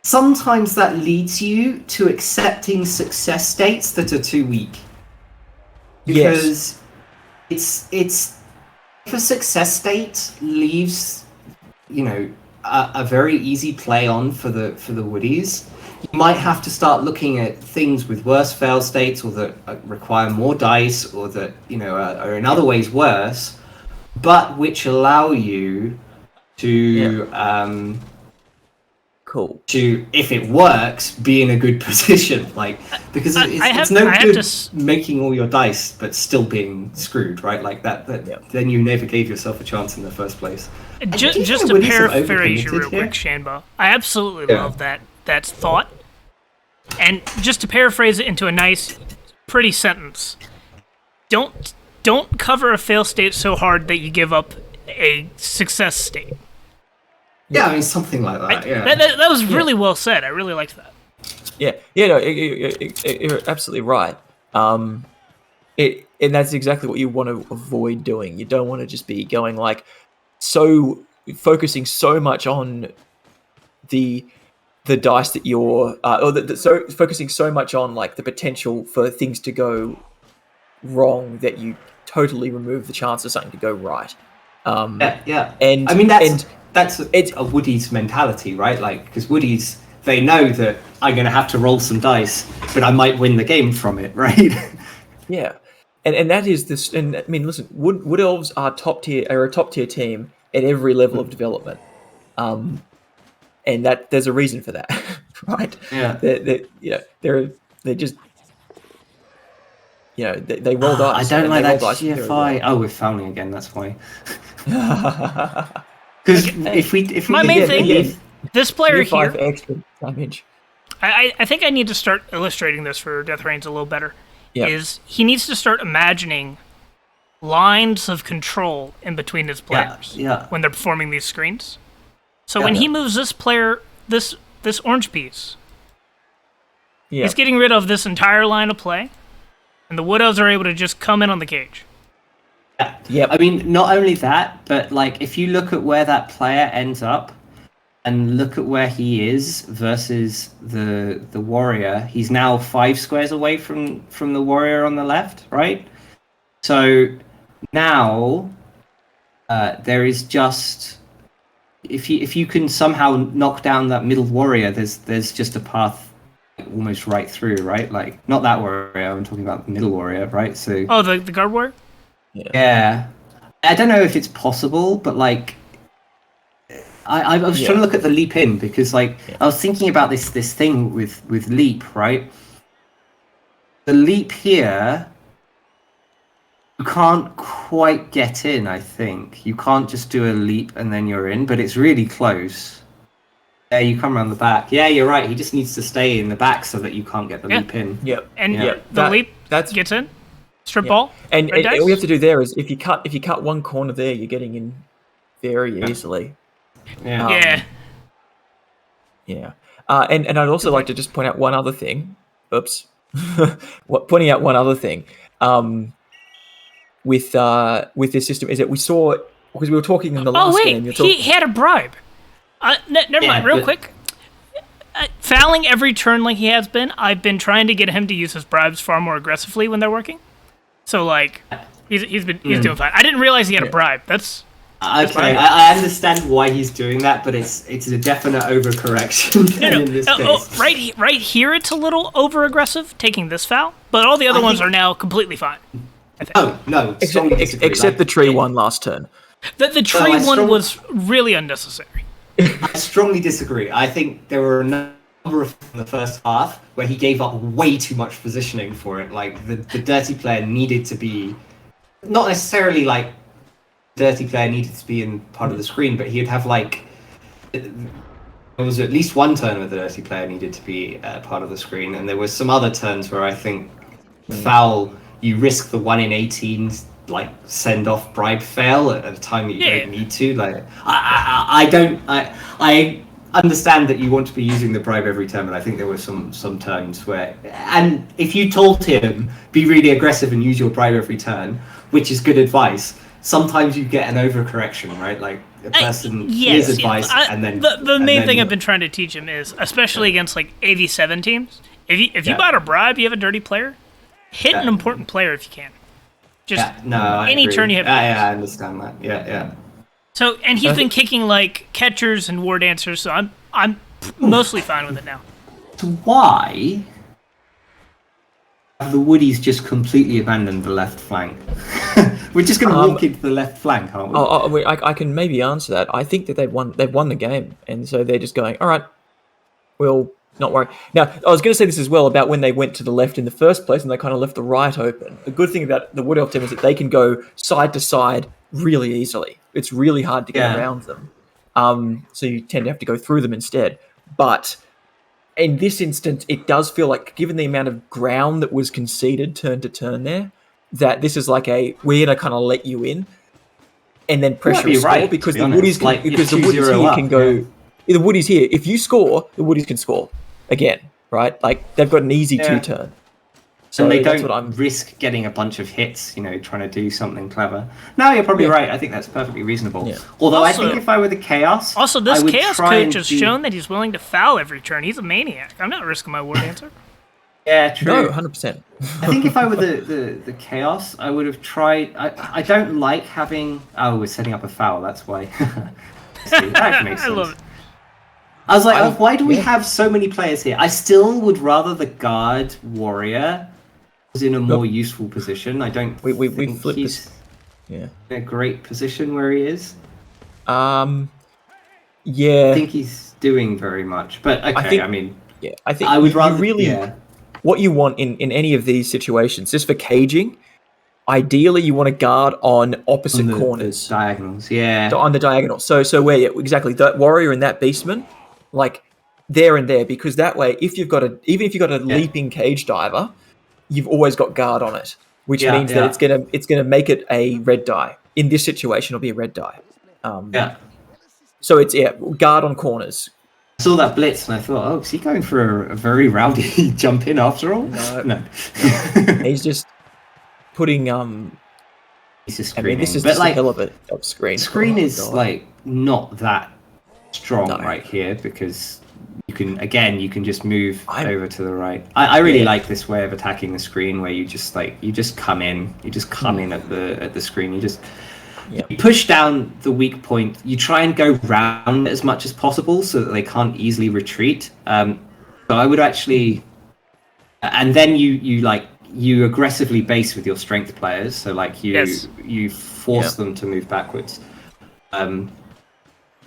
sometimes that leads you to accepting success states that are too weak. Because it's if a success state leaves, a very easy play on for the Woodies, you might have to start looking at things with worse fail states or that require more dice or that are in other ways worse, but which allow you to to, if it works, be in a good position, because it's no good making all your dice but still being screwed, right? Like that then you never gave yourself a chance in the first place. Just to paraphrase you real quick, Shanba, I absolutely love that thought. And just to paraphrase it into a nice, pretty sentence, don't cover a fail state so hard that you give up a success state. Yeah, I mean, something like that. That was really well said. I really liked that. Yeah, no, you're absolutely right. And that's exactly what you want to avoid doing. You don't want to just be going focusing so much on the dice that you're, focusing so much on the potential for things to go wrong that you totally remove the chance of something to go right. And I mean that's a Woodies mentality, right? Like, because Woodies, they know that I'm going to have to roll some dice, but I might win the game from it, right? Yeah, and that is this. And I mean, listen, Wood Elves are a top tier team at every level of development, and that there's a reason for that, right? Yeah, they're just. They roll dice. I don't like that GFI. Oh, we're fouling again. That's why. Because if we my main thing is this player here. Extra damage. I think I need to start illustrating this for Death Reigns a little better. Is he needs to start imagining lines of control in between his players when they're performing these screens. So when he moves this player, this orange piece, he's getting rid of this entire line of play, and the Wood Elves are able to just come in on the cage. Yeah. I mean, not only that, but if you look at where that player ends up and look at where he is versus the warrior, he's now 5 squares away from the warrior on the left, right? So now there is just, if you can somehow knock down that middle warrior, there's just a path almost right through, right? Like not that warrior. I'm talking about the middle warrior, right? So Oh, the guard warrior? yeah, I don't know if it's possible, but like I was trying to look at the leap in because like I was thinking about this thing with leap, right? The leap here, you can't quite get in. I think you can't just do a leap and then you're in, but it's really close. Yeah, you come around the back. Yeah, you're right. He just needs to stay in the back so that you can't get the leap in. Yep. And Yeah. the leap gets in? Strip ball? And red dice? all you have to do there is if you cut one corner there, you're getting in very easily. Yeah. Yeah. Yeah. And I'd also like to just point out one other thing. Oops. Pointing out one other thing. With this system is that we saw, because we were talking in the last game. He had a bribe. Never mind, real quick. Fouling every turn like he has been, I've been trying to get him to use his bribes far more aggressively when they're working. So like, he's doing fine. I didn't realize he had a bribe. That's okay. I understand why he's doing that, but it's a definite overcorrection in this case. Right here, it's a little over aggressive taking this foul, but all the other ones are now completely fine. I think. Oh no, except the tree one last turn. The tree one was really unnecessary. I strongly disagree. I think there were a number of in the first half where he gave up way too much positioning for it. Like the dirty player needed to be, not necessarily like dirty player needed to be in part of the screen, but he'd have like, there was at least one turn where the dirty player needed to be part of the screen, and there was some other turns where I think foul, you risk the 1 in 18 like send off bribe fail at a time that you don't need to. Like I understand that you want to be using the bribe every turn, but I think there were some turns where, and if you told him be really aggressive and use your bribe every turn, which is good advice, sometimes you get an overcorrection, right? Like a person hears advice and then the main thing I've been trying to teach him is, especially against like AV7 teams, if you bought a bribe, you have a dirty player, hit an important player if you can. Just any turn you have. Yeah, I understand that. Yeah. So, and he's been kicking like catchers and war dancers, so I'm mostly fine with it now. So why have the Woodies just completely abandoned the left flank? We're just going to walk into the left flank, aren't we? I can maybe answer that. I think that they've won the game, and so they're just going, all right, we'll not worry. Now, I was going to say this as well about when they went to the left in the first place and they kind of left the right open. The good thing about the Wood Elf team is that they can go side to side really easily. It's really hard to get around them. So you tend to have to go through them instead. But in this instance, it does feel like, given the amount of ground that was conceded turn to turn there, that this is like we're going to kind of let you in and then pressure a score, because the Woodies here can go... The Woodies here, if you score, the Woodies can score again, right? Like, they've got an easy 2-turn. So and they don't risk getting a bunch of hits, trying to do something clever. No, you're probably right. I think that's perfectly reasonable. Yeah. Although I think if I were the Chaos... Also, this Chaos coach has shown that he's willing to foul every turn. He's a maniac. I'm not risking my war dancer. Yeah, true. No, 100%. I think if I were the Chaos, I would have tried... I don't like having... Oh, we're setting up a foul, that's why. That actually makes sense. I love it. I was like, why do we have so many players here? I still would rather the guard warrior was in a more useful position. I don't think he's in a great position where he is. I think he's doing very much. But okay, I think I would rather what you want in any of these situations, just for caging, ideally you want to guard on opposite corners. The diagonals, on the diagonal. So where exactly that warrior and that beastman, like there and there, because that way, even if you've got a leaping cage diver, you've always got guard on it, which means that it's gonna make it a red die. In this situation, it'll be a red die. So it's guard on corners. I saw that blitz and I thought, is he going for a very rowdy jump in after all? No. He's just putting He's just screening. this is just the hell of it. Screen. Screen is like not that strong right here, because you can just move over to the right. I really like this way of attacking the screen, where you just come in at the screen. You push down the weak point. You try and go round as much as possible so that they can't easily retreat. So I would actually and then you aggressively base with your strength players. So like Yes. you force them to move backwards.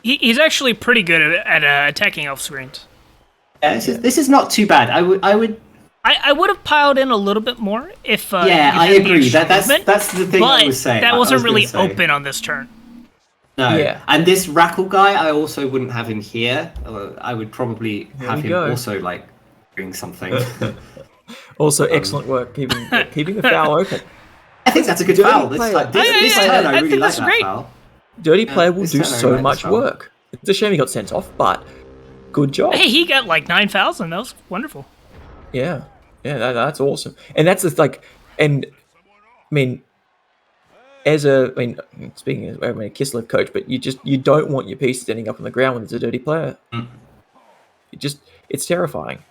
He's actually pretty good at attacking elf screens. Yeah, this is not too bad. I would. I would have piled in a little bit more if. Yeah, you had I the agree. extra That's movement, the thing but I was saying. that I wasn't was gonna really say. open on this turn. No. Yeah. And this Rackle guy, I also wouldn't have him here. I would probably have him go. also like doing something. Also, excellent work keeping the foul open. I think that's a good Dirty foul. This, player. this Yeah, turn, I I really think like that's that great. foul. Dirty player will this do turn I so like much this foul. work. It's a shame he got sent off, but good job. Hey, he got like 9,000. That was wonderful. Yeah, that's awesome. And that's just like, and I mean, speaking as a Kislev coach, but you don't want your pieces ending up on the ground when there's a dirty player. It's terrifying.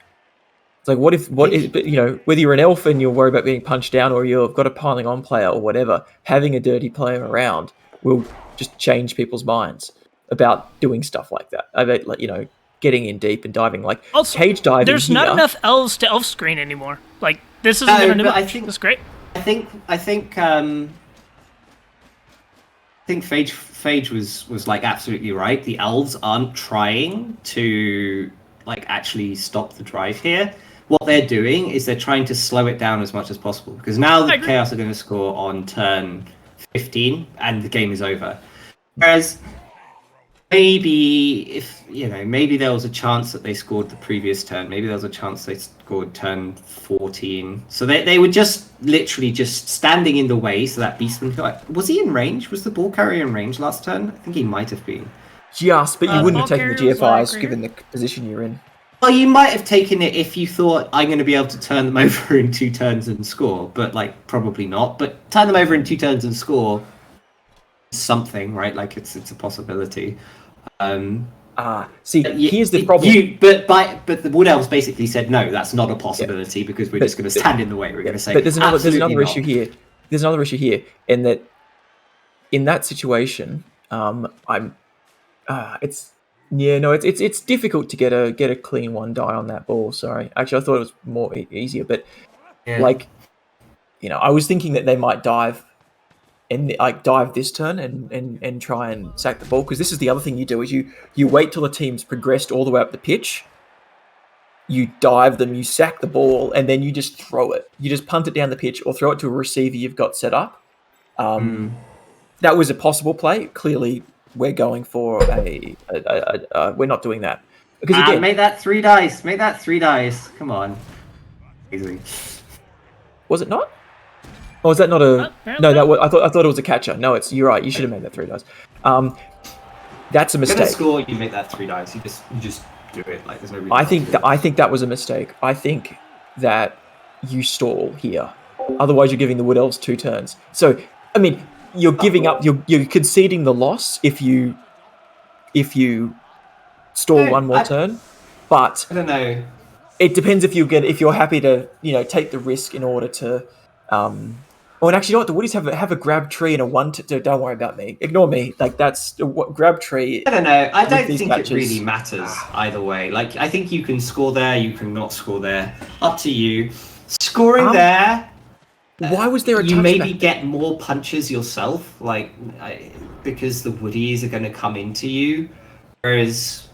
It's like but whether you're an elf and you're worried about being punched down or you've got a piling on player or whatever, having a dirty player around will just change people's minds about doing stuff like that. About getting in deep and diving, like Also, cage diving. there's not enough elves to elf screen anymore. Like this isn't No, gonna do but I much. think- That's great. I think Phage was like absolutely right. The elves aren't trying to like actually stop the drive here. What they're doing is they're trying to slow it down as much as possible because now the agree. Chaos are going to score on turn 15 and the game is over. Whereas maybe maybe there was a chance that they scored the previous turn. Maybe there was a chance they scored turn 14. So they were just literally just standing in the way so that Beastman was he in range? Was the ball carrier in range last turn? I think he might have been. Just, but you wouldn't have ball taken the carrier was GFIs like given the position you're in. Well, you might have taken it if you thought I'm going to be able to turn them over in 2 turns and score, but like probably not. But turn them over in 2 turns and score something, right? Like it's a possibility. Here's the problem. But the Wood Elves basically said no, that's not a possibility because we're just going to stand in the way. We're going to say. But there's another "Absolutely issue not." here. There's another issue here, in that situation, it's difficult to get a clean one die on that ball. Sorry, actually, I thought it was more easier, but Yeah. I was thinking that they might dive this turn and try and sack the ball, because this is the other thing you do is you wait till the team's progressed all the way up the pitch, you dive them, you sack the ball, and then you just throw it. You just punt it down the pitch or throw it to a receiver you've got set up. That was a possible play. Clearly, we're going for we're not doing that. Because again, Make that 3 dice. Make that 3 dice. Come on. Easily. was it not? Or was that not a? apparently No, not. I thought it was a catcher. No, you're right. You should have made that 3 dice. That's a You're gonna mistake. score. You make that 3 dice. You just do it. Like there's no reason. I not think to. I think that was a mistake. I think that you stall here. Otherwise, you're giving the Wood Elves 2 turns. So, I mean, you're giving up. You're conceding the loss if you stall one more turn. But I don't know. it depends if you're happy to take the risk in order to. Oh, and actually, you know what? The Woodies have a grab tree and a 1. Don't worry about me. Ignore me. Like that's what grab tree. I don't know. I don't these think matches. it really matters either way. Like I think you can score there. You can not score there. Up to you. Scoring there. Why was there a You touchback? maybe get more punches yourself, because the Woodies are going to come into you. Whereas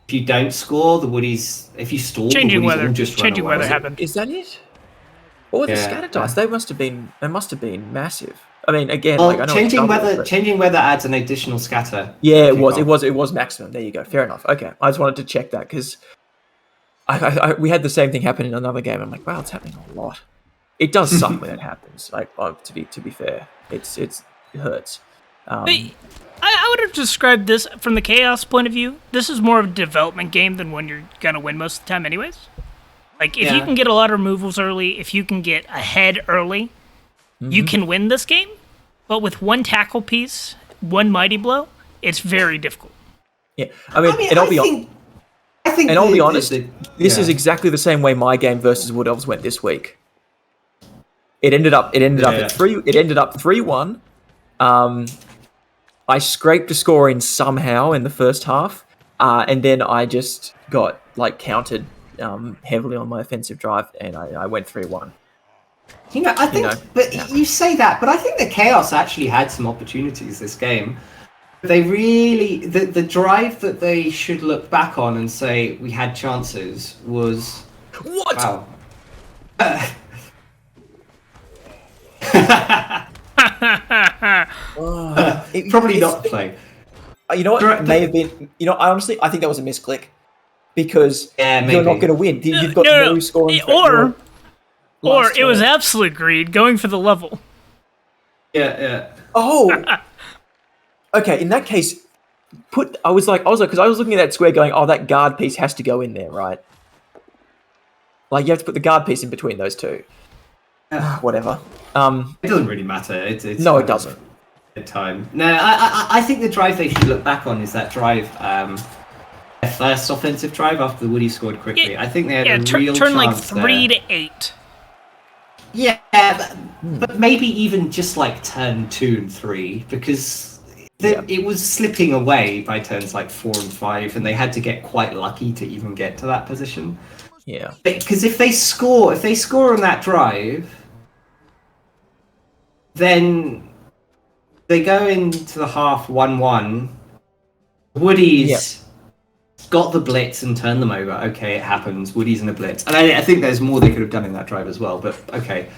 if you don't score, the Woodies, if you stall, Changing the Woodies weather. will just run Changing away. weather happened. Is that it? What were the Yeah. scatter dice? They must have been massive. I mean, again, Well, I know it's changing double, weather, but- changing weather adds an additional scatter. Yeah, it Kickoff. was maximum. There you go. Fair enough. Okay, I just wanted to check that because we had the same thing happen in another game. I'm like, wow, it's happening a lot. It does suck when it happens. Like, to be fair, it hurts. But I would have described this from the Chaos point of view. This is more of a development game than one you're gonna win most of the time, anyways. Like if you Yeah. can get a lot of removals early, if you can get ahead early, you can win this game. But with 1 tackle piece, 1 mighty blow, it's very difficult. Yeah, I mean, and I'll be honest. This is exactly the same way my game versus Wood Elves went this week. It ended up at 3. It ended up 3-1. I scraped a score in somehow in the first half, and then I just got countered heavily on my offensive drive, and I went 3-1. I think, yeah. you say that, but I think the Chaos actually had some opportunities this game. They really, the drive that they should look back on and say we had chances was... What? Wow. Probably not the play. You know what? It may have been. Honestly, I think that was a misclick because maybe. you're not going to win. You've got no scoring. Or it was absolute greed going for the level. Yeah. Oh. Okay. In that case, because I was looking at that square, going, "Oh, that guard piece has to go in there, right?" Like you have to put the guard piece in between those two. Whatever. It doesn't really matter. It's no, it doesn't. Time. No, I think the drive they should look back on is that drive, their first offensive drive after the Woody scored quickly. I think they had a real turn chance like 3-8. Yeah, but maybe even just like turn 2 and 3 because it was slipping away by turns like 4 and 5, and they had to get quite lucky to even get to that position. Yeah, because if they score on that drive, then they go into the half 1-1. Woody's got the blitz and turned them over. Okay, it happens. Woody's in a blitz. And I think there's more they could have done in that drive as well. But okay,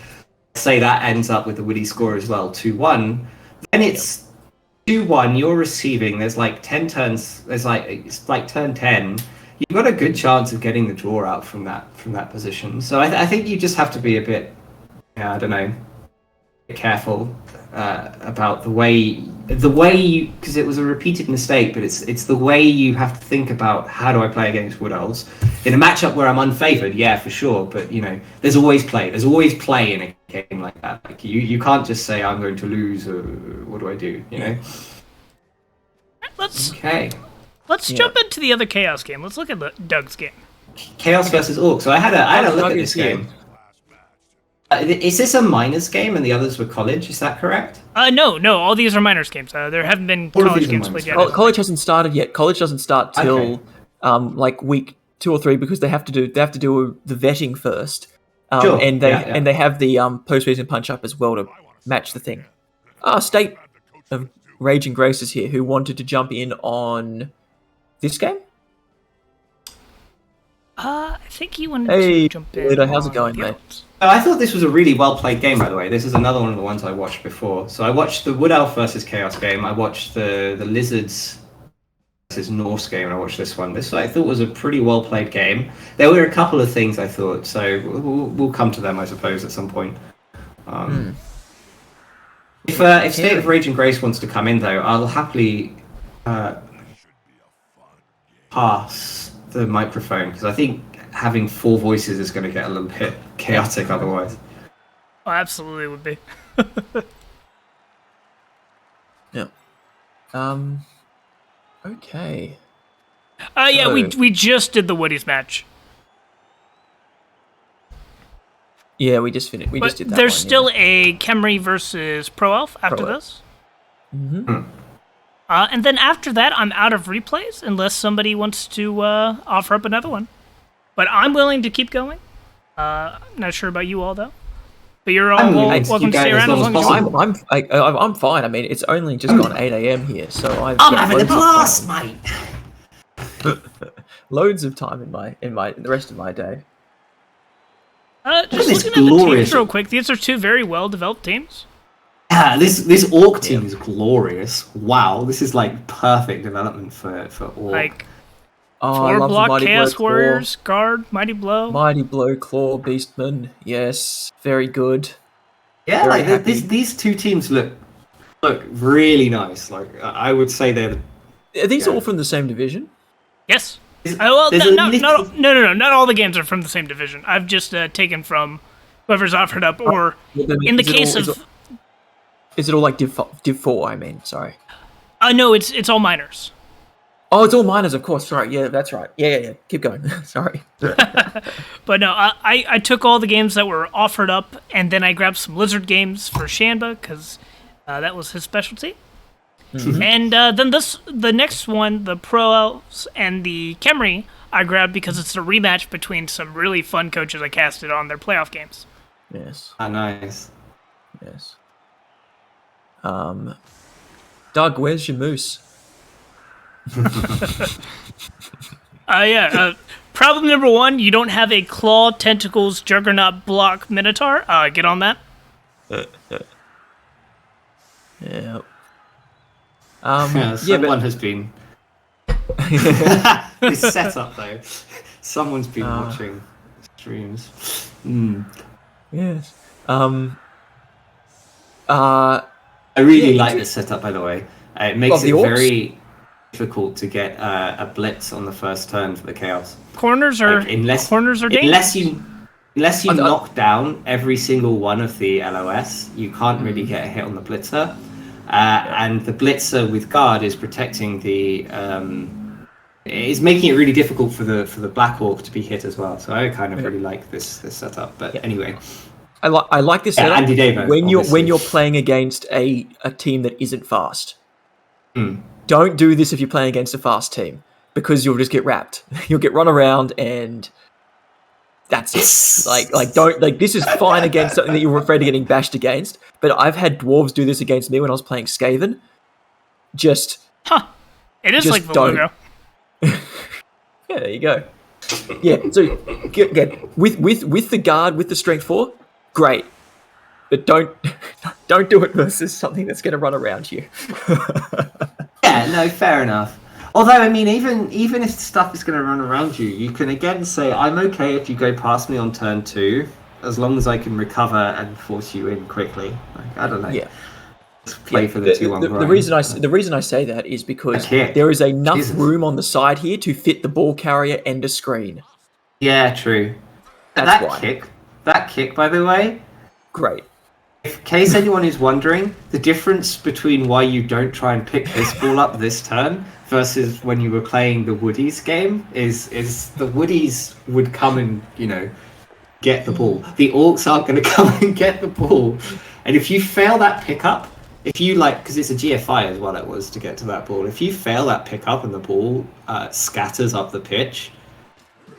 say that ends up with the Woody score as well, 2-1. Then it's 2-1. You're receiving. There's like 10 turns. It's like turn 10. You've got a good chance of getting the draw out from that position. So I think you just have to be a bit, I don't know, careful about the way you, because it was a repeated mistake, but it's the way you have to think about how do I play against Wood Elves in a matchup where I'm unfavored. Yeah, for sure, but there's always play in a game like that. Like you can't just say I'm going to lose or what do I do? Let's jump into the other Chaos game. Let's look at Doug's game. Chaos versus Orc. So I had a look at this game. Is this a minors game and the others were college? Is that correct? No. All these are minors games. There haven't been college games played yet. College hasn't started yet. College doesn't start till like week 2 or 3 because they have to do the vetting first. Sure. And they have the post-season punch up as well to match the thing. State of Raging Grace is here, who wanted to jump in on this game. I think he wanted to jump in. Hey, how's it going, mate? I thought this was a really well played game, by the way. This is another one of the ones I watched before. So I watched the Wood Elf versus Chaos game. I watched the Lizards versus Norse game, and I watched this one. This I thought was a pretty well played game. There were a couple of things I thought, so we'll come to them, I suppose, at some point. If State of Rage and Grace wants to come in, though, I'll happily pass the microphone because I think having 4 voices is going to get a little bit chaotic otherwise. Oh, absolutely would be. Yeah. Okay. So, we just did the Woody's match. Yeah, we just finished. We just did that. There's still a Khemri versus Pro Elf after this. Mm-hmm. And then after that, I'm out of replays unless somebody wants to offer up another one. But I'm willing to keep going. Not sure about you all though. But you're all welcome to stay around as long as you want. I'm fine. I mean, it's only just gone 8 a.m. here, so I'm having a blast, mate. Loads of time in the rest of my day. Just looking at the teams real quick. These are 2 very well developed teams. Yeah, this Orc team is glorious. Wow, this is like perfect development for Orc. Like 4 block Chaos Warriors, Guard, Mighty Blow. Mighty Blow, Claw, Beastman. Yes, very good. Yeah, very like these 2 teams look really nice. Like I would say they're. Are these all from the same division? Yes. Well, not all the games are from the same division. I've just taken from whoever's offered up, or in the case of. Is it all like Div 4? I mean, sorry. No, it's all minors. Oh, it's all minors, of course. Sorry, yeah, that's right. Yeah. Keep going. Sorry. But no, I took all the games that were offered up, and then I grabbed some Lizard games for Shanba because that was his specialty. And then the next one, the Pro Elves and the Khemri, I grabbed because it's a rematch between some really fun coaches I casted on their playoff games. Yes. Ah, nice. Yes. Doug, where's your moose? Problem number 1, you don't have a claw, tentacles, juggernaut, block, minotaur. Get on that. Yeah. Someone has been. This setup though. Someone's been watching streams. Yes. I really like this setup, by the way. It makes it very difficult to get a blitz on the first turn for the Chaos. Corners are dangerous. Unless you knock down every single one of the LOS, you can't really get a hit on the blitzer. And the blitzer with guard is protecting the. Is making it really difficult for the Black Orc to be hit as well. So I kind of really like this setup. But anyway. I like this setup Andy Davo, when you're playing against a team that isn't fast. Don't do this if you're playing against a fast team, because you'll just get wrapped. You'll get run around, and that's it. This is fine against something that you're afraid of getting bashed against. But I've had dwarves do this against me when I was playing Skaven. It is just like the logo. Yeah, there you go. Yeah, so with the guard, with the strength 4, great. But don't do it versus something that's going to run around you. Yeah, no, fair enough. Although, I mean, even if stuff is going to run around you, you can again say, I'm okay if you go past me on turn 2, as long as I can recover and force you in quickly. Like, I don't know. Yeah. Just play for the 2-1 grind. The reason I say that is because there is enough room on the side here to fit the ball carrier and a screen. Yeah, true. That kick, by the way, great. In case anyone is wondering, the difference between why you don't try and pick this ball up this turn versus when you were playing the Woodies game is the Woodies would come and, get the ball. The Orcs aren't going to come and get the ball. And if you fail that pickup, because it's a GFI as well, it was to get to that ball. If you fail that pickup and the ball scatters up the pitch,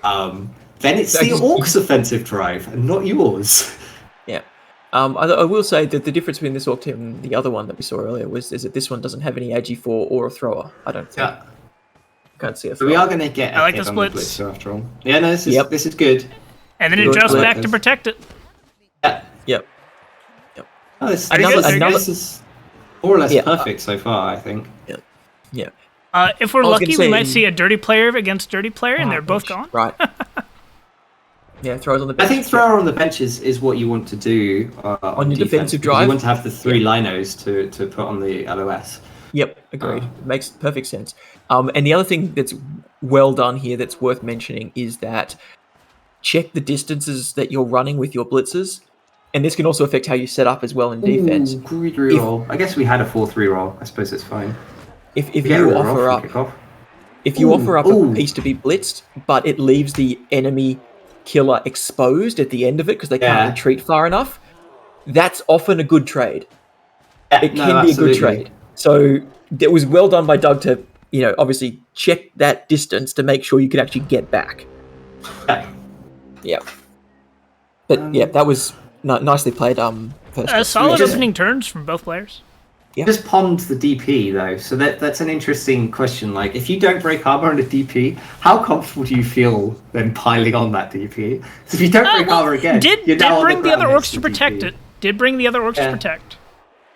then it's the Orcs' offensive drive and not yours. Yeah. I will say that the difference between this Orc team and the other one that we saw earlier is that this one doesn't have any ageForge or a thrower, I don't think. Yeah. Can't see a thrower. So we are going to get a hit on the blitzer after all. Yeah, no, this is good. And then it jumps back to protect it. Yeah. Yep. Oh, this is more or less perfect so far, I think. Yeah. If we're lucky, we might see a dirty player against dirty player, and they're both gone. Right. Yeah, throws on the bench. I think thrower on the bench is what you want to do on your defensive drive. You want to have the 3 linos to put on the LOS. Yep, agreed. Makes perfect sense. And the other thing that's well done here that's worth mentioning is that check the distances that you're running with your blitzers, and this can also affect how you set up as well in defense. Greed reroll. I guess we had a 4-3 roll. I suppose it's fine. If you offer up a piece to be blitzed, but it leaves the enemy killer exposed at the end of it because they can't retreat far enough, that's often a good trade. It can be a good trade. So it was well done by Doug to, obviously check that distance to make sure you could actually get back. Yeah. But that was nicely played. Solid opening turns from both players. Yeah. Just pond the DP though, so that's an interesting question. Like, if you don't break armor on a DP, how comfortable do you feel then piling on that DP? So if you don't break armor again, did bring the other orcs to protect it. Did bring the other orcs to protect.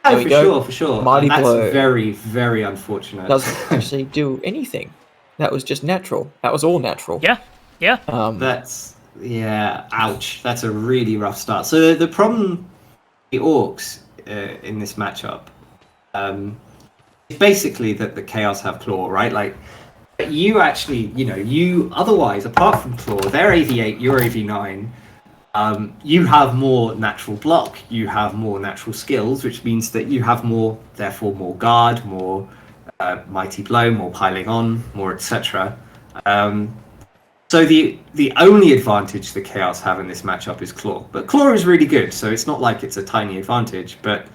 Oh, for sure. Mighty that's blow. Very, very unfortunate. Doesn't actually do anything. That was just natural. That was all natural. Yeah. Ouch. That's a really rough start. So the problem, the orcs in this matchup, is basically that the Chaos have claw, right? Like, you actually, you otherwise, apart from claw, they're AV8, you're AV9. You have more natural block, you have more natural skills, which means that you have therefore more guard, more mighty blow, more piling on, more etc. So the only advantage the Chaos have in this matchup is claw, but claw is really good, so it's not like it's a tiny advantage. But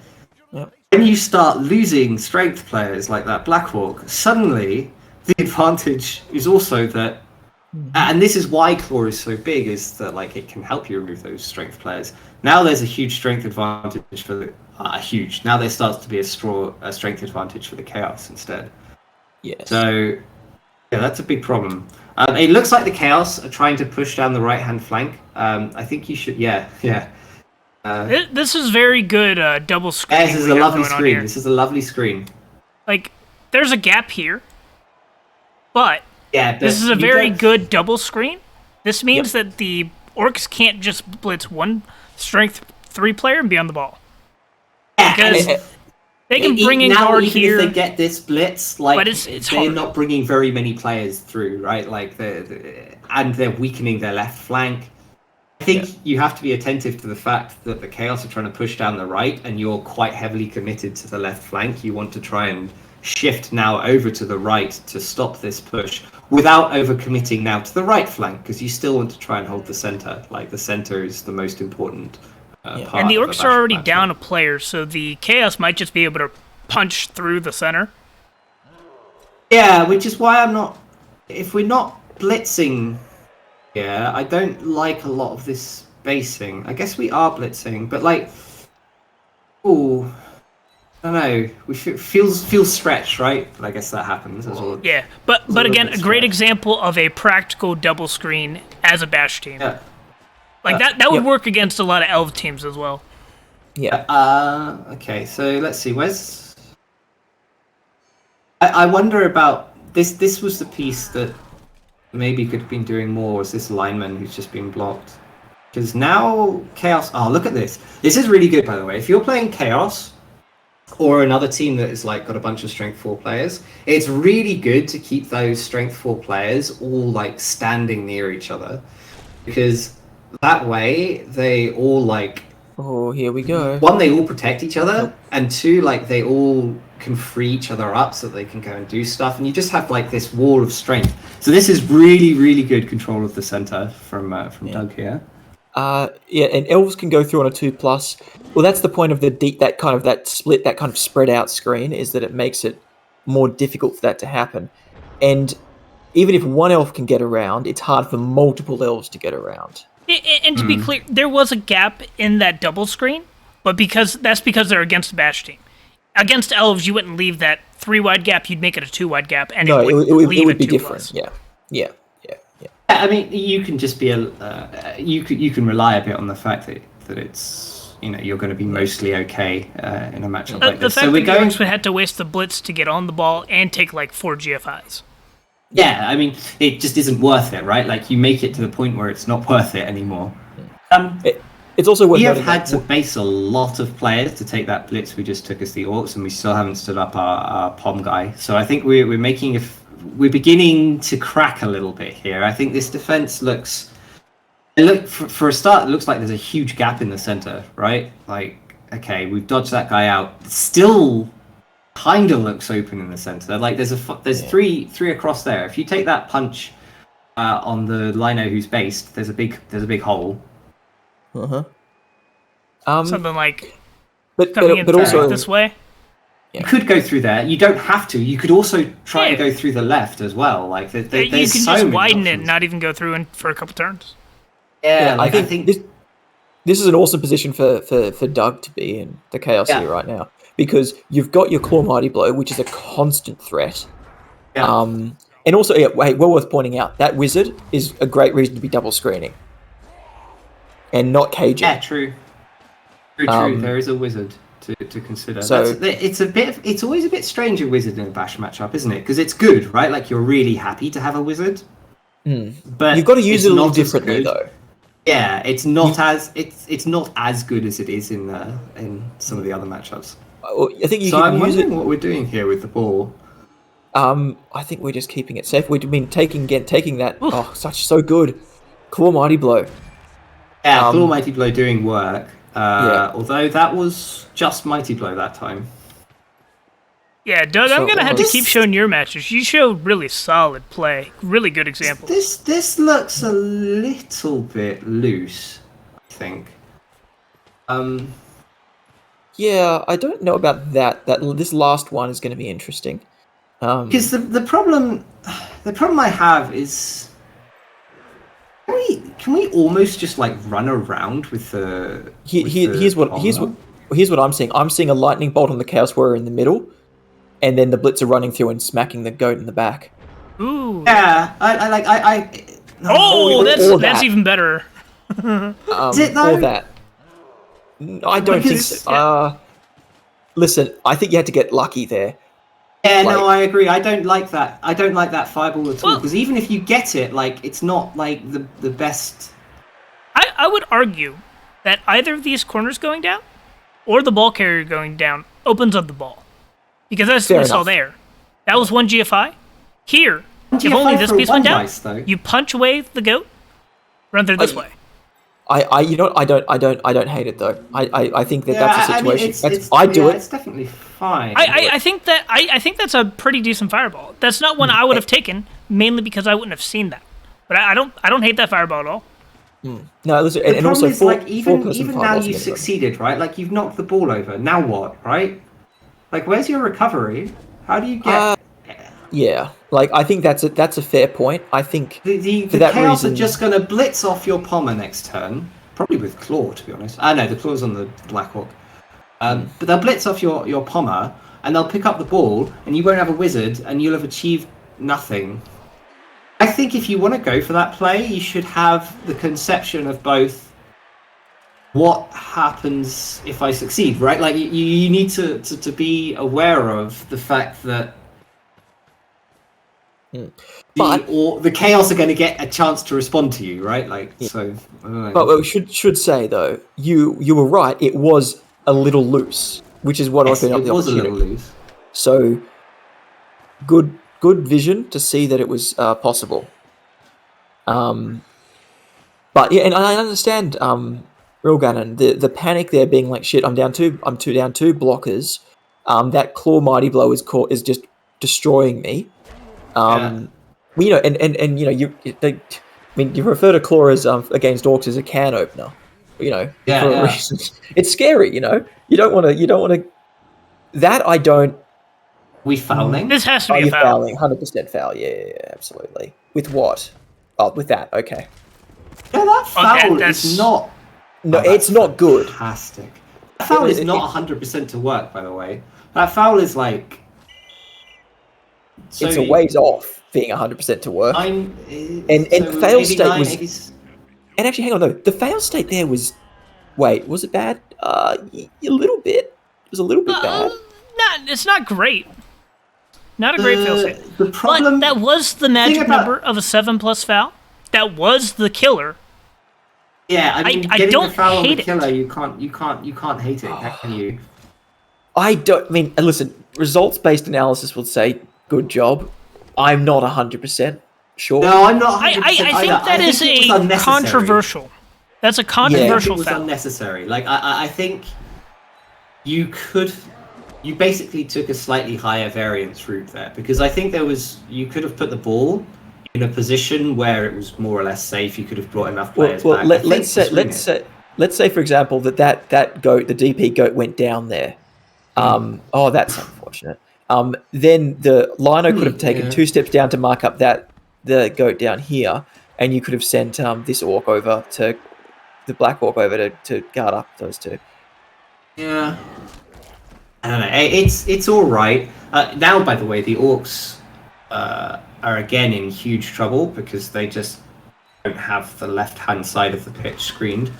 when you start losing strength players like that Blackhawk, suddenly the advantage is also that, and this is why Claw is so big, is that like it can help you remove those strength players. Now there's a huge strength advantage for the now there starts to be a strength advantage for the Chaos instead. Yes. So yeah, that's a big problem. It looks like the Chaos are trying to push down the right-hand flank. I think you should, yeah. This is very good double screen. This is a lovely screen. This is a lovely screen. Like, there's a gap here, but yeah, this is a very good double screen. This means that the Orcs can't just blitz one strength 3 player and be on the ball. Because they can bring in guard here. If they get this blitz, like, but it's they're not bringing very many players through, right? Like, and they're weakening their left flank. I think you have to be attentive to the fact that the Chaos are trying to push down the right, and you're quite heavily committed to the left flank. You want to try and shift now over to the right to stop this push without overcommitting now to the right flank, because you still want to try and hold the center. Like, the center is the most important part. And the Orcs are already down a player, so the Chaos might just be able to punch through the center. Yeah, which is why I'm not... If we're not blitzing... Yeah, I don't like a lot of this basing. I guess we are blitzing, but like... Ooh... I don't know. We feel stretched, right? But I guess that happens as well. Yeah, but again, a great example of a practical double screen as a bash team. Yeah. Like that would work against a lot of elf teams as well. Yeah. Okay, so let's see. Where's... I wonder about this. This was the piece that maybe could have been doing more. Was this lineman who's just been blocked? Because now Chaos... Oh, look at this. This is really good, by the way. If you're playing Chaos... or another team that is like got a bunch of strength 4 players, it's really good to keep those strength 4 players all like standing near each other, because that way they all like... Oh, here we go. One, they all protect each other, and two, like they all can free each other up so they can go and do stuff, and you just have like this wall of strength. So this is really, really good control of the center from Doug here. And elves can go through on a 2+. Well, that's the point of the that kind of spread out screen, is that it makes it more difficult for that to happen. And even if one elf can get around, it's hard for multiple elves to get around. And to be clear, there was a gap in that double screen, but because they're against the bash team. Against elves, you wouldn't leave that 3-wide gap; you'd make it a 2-wide gap, and no, it would be different. Yeah. I mean, you can just be you can rely a bit on the fact that it's, you know, you're going to be mostly okay in a matchup like this. The fact that the Orcs had to waste the blitz to get on the ball and take like 4 GFIs. Yeah, I mean, it just isn't worth it, right? Like, you make it to the point where it's not worth it anymore. It's also worth we have noting had to base a lot of players to take that blitz we just took as the Orcs, and we still haven't stood up our POM guy. So I think we're beginning to crack a little bit here. I think this defense looks... For a start, it looks like there's a huge gap in the center, right? Like, okay, we've dodged that guy out. Still kind of looks open in the center. Like, there's three across there. If you take that punch on the lino who's based, there's a big hole. Something like but also this way. You could go through there. You don't have to. You could also try to go through the left as well. Like, there's you can so just many widen it options. and not even go through for a couple turns. Yeah, like, I think this is an awesome position for Doug to be in, the Chaos here right now, because you've got your Claw Mighty Blow, which is a constant threat. Yeah. And also, well worth pointing out, that wizard is a great reason to be double screening and not caging. Yeah, true. True. There is a wizard to consider. So it's always a bit strange, a wizard in a bash matchup, isn't it? Because it's good, right? Like, you're really happy to have a wizard, but you've got to use it a little differently, though. Yeah, it's not as good as it is in some of the other matchups. I think you so can I'm use wondering what we're doing here with the ball. I think we're just keeping it safe. We've been taking that. Oh, so good. Claw Mighty Blow. Yeah, Claw Mighty Blow doing work. Although that was just Mighty Blow that time. Yeah, Doug, I'm going to have to keep showing your matches. You show really solid play. Really good example. This looks a little bit loose, I think. Yeah, I don't know about that. This last one is going to be interesting. Because the problem I have is, can we almost just like run around with the here's what I'm seeing. I'm seeing a lightning bolt on the Chaos Warrior in the middle, and then the Blitzer running through and smacking the goat in the back. Ooh. Yeah, Oh, or that's that. even better. Is it though? Or that. I don't think so. Listen, I think you had to get lucky there. Yeah, Like- no, I agree. I don't like that. I don't like that fireball at all. Well- Because even if you get it, like, it's not like the best. I would argue that either of these corners going down or the ball carrier going down opens up the ball. Because that's what Fair we saw enough. there. That was one GFI. Here, if GFI only this for piece one went down, dice, though. you punch away the goat, run through this way. You know what? I don't hate it though. I think that's a situation. I do it. It's definitely fine. I think that's a pretty decent fireball. That's not one I would have taken, mainly because I wouldn't have seen that. But I don't hate that fireball at all. No, listen, The and problem also is, four, like, even four-person now fireballs you've are gonna go. succeeded, right? Like, you've knocked the ball over. Now what, right? Like, where's your recovery? How do you get... Yeah, like I think that's a fair point. I think The for that Chaos reason, are just going to blitz off your Pommer next turn. Probably with Claw, to be honest. No, the Claw's on the Blackhawk. But they'll blitz off your Pommer, and they'll pick up the ball, and you won't have a Wizard, and you'll have achieved nothing. I think if you want to go for that play, you should have the conception of both what happens if I succeed, right? Like, you need to be aware of the fact that the Chaos are going to get a chance to respond to you, right? Like, so I don't know. but we should say though, you were right. It was a little loose, which is what Yes, opened up it the was a opportunity. little loose. So good vision to see that it was possible. But yeah, and I understand Real Gannon, the panic there being like, shit, I'm down two blockers. That Claw Mighty Blow is just destroying me. Yeah. Well, you know, and you know, you refer to Claw as against Orcs as a can opener, you know, Yeah, for a yeah. reason. It's scary, you know. You don't want to. That I don't. We fouling? This has to Oh, be a you're foul. fouling, 100% foul. Yeah, absolutely. With what? Oh, with that. Okay. Yeah, that foul that's- is not. No, that's it's not good. Fantastic. That foul is not 100% to work, by the way. That foul is like. It's a ways off being 100% to work. And fail state was. And actually, hang on though. The fail state there was. Wait, was it bad? A little bit. It was a little bit bad. It's not great. Not a great fail state. The problem. But that was the magic about- number of a 7+ foul. That was the killer. Yeah, I mean, I getting don't the foul on the hate it. killer, you can't hate it, can you? I don't. I mean, listen. Results-based analysis would say good job. I'm not 100% sure. No, I'm not. 100% I think either. that is think it was a unnecessary. controversial. That's a I think controversial it was foul. unnecessary. Like, I think you basically took a slightly higher variance route there, because I think you could have put the ball in a position where it was more or less safe. You could have brought enough players back. Let's say for example that goat, the DP goat, went down there. Oh, that's unfortunate. Then the Lino could have taken 2 steps down to mark up the goat down here, and you could have sent this orc over to the black orc over to guard up those two. Yeah. I don't know. It's all right. Now, by the way, the orcs are again in huge trouble because they just don't have the left-hand side of the pitch screened.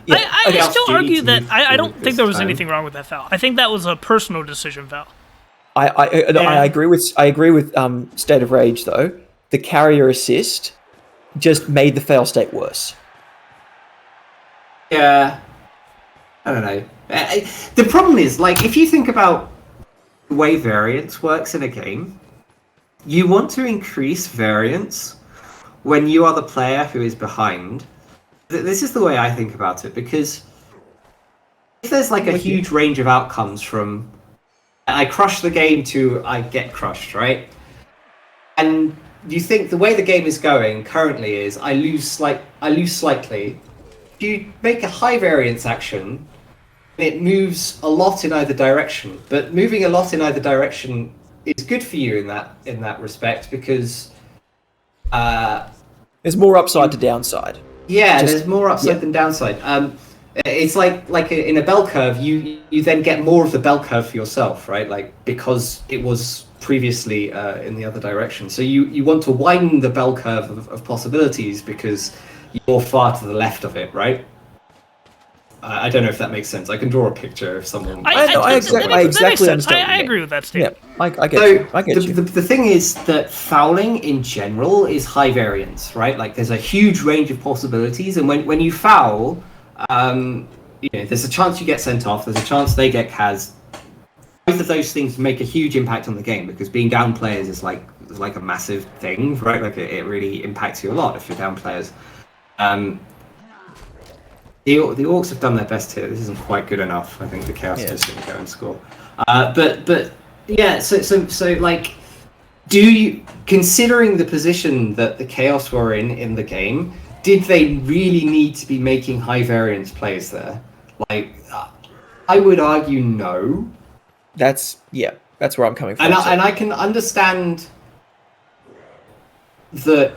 Yeah, I still argue that I don't this think there was time. anything wrong with that foul. I think that was a personal decision foul. I agree with State of Rage though. The carrier assist just made the fail state worse. Yeah. I don't know. The problem is, like, if you think about the way variance works in a game, you want to increase variance when you are the player who is behind. This is the way I think about it, because if there's like a huge range of outcomes from I crush the game to I get crushed, right? And you think the way the game is going currently is I lose slightly. If you make a high variance action, It moves a lot in either direction, but moving a lot in either direction is good for you in that respect because There's more upside to downside. there's more upside than downside. It's like in a bell curve, you then get more of the bell curve for yourself, right? Like because it was previously in the other direction. So you want to widen the bell curve of possibilities because you're far to the left of it, right? I don't know if that makes sense. I can draw a picture of someone. I exactly understand. I agree with that statement. Yeah, I get you. I get you. The thing is that fouling in general is high variance, right? Like there's a huge range of possibilities, and when you foul, there's a chance you get sent off. There's a chance they get Kaz. Both of those things make a huge impact on the game because being down players is like a massive thing, right? Like it really impacts you a lot if you're down players. The Orcs have done their best here. This isn't quite good enough. I think the Chaos is going to go and score. But yeah. So like, do you, considering the position that the Chaos were in the game, did they really need to be making high variance plays there? Like, I would argue no. That's where I'm coming from. And I can understand that,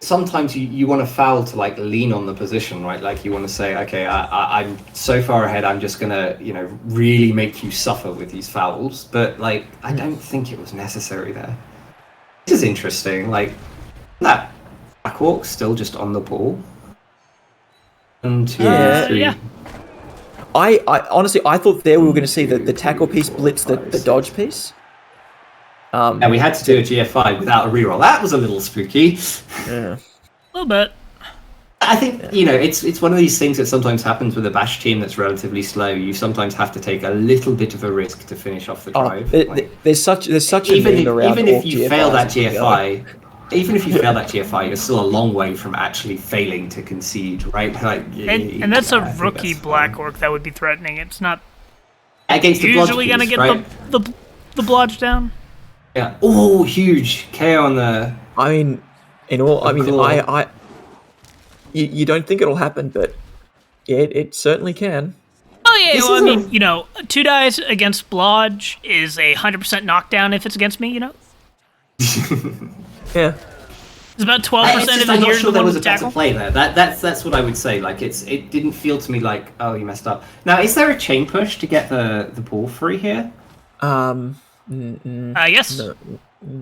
sometimes you want to foul to like lean on the position, right? Like you want to say, okay, I'm so far ahead, I'm just gonna, really make you suffer with these fouls. But like, I don't think it was necessary there. This is interesting. Like that Black Orc still just on the ball. 1, 2, 3. Yeah. I honestly, I thought there we were going to see the tackle piece blitz the dodge piece. And we had to do a GF5 without a reroll. That was a little spooky. Yeah. A little bit. I think, it's one of these things that sometimes happens with a bash team that's relatively slow. You sometimes have to take a little bit of a risk to finish off the drive. There's such a even meme around even if you fail that GFI. GFI, you're still a long way from actually failing to concede, right? Like, And that's a rookie Black Orc that would be threatening. It's not against the usually blodge going to piece, get right? the blodge down. Yeah. Oh, huge KO on the. I mean, you don't think it'll happen, but it certainly can. Oh yeah, well, I mean, 2 dice against blodge is a 100% knockdown if it's against me. Yeah. It's about 12% I'm of not the year sure there was a better tackle. play there. That's what I would say. Like it didn't feel to me like, oh, you messed up. Now, is there a chain push to get the ball free here? Yes. No.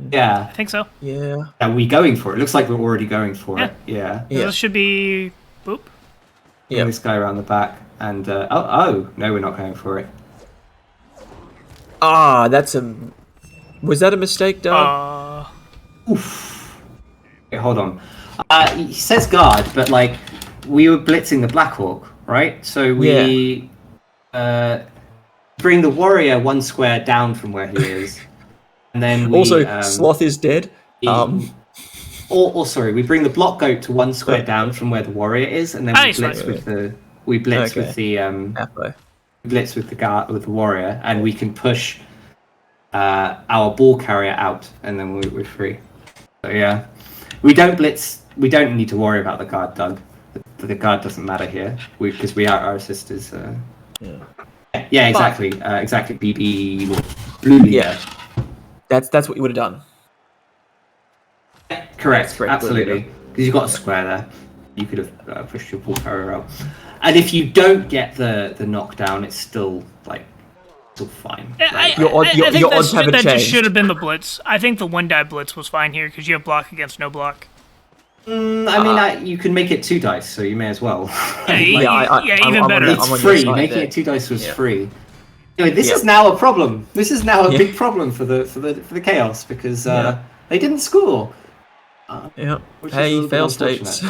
Yeah. I think so. Yeah. Are we going for it? Looks like we're already going for it. Yeah. This should be boop. Yeah. This guy around the back, and no, we're not going for it. Was that a mistake, Doug? Oof. Okay, hold on. He says guard, but like we were blitzing the Black Hawk, right? So we bring the warrior 1 square down from where he is, and then we, also Sloth is dead. Sorry, we bring the block goat to 1 square down from where the warrior is, and then we blitz with the guard with the warrior, and we can push our ball carrier out, and then we're free. So yeah, we don't blitz. We don't need to worry about the guard, Doug. The guard doesn't matter here because we are our assisters. Yeah, exactly. Exactly. BB blue. Yeah, that's what you would have done. Correct. Absolutely. Because you've got a square there. You could have pushed your ball carrier out. And if you don't get the knockdown, it's still fine. I Your think odds haven't that just changed. should have been the blitz. I think the 1 die blitz was fine here because you have block against no block. You can make it 2 dice, so you may as well. Even better. It's free. Making it 2 dice was free. Anyway, this is now a problem. This is now a big problem for the chaos because they didn't score. Hey, fail states.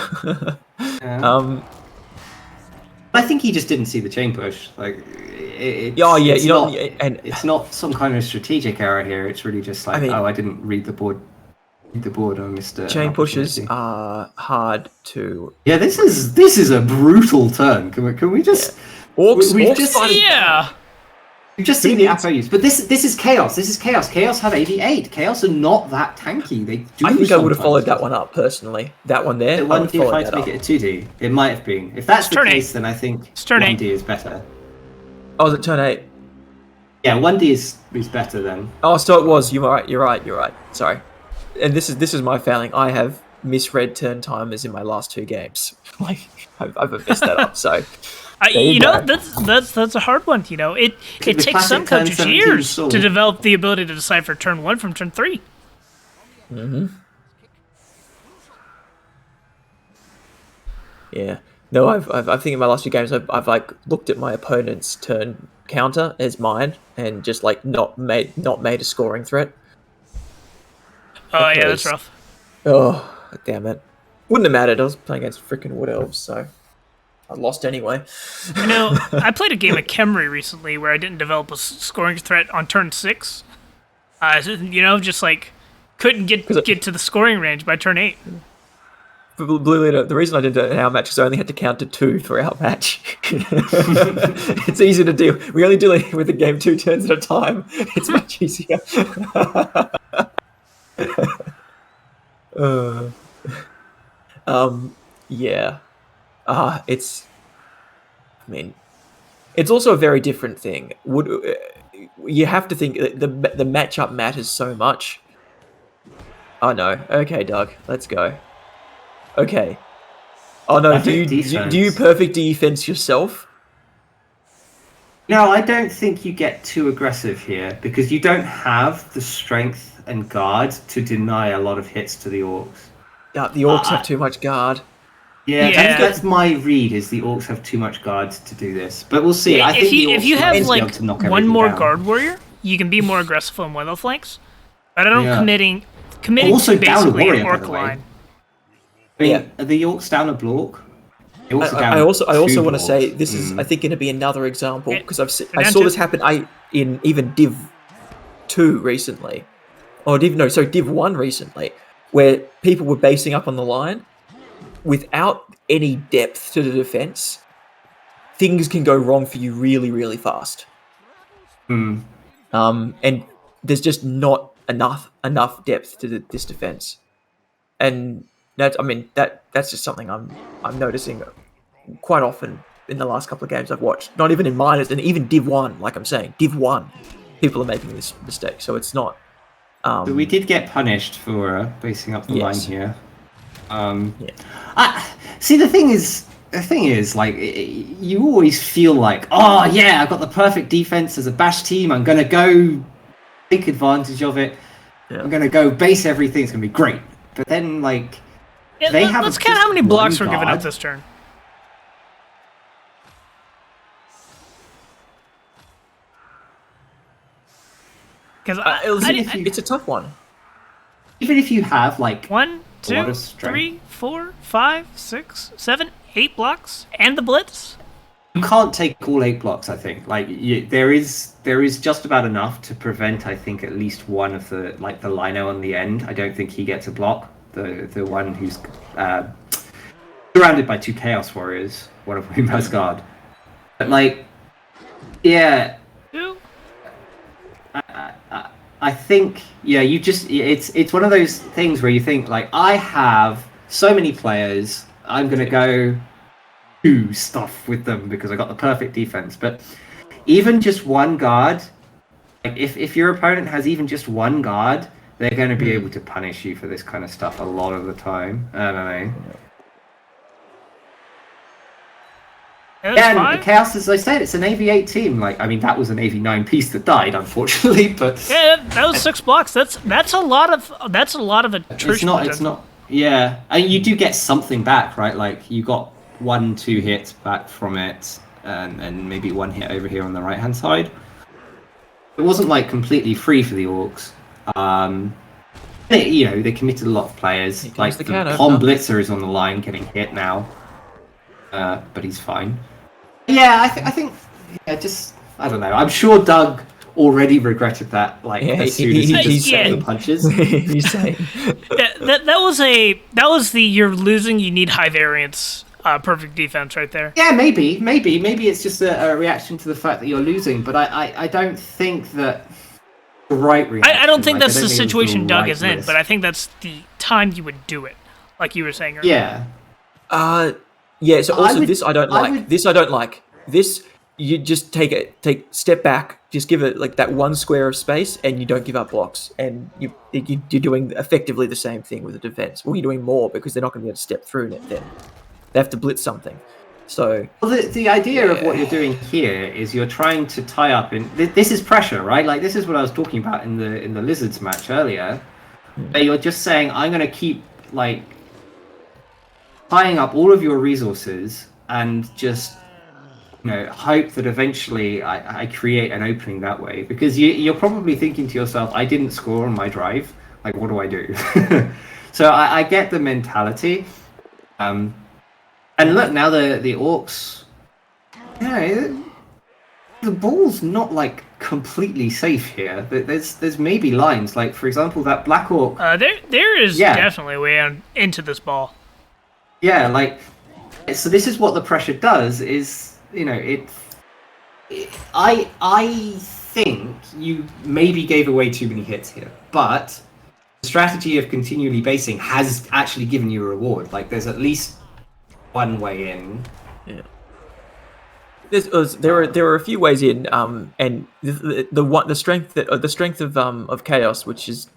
I think he just didn't see the chain push. It's not some kind of strategic error here. It's really just like, I didn't read the board. I missed it. Chain pushes are hard to. Yeah, this is a brutal turn. Can we just? Orcs, we've Orcs just fighting. Yeah. You've just seen the Apo use, but this is Chaos. This is Chaos. Chaos have AV8. Chaos are not that tanky. They do. I think I would have sometimes. followed that one up personally. That one there. It 1D to make it a 2D. It might have been. If that's the turn case, eight. then I think It's turn 1D eight. is better. Oh, was it turn 8? Yeah, 1D is better then. Oh, so it was. You're right. Sorry. And this is my failing. I have misread turn timers in my last 2 games. Like I've messed that up. So You know, go. that's a hard one. You know, it The takes classic some turn coaches 17 years sword. to develop the ability to decipher turn 1 from turn 3. yeah. No, I think in my last 2 games I've like looked at my opponent's turn counter as mine and just like not made a scoring threat. Oh yeah, that's Because- rough. Oh, damn it. Wouldn't have mattered. I was playing against freaking Wood Elves, so I lost anyway. You know, I played a game of Khemri recently where I didn't develop a scoring threat on turn 6. You know, just like couldn't get to the scoring range by turn 8. Blue Leader, the reason I did it in our match is I only had to count to 2 for our match. It's easy to deal. We only deal with the game 2 turns at a time. It's much easier. Yeah. It's. I mean, it's also a very different thing. You have to think that the matchup matters so much. Oh no. Okay, Doug, let's go. Okay. Oh no, do you perfect defense yourself? No, I don't think you get too aggressive here because you don't have the strength and guard to deny a lot of hits to the Orcs. Yeah, the Orcs have too much guard. Yeah, Yeah. That's my read. Is the Orcs have too much guard to do this? But we'll see. I think If you the Orcs have might be able like to knock one everything more down. guard warrior, you can be more aggressive on one of the flanks. But I don't Yeah. committing Also to down a basically warrior, an by orc the way. line. I mean, Yeah. are the Orcs down a block? The Orcs are down I also two want to say blocks. this is I think going to be another example Yeah, because I down saw two. this happen in even Div 2 recently, or Div 1 recently, where people were basing up on the line without any depth to the defense. Things can go wrong for you really, really fast. And there's just not enough depth to this defense, and that's just something I'm noticing quite often in the last couple of games I've watched. Not even in minors, and even Div 1, like I'm saying, Div 1, people are making this mistake. So it's not. But we did get punished for basing up the line Yes. here. Yeah. See, the thing is, like, you always feel like, oh yeah, I've got the perfect defense as a bash team. I'm gonna go take advantage of it. Yeah. I'm gonna go base everything. It's gonna be great. But then, like, Yeah, they have let's count how many just blocks one we're giving up guard. this turn. Because It's a tough one. Even if you have like 1, a lot 2, of strength. 3, 4, 5, 6, 7, 8 blocks and the blitz. You can't take all 8 blocks. I think there is just about enough to prevent. I think at least one of the lino on the end. I don't think he gets a block. The one who's surrounded by 2 Chaos Warriors, one of whom has guard. But yeah. 2. I think you just it's one of those things where you think like I have so many players, I'm gonna go do stuff with them because I got the perfect defense. But even just one guard, like if your opponent has even just one guard, they're going to be able to punish you for this kind of stuff a lot of the time. I don't know. That's And 5. Chaos, as I said, it's an AV8 team. Like, I mean, that was an AV9 piece that died, unfortunately. But Yeah, that was 6 blocks. That's a lot of attrition. it's not. Yeah, and you do get something back, right? Like you got 1-2 hits back from it, and maybe 1 hit over here on the right hand side. It wasn't like completely free for the Orcs. They committed a lot of players. He Like closed the the can Pom opener. Blitzer is on the line, getting hit now, but he's fine. Yeah, I think. Yeah, just I don't know. I'm sure Doug already regretted that. Like Yeah, as soon as he he's just set saying- the punches. He's saying. that was the you're losing. You need high variance perfect defense right there. Yeah, maybe it's just a reaction to the fact that you're losing, but I don't think that the right reaction. I don't think that's I the don't think it was situation Doug right is in, risk. but I think that's the time you would do it, like you were saying earlier. Yeah. Yeah. So also would- this I don't I like. would- This I don't like. This you just take step back, just give it like that one square of space, and you don't give up blocks, and you're doing effectively the same thing with the defense. Well, you're doing more because they're not going to be able to step through it. Then they have to blitz something. So Well, the idea of what you're doing here is you're trying to tie up in. This is pressure, right? Like this is what I was talking about in the Lizards match earlier. Where you're just saying, I'm going to keep like tying up all of your resources and just hope that eventually I create an opening that way, because you're probably thinking to yourself, I didn't score on my drive, like what do I do? So I get the mentality, and look, now the Orcs, the ball's not like completely safe here. There's maybe lines, like for example that Black Orc. There is definitely a way into this ball. Yeah, like so this is what the pressure does is. I think you maybe gave away too many hits here, but the strategy of continually basing has actually given you a reward. Like there's at least one way in. yeah. There are a few ways in, and the strength of chaos, which is,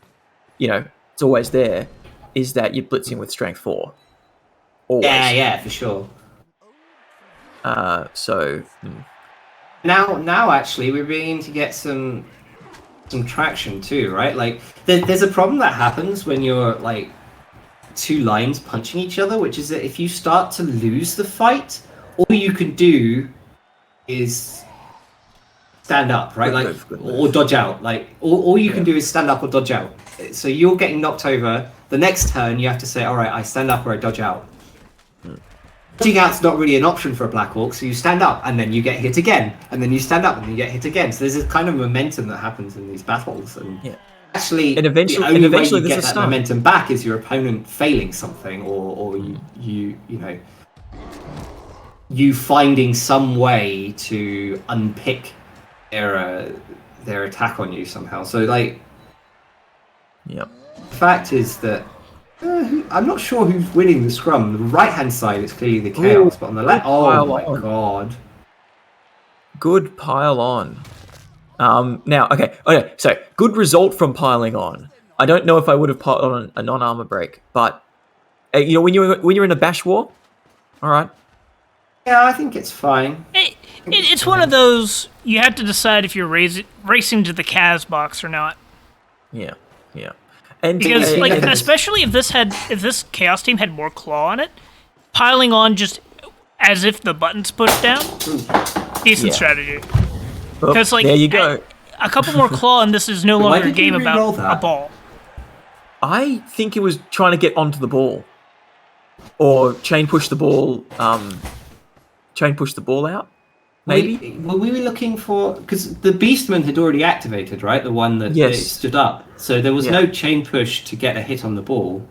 it's always there, is that you're blitzing with strength 4. Always. Yeah, for sure. So now actually we're beginning to get some traction too, right? Like there's a problem that happens when you're like two lines punching each other, which is that if you start to lose the fight, all you can do is stand up, right? Like or dodge out. Like all you can do is stand up or dodge out. So you're getting knocked over. The next turn you have to say, all right, I stand up or I dodge out. Dodging out's not really an option for a Black Orc, so you stand up and then you get hit again, and then you stand up and you get hit again. So there's a kind of momentum that happens in these battles, and actually, eventually the only way you there's get a that stun. momentum back is your opponent failing something, or you finding some way to unpick their attack on you somehow. So like, yep. the fact is that. I'm not sure who's winning the scrum. The right-hand side is clearly the chaos, but on the left, oh my god! Good pile on. Now, okay. So good result from piling on. I don't know if I would have piled on a non-armor break, but when you're in a bash war, all right. Yeah, I think it's fine. It's one of those you have to decide if you're racing to the Kaz box or not. Yeah. And because, especially if this Chaos team had more claw on it, piling on just as if the button's pushed down, decent strategy. Because, there you go. A couple more claw, and this is no longer a game about a ball. I think it was trying to get onto the ball, or chain push the ball out. Maybe. Were we looking for, because the Beastman had already activated, right? The one that stood up. So there was no chain push to get a hit on the ball.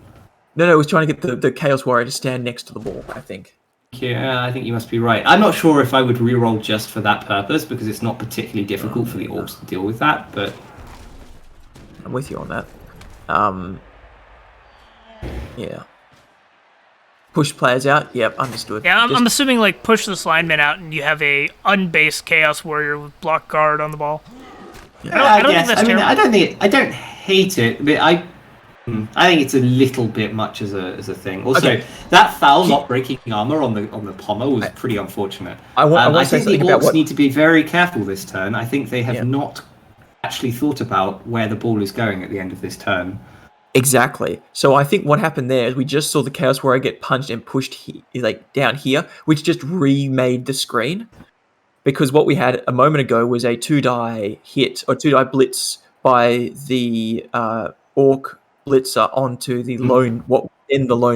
No, it was trying to get the Chaos Warrior to stand next to the ball, I think. Yeah, I think you must be right. I'm not sure if I would reroll just for that purpose, because it's not particularly difficult for the Orcs to deal with that, but... I'm with you on that. Yeah. Push players out? Yep, understood. Yeah, I'm assuming like push this lineman out and you have a unbased Chaos Warrior with block guard on the ball. Yeah, I don't think that's terrible. I don't hate it, but I think it's a little bit much as a thing. Also, that foul not breaking armor on the Pommel was pretty unfortunate. I think the Orcs need to be very careful this turn. I think they have not actually thought about where the ball is going at the end of this turn. Exactly. So I think what happened there is we just saw the Chaos Warrior get punched and pushed down here, which just remade the screen. Because what we had a moment ago was a 2-die hit or 2-die blitz by the Orc Blitzer onto the lone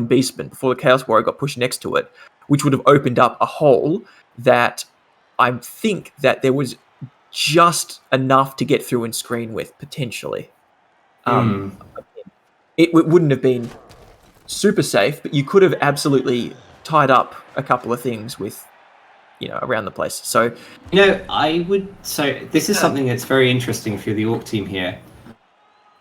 Beastman before the Chaos Warrior got pushed next to it, which would have opened up a hole that I think that there was just enough to get through and screen with potentially. It wouldn't have been super safe, but you could have absolutely tied up a couple of things with, around the place. So So this is something that's very interesting for the Orc team here.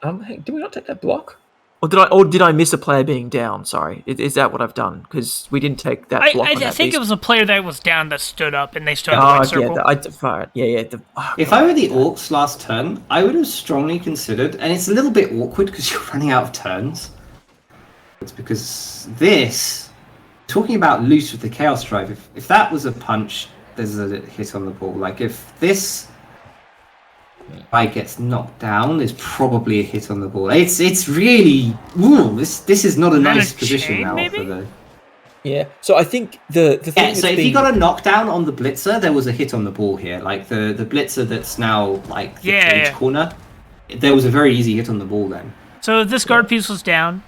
hey, did we not take that block? Or did I miss a player being down? Sorry, is that what I've done? Because we didn't take that block. I think it was a player that was down that stood up, and they stood in the Oh, right circle. If I were the Orcs last turn, I would have strongly considered, and it's a little bit awkward because you're running out of turns. It's because talking about loose with the Chaos Drive, if that was a punch, there's a hit on the ball. Like if this guy gets knocked down, there's probably a hit on the ball. It's really this is not a nice position chain, now maybe? for the. Yeah. So I think the thing. So if you got a knockdown on the blitzer, there was a hit on the ball here. Like the blitzer that's now like the cage corner, there was a very easy hit on the ball then. So if this guard piece was down,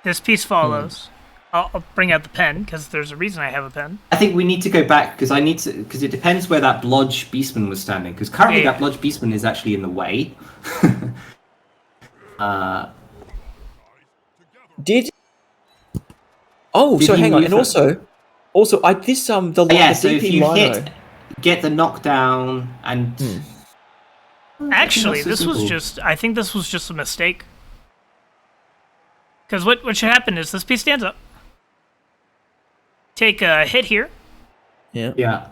this piece follows. I'll bring out the pen because there's a reason I have a pen. I think we need to go back because it depends where that Blodge Beastman was standing. Because currently that Blodge Beastman is actually in the way. Did hang on, and also I this the so if DP you Lino. get the knockdown and Actually, I think this was just a mistake. Because what should happen is this piece stands up. Take a hit here. Yeah.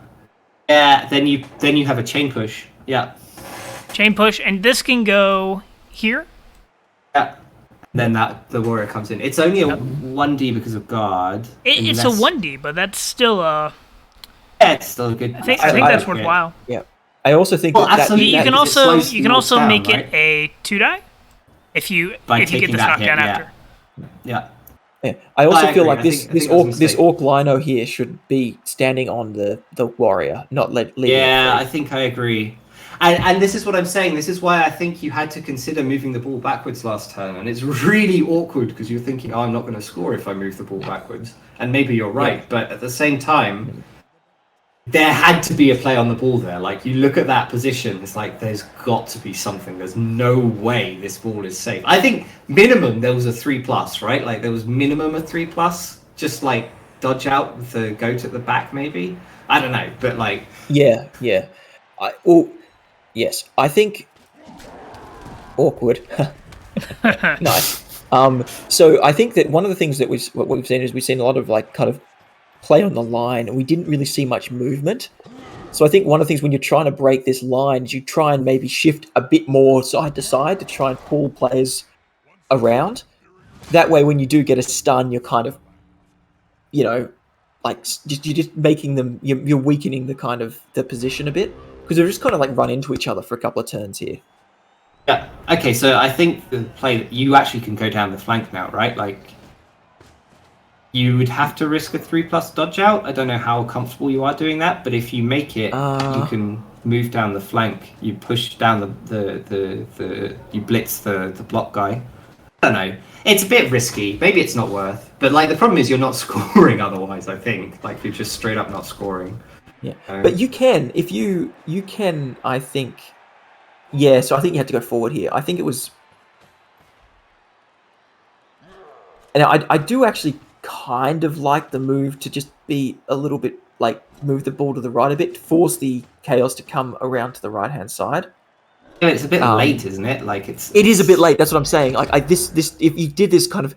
Then you have a chain push. Yeah. Chain push, and this can go here. Yeah. Then the warrior comes in. It's only a 1D because of guard. It's a 1D, but that's still a. Yeah, it's still a good. I think that's worthwhile. Yeah. I also think You can also down, make right? it a 2-die if you get taking this that knockdown hit, after. Yeah. Yeah. I also I feel agree. like I this think that was a this mistake. orc lino here should be standing on the warrior, not leaving. Yeah, it I think I agree. And this is what I'm saying. This is why I think you had to consider moving the ball backwards last turn. And it's really awkward because you're thinking, I'm not going to score if I move the ball backwards. And maybe you're right. Yeah. But at the same time, there had to be a play on the ball there. Like, you look at that position, it's like, there's got to be something. There's no way this ball is safe. I think minimum there was a 3+, right? Like, there was minimum a 3+. Just, like, dodge out with the goat at the back, maybe? I don't know. But, like... Yeah. Yes, I think awkward. Nice. So I think that one of the things that what we've seen is we've seen a lot of like kind of play on the line, and we didn't really see much movement. So I think one of the things when you're trying to break this line is you try and maybe shift a bit more side to side to try and pull players around. That way, when you do get a stun, you're kind of, like you're just making them, you're weakening the kind of the position a bit. Because they're just kind of like run into each other for a couple of turns here. Yeah. Okay, so I think the play you actually can go down the flank now, right? Like, you would have to risk a 3+ dodge out. I don't know how comfortable you are doing that, but if you make it, you can move down the flank. You push down you blitz the block guy. I don't know. It's a bit risky. Maybe it's not worth. But like the problem is you're not scoring otherwise. I think like you're just straight up not scoring. Yeah, but you can, if you can, I think, yeah, so I think you had to go forward here. I think it was, and I do actually kind of like the move to just be a little bit, like, move the ball to the right a bit, force the chaos to come around to the right-hand side. Yeah, it's a bit late, isn't it? Like, it is a bit late, that's what I'm saying. Like, this, if you did this kind of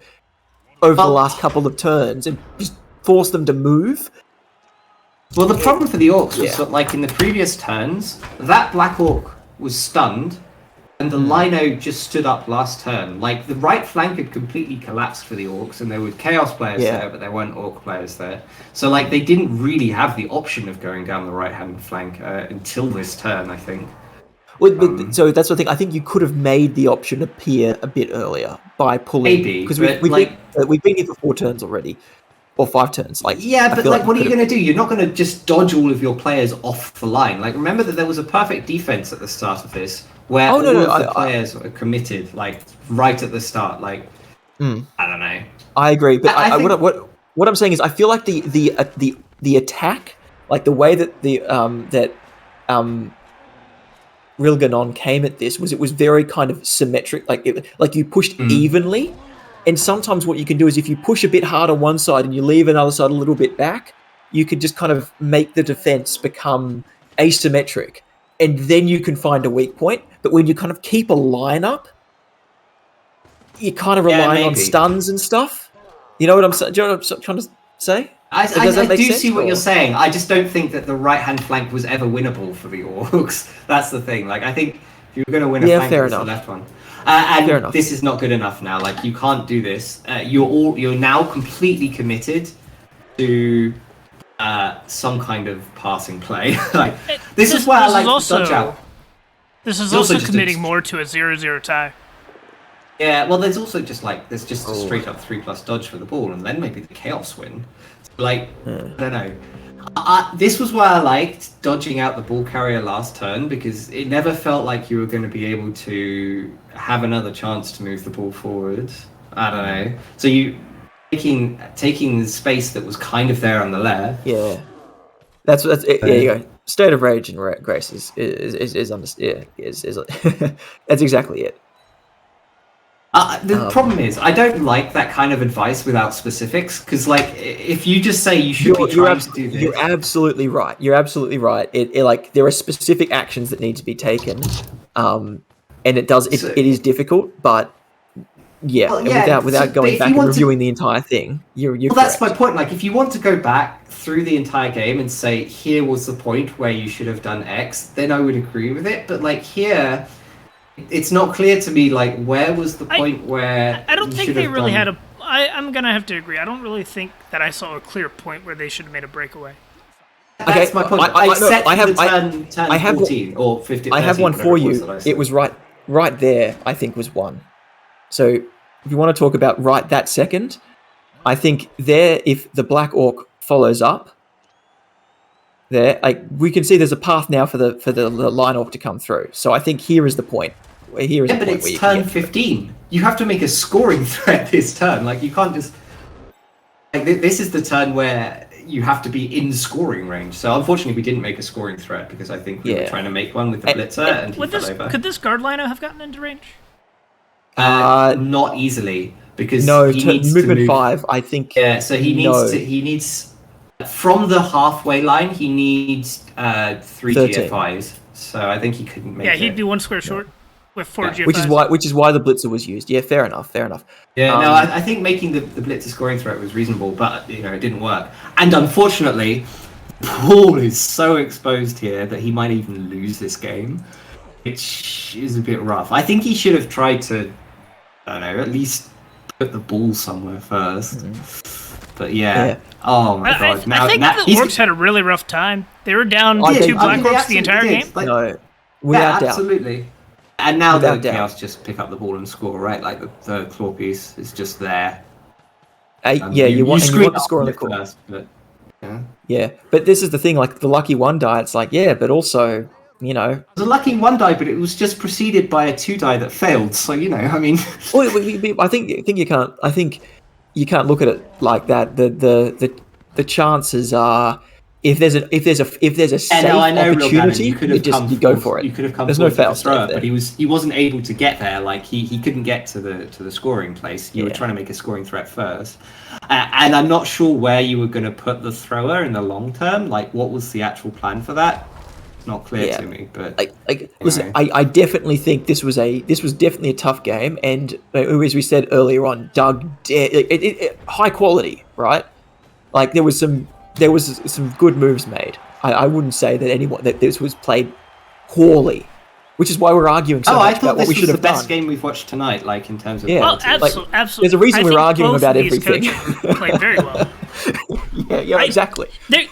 over the last couple of turns and just force them to move... Well, the problem for the orcs was that, like, in the previous turns, that black orc was stunned, and the lino just stood up last turn. Like, the right flank had completely collapsed for the orcs, and there were chaos players there, but there weren't orc players there. So, like, they didn't really have the option of going down the right-hand flank until this turn, I think. Well, so that's the thing. I think you could have made the option appear a bit earlier by pulling... Maybe, because but, we've been here for 4 turns already. Or 5 turns. Like, yeah, but like, what are you going to do? You're not going to just dodge all of your players off the line. Like, remember that there was a perfect defense at the start of this, where all of the players were committed, like, right at the start. Like, I don't know. I agree, but I think... what I'm saying is, I feel like the attack, like the way that Rilganon came at this, it was very kind of symmetric. Like you pushed evenly. And sometimes what you can do is if you push a bit hard on one side and you leave another side a little bit back, you can just kind of make the defense become asymmetric. And then you can find a weak point. But when you kind of keep a line up, you're kind of relying on stuns and stuff. You know what I'm saying? Do you know what I'm trying to say? I do see what you're saying. I just don't think that the right-hand flank was ever winnable for the Orcs. That's the thing. Like, I think if you were going to win a flank, it's the left one. And this is not good enough now. Like, you can't do this. You're now completely committed to some kind of passing play. Like, this is where I like to dodge out. This is also committing more to a 0-0 tie. Yeah, well, there's also just a straight up 3+ dodge for the ball, and then maybe the chaos win. Like, I don't know. This was why I liked dodging out the ball carrier last turn, because it never felt like you were going to be able to have another chance to move the ball forward. I don't know. So you taking the space that was kind of there on the left. Yeah, that's it. There you go. State of Rage and Grace is that's exactly it. The problem is, I don't like that kind of advice without specifics, because, like, if you just say you should be trying to do this... You're absolutely right. You're absolutely right. It like, there are specific actions that need to be taken, and it is difficult, but without going back and reviewing the entire thing, you're correct. That's my point. Like, if you want to go back through the entire game and say, here was the point where you should have done X, then I would agree with it, but, like, here... It's not clear to me, like, where was the point where... I don't think they really had a... I'm going to have to agree. I don't really think that I saw a clear point where they should have made a breakaway. That's my point. I have 14 or 15. I have one for you. It was right there, I think, was one. So if you want to talk about right that second, I think there, if the Black Orc follows up, there, we can see there's a path now for the line orc to come through. So I think here is the point. But it's turn 15. You have to make a scoring threat this turn. Like, you can't just... Like, this is the turn where you have to be in scoring range. So unfortunately, we didn't make a scoring threat, because I think we were trying to make one with the blitzer, and he fell over. Could this guard liner have gotten into range? Not easily, because he needs movement to move... 5, I think... Yeah, so he needs... From the halfway line, he needs 3 GFIs, so I think he couldn't make it. Yeah, he'd be one square short with 4 GFIs. Which is why the blitzer was used. Yeah, fair enough. Yeah, no, I think making the blitzer scoring threat was reasonable, but it didn't work. And unfortunately, Paul is so exposed here that he might even lose this game, which is a bit rough. I think he should have tried to, I don't know, at least put the ball somewhere first. Mm-hmm. But yeah. Oh my god. I think the Orcs had a really rough time. They were down 2 Black Orcs the entire game. Like, no, without doubt. Absolutely. And now the Chaos just pick up the ball and score, right? Like the claw piece is just there. You want to score on the claw. First, but, yeah, but this is the thing. Like, the lucky 1 die, it's like, but also, It was a lucky 1 die, but it was just preceded by a 2 die that failed. So I mean. Well, I think you can't. I think. You can't look at it like that. The chances are, if there's a safe opportunity, you go for it. You could have come. There's no fail safe but he wasn't able to get there. Like he couldn't get to the scoring place. You were trying to make a scoring threat first, and I'm not sure where you were going to put the thrower in the long term. Like, what was the actual plan for that? Not clear to me, but listen, I definitely think this was definitely a tough game, and as we said earlier on, Doug, high quality, right? Like, there was some good moves made. I wouldn't say that this was played poorly, which is why we're arguing so much about what we should have done. I thought this was the best game we've watched tonight, like, in terms of absolutely. There's a reason we're arguing about everything. Played very well. Exactly.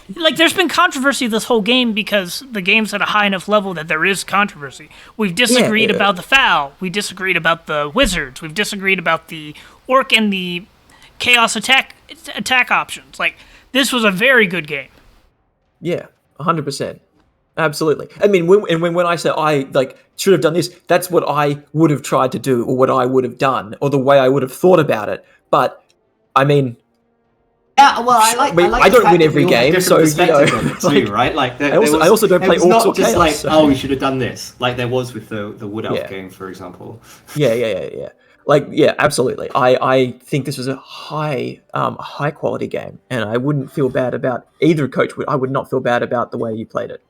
There's been controversy this whole game because the game's at a high enough level that there is controversy. We've disagreed about the foul. We disagreed about the wizards. We've disagreed about the orc and the chaos attack options. Like, this was a very good game. Yeah, 100%. Absolutely. I mean, when I say I should have done this, that's what I would have tried to do, or what I would have done, or the way I would have thought about it. But I mean, yeah, well, I don't win every game, so too, right? Like, I also don't play Orcs or Chaos. Like, we should have done this, like there was with the Wood Elf game, for example. Yeah. Like, yeah, absolutely. I think this was a high quality game, and I wouldn't feel bad about either coach. I would not feel bad about the way you played it.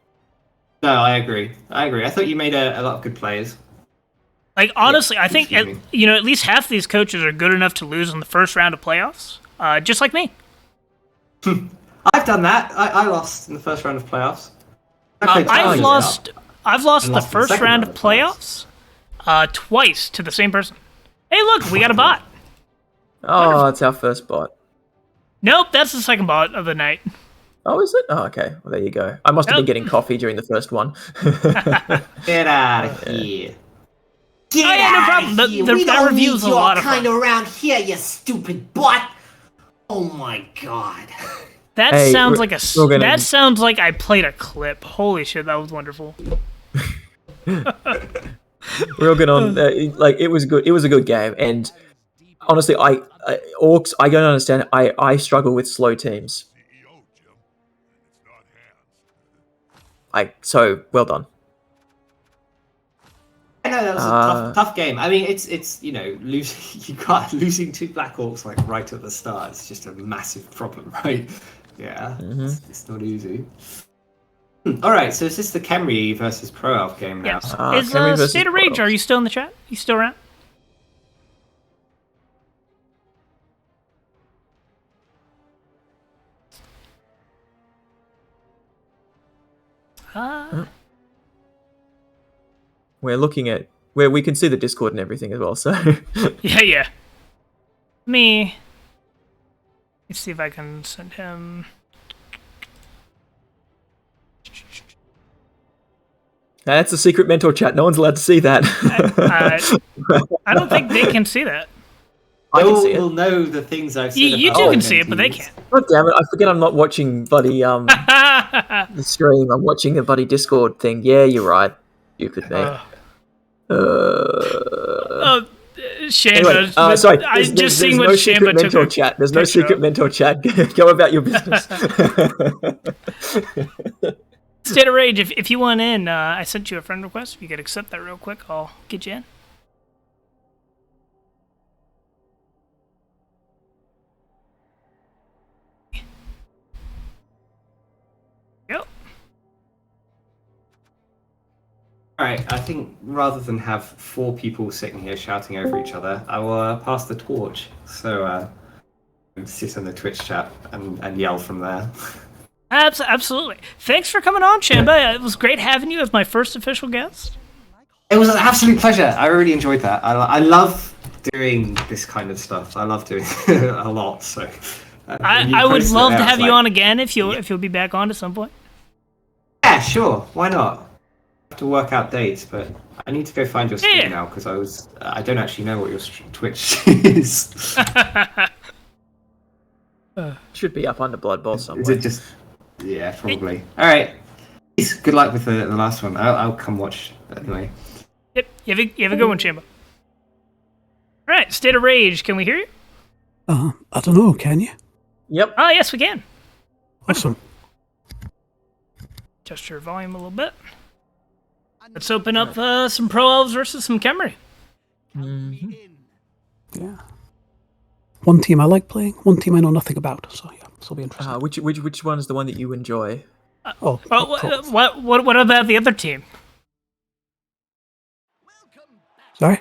No, I agree. I thought you made a lot of good players. Like, honestly, I think excuse at least half of these coaches are good enough to lose in the first round of playoffs, just like me. I've done that. I lost in the first round of playoffs. I played I've challenges lost. up. I've lost And the lost in the first second round round of of playoffs twice to the same person. Hey, look, we got a bot. Oh, it's our first bot. Nope, that's the second bot of the night. Oh, is it? Oh, okay. Well, there you go. I must have been Nope. getting coffee during the first one. Get out of here. Get Oh, yeah, no outta problem. here. The- We that don't reveal's need a your lot of kind fun. around here, you stupid butt. Oh my god. That Hey, sounds we're- like we're gonna- that sounds like I played a clip. Holy shit, that was wonderful. Real good on. Like, it was good. It was a good game, and honestly, Orcs. I don't understand. I struggle with slow teams. So well done. I know that was a tough game. I mean, it's losing two Black Orcs like right at the start. It's just a massive problem, right? Yeah, it's not easy. All right, so is this the Khemri versus Pro Elf game now? Yes. Khemri Is versus State of Rage? Pro Are you still in the chat? You still around? We're looking at where we can see the Discord and everything as well. So Yeah. Let's see if I can send him. that's a secret mentor chat. No one's allowed to see that. I don't think they can see that. I can see We'll it. know the things I've said. You about two can mentees. see it, but they can't. God damn it! I forget I'm not watching bloody the stream. I'm watching the bloody Discord thing. Yeah, you're right. Stupid me. Shamba. Anyway, sorry. I just seeing there's what no secret Shamba took mentor a chat. There's no picture secret of. mentor chat. Go about your business. State of Rage, if you want in, I sent you a friend request. If you could accept that real quick, I'll get you in. Yep. All right, I think rather than have four people sitting here shouting over each other, I will pass the torch. So sit in the Twitch chat and yell from there. Absolutely. Thanks for coming on, Shamba. It was great having you as my first official guest. It was an absolute pleasure. I really enjoyed that. I love doing this kind of stuff. I love doing it a lot. So I would love to have you on again if you'll be back on at some point. Yeah, sure. Why not? I have to work out dates, but I need to go find your stream Yeah. now because I don't actually know what your Twitch is. Should be up under Blood Bowl Is somewhere. it just? Yeah, probably. All right. Peace. Good luck with the last one. I'll come watch anyway. Yep. You have a good one, Shamba. All right. State of Rage. Can we hear you? I don't know, can you? Yep. Oh, yes, we can. Awesome. Adjust your volume a little bit. Let's open up some Pro Elves versus some Khemri. Yeah. One team I like playing, one team I know nothing about, so yeah, this will be interesting. Which one is the one that you enjoy? Pro Elves. What about the other team? Sorry?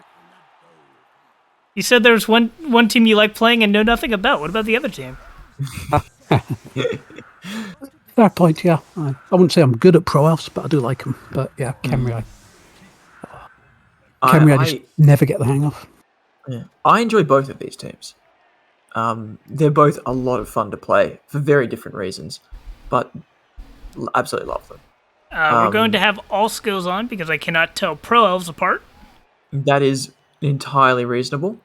You said there's one team you like playing and know nothing about. What about the other team? Fair point, yeah. I wouldn't say I'm good at Pro Elves, but I do like them. But yeah, Khemri, I just never get the hang of. Yeah. I enjoy both of these teams. They're both a lot of fun to play for very different reasons, but absolutely love them. We're going to have all skills on because I cannot tell Pro Elves apart. That is entirely reasonable.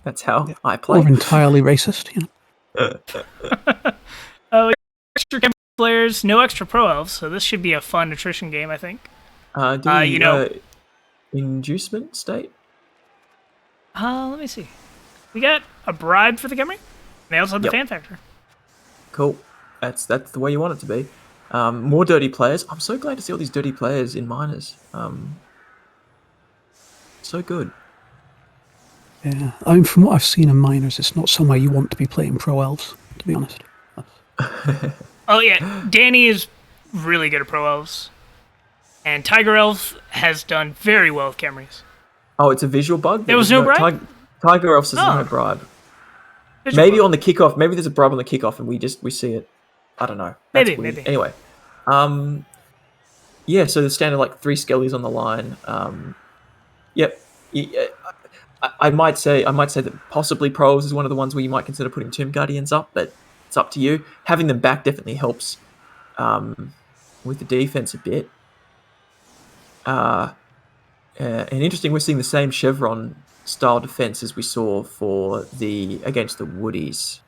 That's how I play. Or entirely racist, you know. Extra Khemri players, no extra Pro Elves, so this should be a fun attrition game, I think. Inducement state? Let me see. We got a bribe for the Khemri. They also have the Yep. fan factor. Cool. That's the way you want it to be. More dirty players. I'm so glad to see all these dirty players in minors. So good. Yeah, I mean, from what I've seen in minors, it's not somewhere you want to be playing pro elves, to be honest. Oh yeah, Danny is really good at pro elves, and Tiger Elf has done very well with Camrys. Oh, it's a visual bug. There was no bribe? Tiger Elf says Oh. no bribe. Visual Maybe bug. on the kickoff. Maybe there's a bribe on the kickoff, and we see it. I don't know. That's Maybe, weird. maybe. Anyway, yeah. So the standard like 3 skellies on the line. Yep. I might say that possibly pros is one of the ones where you might consider putting Tomb Guardians up, but it's up to you. Having them back definitely helps with the defense a bit. And interesting, we're seeing the same Chevron style defense as we saw for against the Woodies.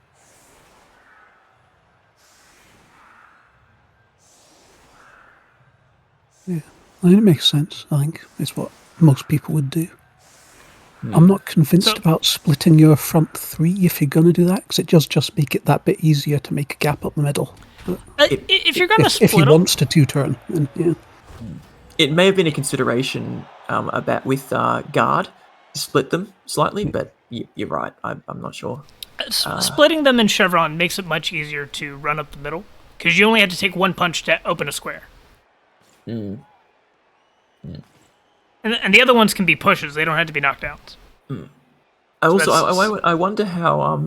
Yeah, I mean, it makes sense. I think it's what most people would do. I'm not convinced about splitting your front 3 if you're going to do that, because it does just make it that bit easier to make a gap up the middle. If you're gonna If split he them, wants to 2-turn, then yeah. It may have been a consideration about with guard to split them slightly, but you're right. I'm not sure. splitting them in Chevron makes it much easier to run up the middle, because you only have to take 1 punch to open a square. And the other ones can be pushes; they don't have to be knockdowns. I wonder how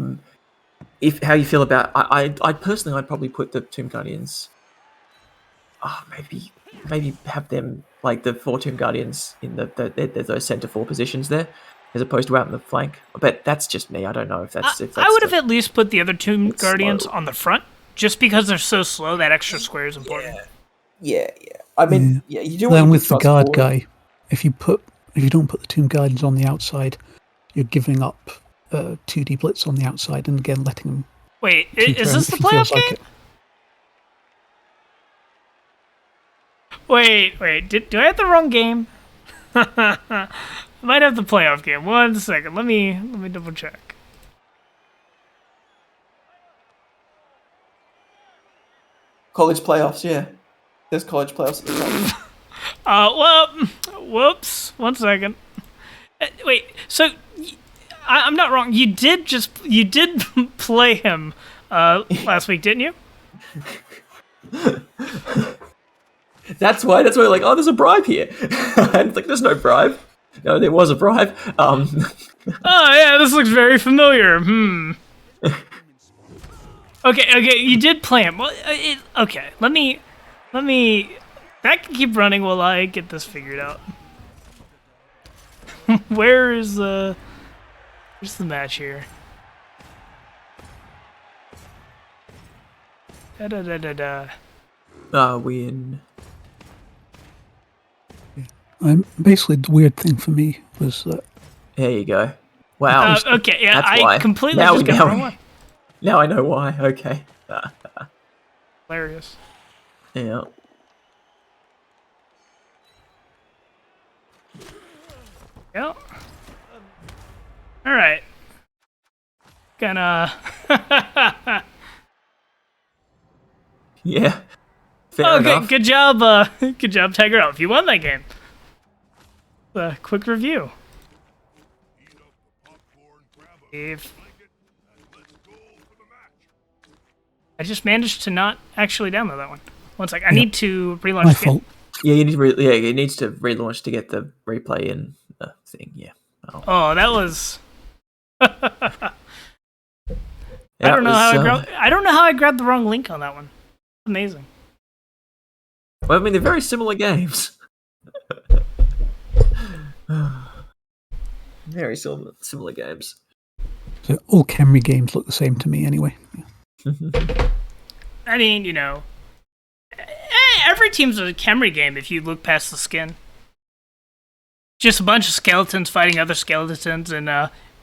how you feel about. I personally, I'd probably put the Tomb Guardians. Maybe have them like the 4 Tomb Guardians in those center 4 positions there, as opposed to out in the flank. But that's just me. I don't know if that's. I would have at least put the other Tomb Guardians on the front, just because they're so slow. That extra square is important. Yeah. I mean, you do. Then with the guard guy, if you don't put the Tomb Guardians on the outside, you're giving up 2D blitz on the outside, and again letting him. Wait, is this the if he feels playoff like game? it. Wait, do I have the wrong game? I might have the playoff game. 1 second, let me double check. College playoffs, yeah. There's college playoffs at the top. Well, whoops. 1 second. Wait, so I'm not wrong. You did play him last week, didn't you? That's why like, oh, there's a bribe here. And it's like, there's no bribe. No, there was a bribe. Oh yeah, this looks very familiar. Okay, you did play him. Well, okay, let me. That can keep running while I get this figured out. Where's the match here? Win. Basically, the weird thing for me was that. There you go. Wow. Okay, yeah, That's why. I completely just got the wrong one. Now I know why. Okay. Hilarious. Yeah. Yep. All right. Gonna. Yeah. Fair enough. Good job. Good job, Tiger Elf. You won that game. Quick review. If I just managed to not actually download that one. 1 sec. I need to relaunch My the game. fault. Yeah, you need to it needs to relaunch to get the replay in the thing. Yeah. Oh, that was. I don't know how I grabbed the wrong link on that one. Amazing. Well, I mean, they're very similar games. Very similar games. So all Camry games look the same to me anyway. I mean, you know, every team's a Camry game if you look past the skin. Just a bunch of skeletons fighting other skeletons and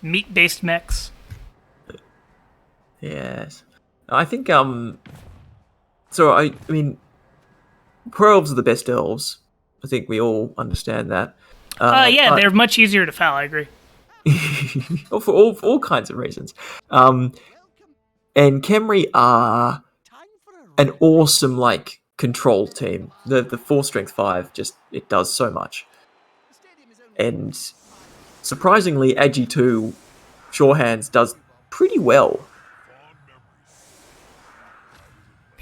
meat-based mechs. Yes. I think, so I mean, pro elves are the best elves. I think we all understand that. Yeah, they're much easier to foul, I agree. For all kinds of reasons. And Camry are an awesome, like, control team. The 4 strength 5 it does so much. And surprisingly, AG2 Sure Hands does pretty well.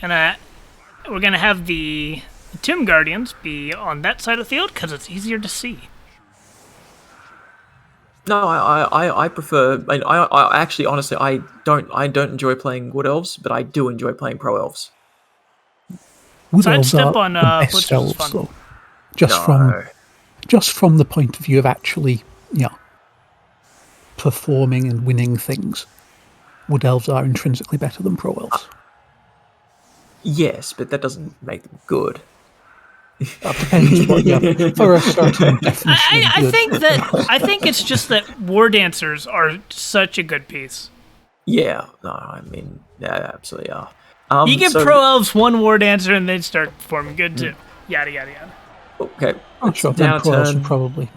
We're gonna have the Tomb Guardians be on that side of the field because it's easier to see. No, I prefer. I actually, honestly, I don't enjoy playing Wood Elves, but I do enjoy playing Pro Elves. Wood Elves Sidestep are on the best Blitzers is elves, fun. though. Just from the point of view of actually, performing and winning things, Wood Elves are intrinsically better than Pro Elves. Yes, but that doesn't make them good. That depends for a certain definition of good. I think it's just that War Dancers are such a good piece. Yeah, no, I mean, yeah, absolutely are. You give Pro Elves one War Dancer and they start performing good too. Yada yada yada. Okay. Oh, sure. Then Pro Elves turn. would probably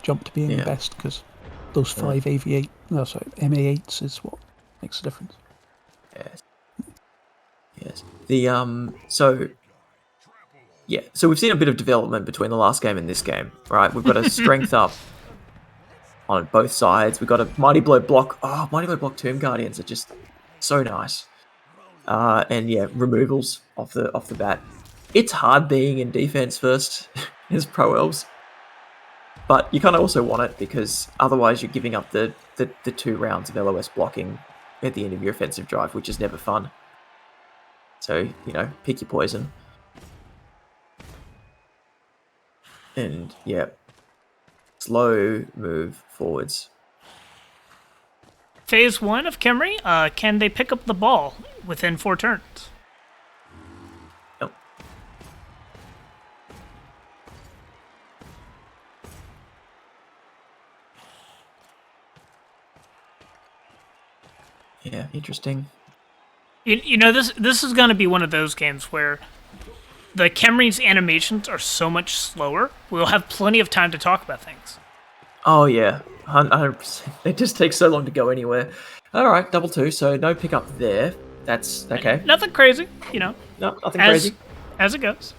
jump to being the best because those 5 MA8s is what makes a difference. Yes. So we've seen a bit of development between the last game and this game, right? We've got a strength up on both sides. We've got a Mighty Blow block. Oh, Mighty Blow block Tomb Guardians are just so nice. And removals off the bat. It's hard being in defense first as Pro Elves, but you kind of also want it because otherwise you're giving up the 2 rounds of LOS blocking at the end of your offensive drive, which is never fun. So, pick your poison. And, slow move forwards. Phase 1 of Khemri, can they pick up the ball within 4 turns? Nope. Yeah, interesting. This is going to be one of those games where the Khemri's animations are so much slower, we'll have plenty of time to talk about things. Oh, yeah. 100%. It just takes so long to go anywhere. All right, double 2, so no pickup there. That's okay. Nothing crazy, No, nothing crazy. As it goes.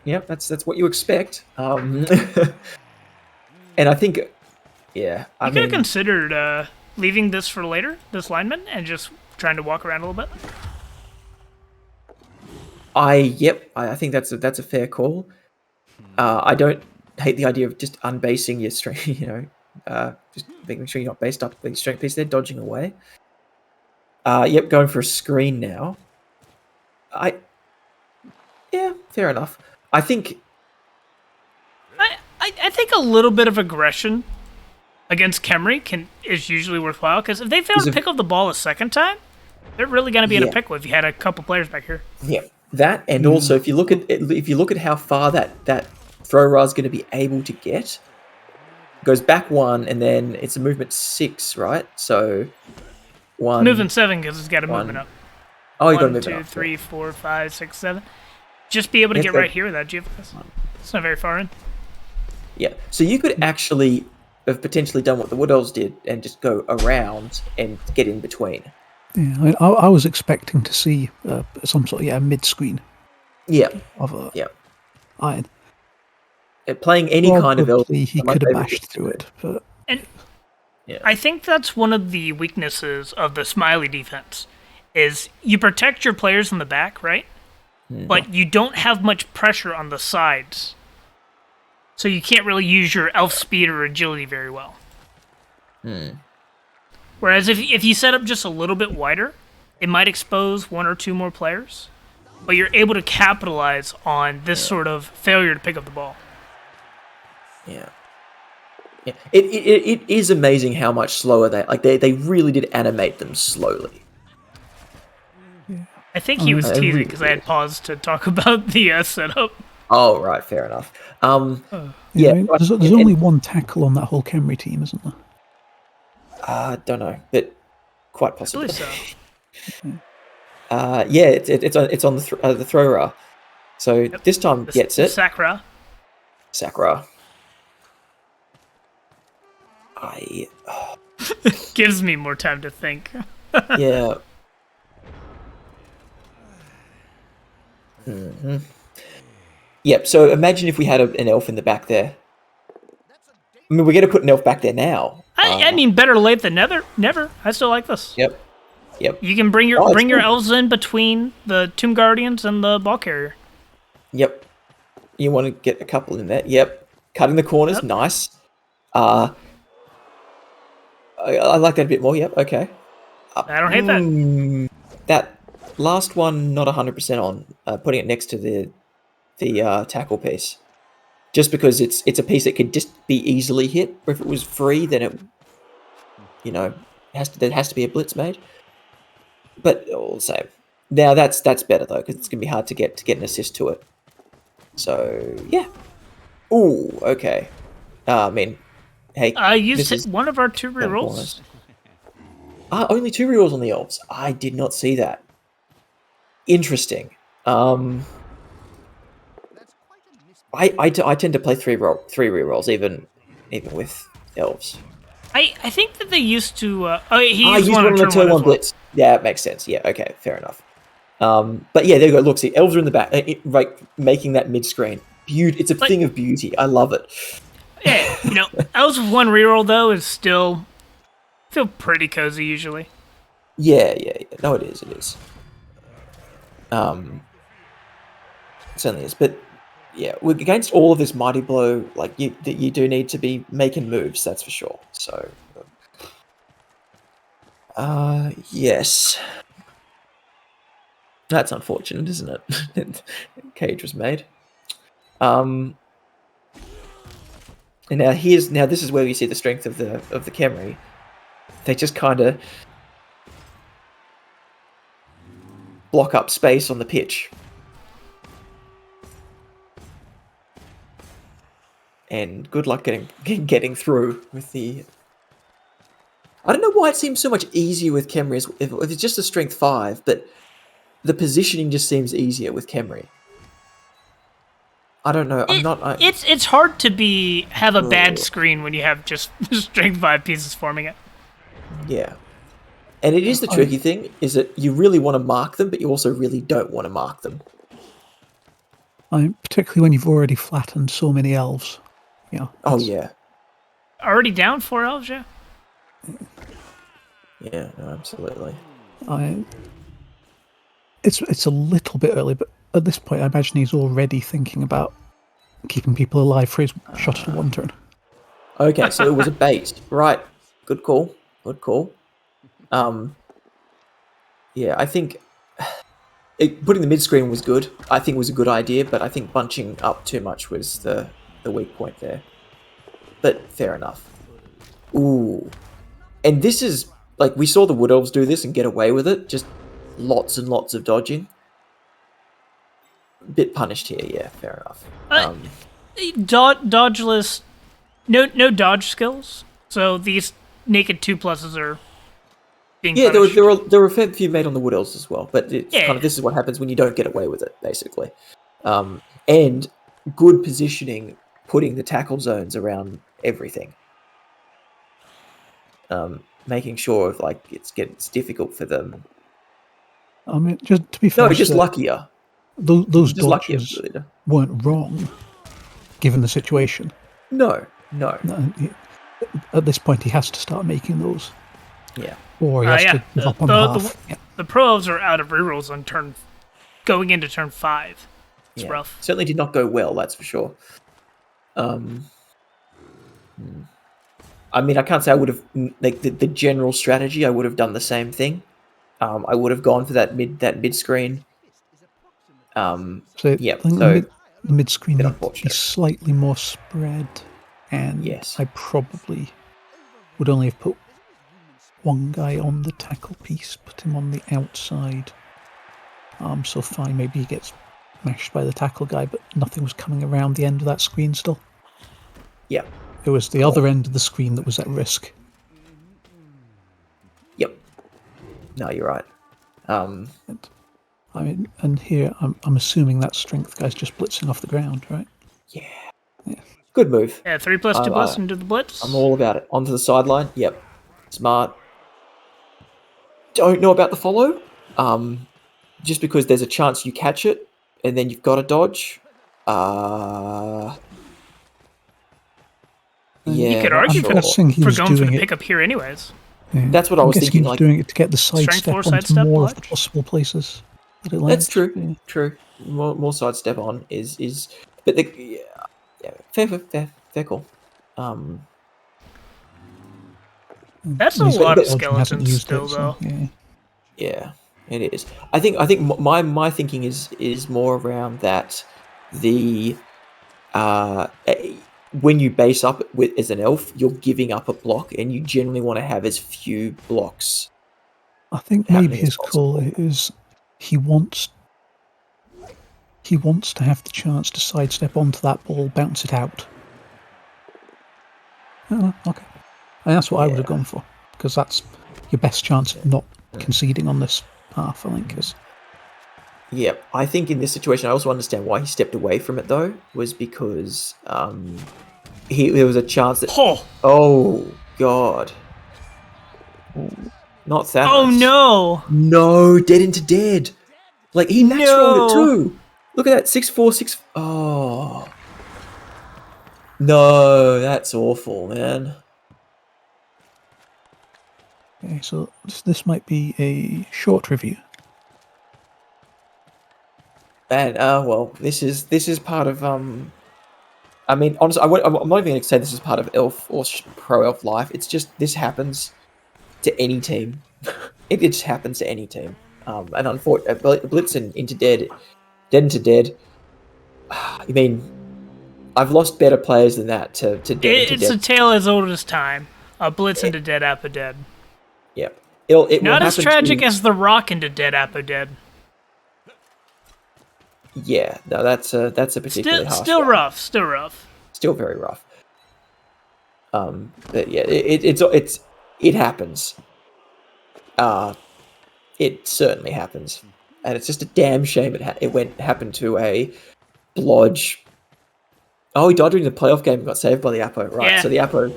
Yep, that's what you expect. And I think, I could have considered leaving this for later, this lineman, and just trying to walk around a little bit. I think that's a fair call. I don't hate the idea of just unbasing your strength, just making sure you're not based up the strength piece. They're dodging away. Going for a screen now. Fair enough. I think I think a little bit of aggression against Khemri is usually worthwhile, because if they fail to pick up the ball a second time, they're really going to be in a pickle if you had a couple players back here. Yeah, that, and also if you look at how far that throw ra is going to be able to get, it goes back 1, and then it's a movement 6, right? So 1. Movement 7 because it's got a movement up. Oh, you got a 1, movement 2, up. 3, 4, 5, 6, 7. Just be able to get right here without GFS. It's not very far in. Yeah, so you could actually have potentially done what the Wood Elves did and just go around and get in between. Yeah, I was expecting to see some sort of mid-screen. Yeah. Of a iron. Playing any kind of elf. He could have bashed through it, but I think that's one of the weaknesses of the Smiley defense, is you protect your players in the back, right? But you don't have much pressure on the sides. So you can't really use your elf speed or agility very well. Whereas if you set up just a little bit wider, it might expose 1 or 2 more players, but you're able to capitalize on this sort of failure to pick up the ball. Yeah. It is amazing how much slower they really did animate them slowly. I think he was teasing because I had paused to talk about the setup. Oh, right, fair enough. There's only one tackle on that whole Khemri team, isn't there? Don't know, but quite possibly. So. It's on the thrower. So this time gets it. Sakra. Gives me more time to think. Yeah. Yep, so imagine if we had an elf in the back there. I mean, we're going to put an elf back there now. I mean, better late than never. I still like this. Yep. You can bring your Oh, it's your cool. elves in between the Tomb Guardians and the Ball Carrier. Yep. You want to get a couple in there. Yep. Cutting the corners, Yep. nice. I like that a bit more. Yep. Okay. I don't hate that. That last one, not 100% on. Putting it next to the tackle piece, just because it's a piece that could just be easily hit. Or if it was free, then it, there has to be a blitz made. But all the same, now that's better though, because it's gonna be hard to get an assist to it. So yeah. Ooh, okay. I mean, hey, You this hit is one of our 2 kind of rerolls. bonus. Only 2 rerolls on the elves. I did not see that. Interesting. I tend to play 3 rerolls even with elves. I think that they used to. He I used used one one on on the turn turn 1 1 as well. blitz. Yeah, it makes sense. Yeah, okay, fair enough. But yeah, there you go. Look, see, elves are in the back, right, making that mid screen. It's a thing of beauty. I love it. Yeah, elves with 1 reroll though is still feel pretty cozy usually. Yeah. No, it is. It certainly is. But yeah, against all of this mighty blow, like you do need to be making moves. That's for sure. So, yes, that's unfortunate, isn't it? Cage was made. And now this is where we see the strength of the Khemri. They just kind of block up space on the pitch. And good luck getting through with the... I don't know why it seems so much easier with Khemri if it's just a strength 5, but the positioning just seems easier with Khemri. I don't know. It's hard to have a bad Ugh. screen when you have just strength 5 pieces forming it. Yeah. And it is the tricky thing, is that you really want to mark them, but you also really don't want to mark them. Particularly when you've already flattened so many elves. Oh, yeah. Already down 4 elves, yeah. Yeah, no, absolutely. It's a little bit early, but at this point, I imagine he's already thinking about keeping people alive for his shot at 1 turn. Okay, so it was a bait. Right. Good call. Yeah, I think putting the mid screen was good. I think it was a good idea, but I think bunching up too much was the weak point there. But fair enough. Ooh. And this is, like, we saw the Wood Elves do this and get away with it. Just lots and lots of dodging. Bit punished here, yeah, fair enough. Dodgeless, no dodge skills. So these naked 2+s are being punished. there were a fair few made on the Wood Elves as well, but it's kind of, this is what happens when you don't get away with it, basically. And good positioning, putting the tackle zones around everything. Making sure it's difficult for them. I mean, just to be fair, No, just luckier. Those Just luckier, dodges really. weren't wrong, given the situation. No. At this point, he has to start making those. Yeah. Or he has to give up on half. The pro elves are out of rerolls on going into turn 5. It's rough. Certainly did not go well, that's for sure. I mean, I can't say I would have, like, the general strategy, I would have done the same thing. I would have gone for that mid screen. I think the mid screen needs to be slightly more spread, and I probably would only have put one guy on the tackle piece, put him on the outside. So fine, maybe he gets mashed by the tackle guy, but nothing was coming around the end of that screen still. Yeah. It was the other end of the screen that was at risk. Yep. No, you're right. And here, I'm assuming that strength guy's just blitzing off the ground, right? Yeah. Good move. Yeah, 3+, 2+ into the blitz. I'm all about it. Onto the sideline. Yep. Smart. Don't know about the follow. Just because there's a chance you catch it, and then you've got to dodge. Yeah, You could not argue sure. guessing he for was going for doing the it. pickup here anyways. Yeah. That's what I I'm was guessing thinking, he was like- doing it to get the Strength sidestep four, onto sidestep, more of the bludge. possible places that it That's lands. true. Yeah. True. More sidestep on is, but yeah, fair call. That's a He's lot of dodge and hasn't skeletons used still, it, so, though. yeah. Yeah, it is. I think my thinking is more around that the when you base up with as an elf, you're giving up a block, and you generally want to have as few blocks. I think maybe happening as his call possible. is he wants to have the chance to sidestep onto that ball, bounce it out. Oh, okay. And that's what I would have Yeah. gone for, because that's your best chance of not conceding on this half, I think. Is Yeah, I think in this situation, I also understand why he stepped away from it though, was because there was a chance that. Oh, Oh God! Not Thanos. oh no! No, dead into dead. Like he max rolled it No. too. Look at that 6-4-6. Oh no, that's awful, man. okay, so this might be a short review. And well, this is part of I mean, honestly, I'm not even going to say this is part of Elf or Pro Elf life. It's just this happens to any team. It just happens to any team. And unfortunately, Blitz and into dead into dead. I mean, I've lost better players than that to dead into It's dead. a tale as old as time. A Blitz into Dead Apo Dead. Yep. It will Not as happen tragic to- as the Rock into Dead Apo Dead. Yeah, no, that's a particularly harsh Still one. rough. Still rough. Still very rough. But yeah, it happens. It certainly happens, and it's just a damn shame it happened to a Blodge. Oh, he died during the playoff game and got saved by the Apo, right? Yeah. So the Apo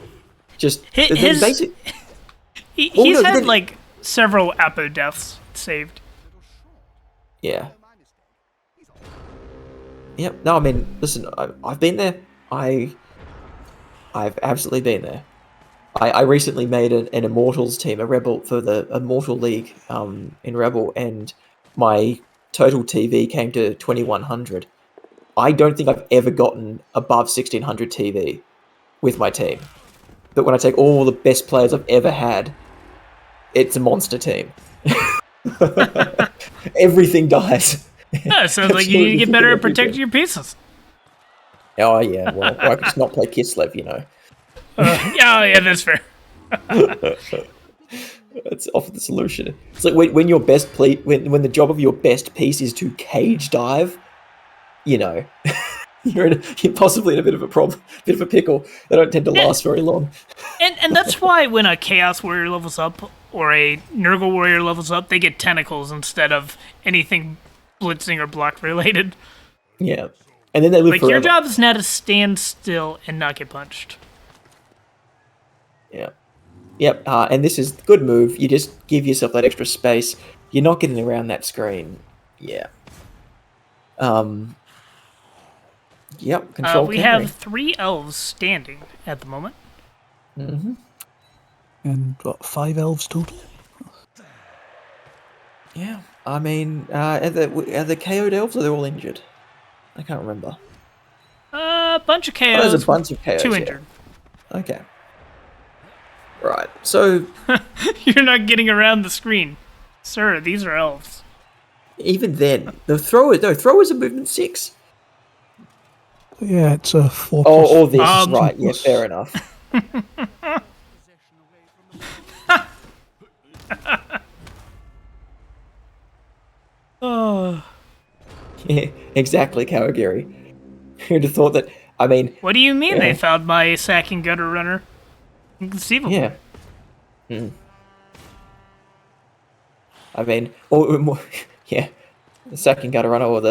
just His- basic. He's no, had then- like several Apo deaths saved. Yeah. Yep. No, I mean, listen, I've been there. I've absolutely been there. I recently made an Immortals team, a Rebbl for the Immortal League in Rebbl, and my total TV came to 2100. I don't think I've ever gotten above 1600 TV with my team. But when I take all the best players I've ever had, it's a monster team. Everything dies. Yeah, it sounds like you need to get better at protecting your pieces. Oh yeah, well, I could just not play Kislev, you know. Yeah, that's fair. That's often the solution. It's like when your best when the job of your best piece is to cage dive, you know, you're possibly in a bit of a problem, bit of a pickle. They don't tend to last very long. And that's why when a Chaos Warrior levels up or a Nurgle Warrior levels up, they get tentacles instead of anything blitzing or block related. Yeah, and then they live Like forever. your job is now to stand still and not get punched. Yeah. Yep. And this is a good move. You just give yourself that extra space. You're not getting around that screen. Yeah. Yep. Control. We countering. have 3 elves standing at the moment. And what, 5 elves total? Yeah. I mean, are the KO'd elves or they're all injured? I can't remember. Bunch of Oh, there's KOs, a bunch of KOs. 2 yeah. injured. Okay. Right. So You're not getting around the screen. Sir, these are elves. even then, the throwers are movement 6. Yeah, it's a 4 Oh, plus all this Um, right? Yeah, plus- fair enough. Oh. Yeah, exactly, Kawagiri. Who'd have thought that? I mean, What do you mean Yeah. they found my sacking gutter runner? Inconceivable. yeah. I mean, or more, yeah. The second gutter runner, or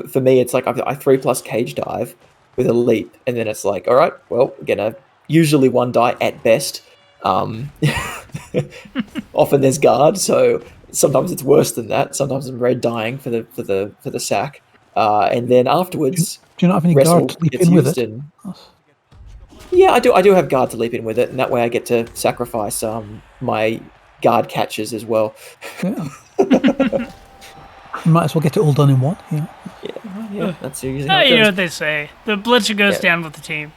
for me, it's like I 3+ cage dive with a leap, and then it's like, all right, well, we're gonna usually 1 die at best. Often there's guard, so sometimes it's worse than that. Sometimes I'm red dying for the sack, and then afterwards, Do you not have any wrestle guard to leap gets in with used it? in. Yeah, I do have guard to leap in with it, and that way I get to sacrifice my guard catches as well. Yeah. You might as well get it all done in one. Yeah. Yeah, that's usually how Ah, it you know goes. what they say. The blitzer goes Yeah. down with the team.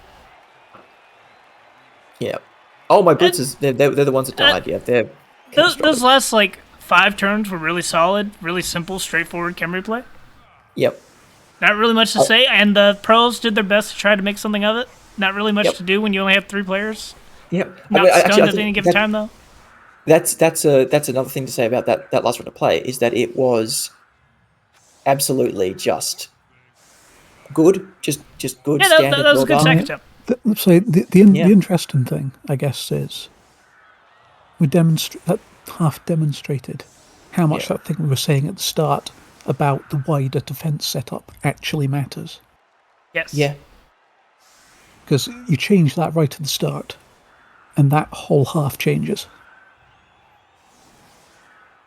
Yeah. Oh, my blitzers, they're the ones that died. Yeah, they're Those catastrophic. last, like, 5 turns were really solid, really simple, straightforward Khemri play. Yep. Not really much to say, and the pros did their best to try to make something of it. Not really much Yep. to do when you only have 3 players. Yep. Not I stunned at think any given time, though. that's another thing to say about that last round of play is that it was absolutely just good, just good Yeah, standard. that was a good well second done. attempt. So the Yeah. interesting thing, I guess, is we half demonstrated how much Yeah. that thing we were saying at the start about the wider defense setup actually matters. Yes. Yeah. Because you change that right at the start, and that whole half changes.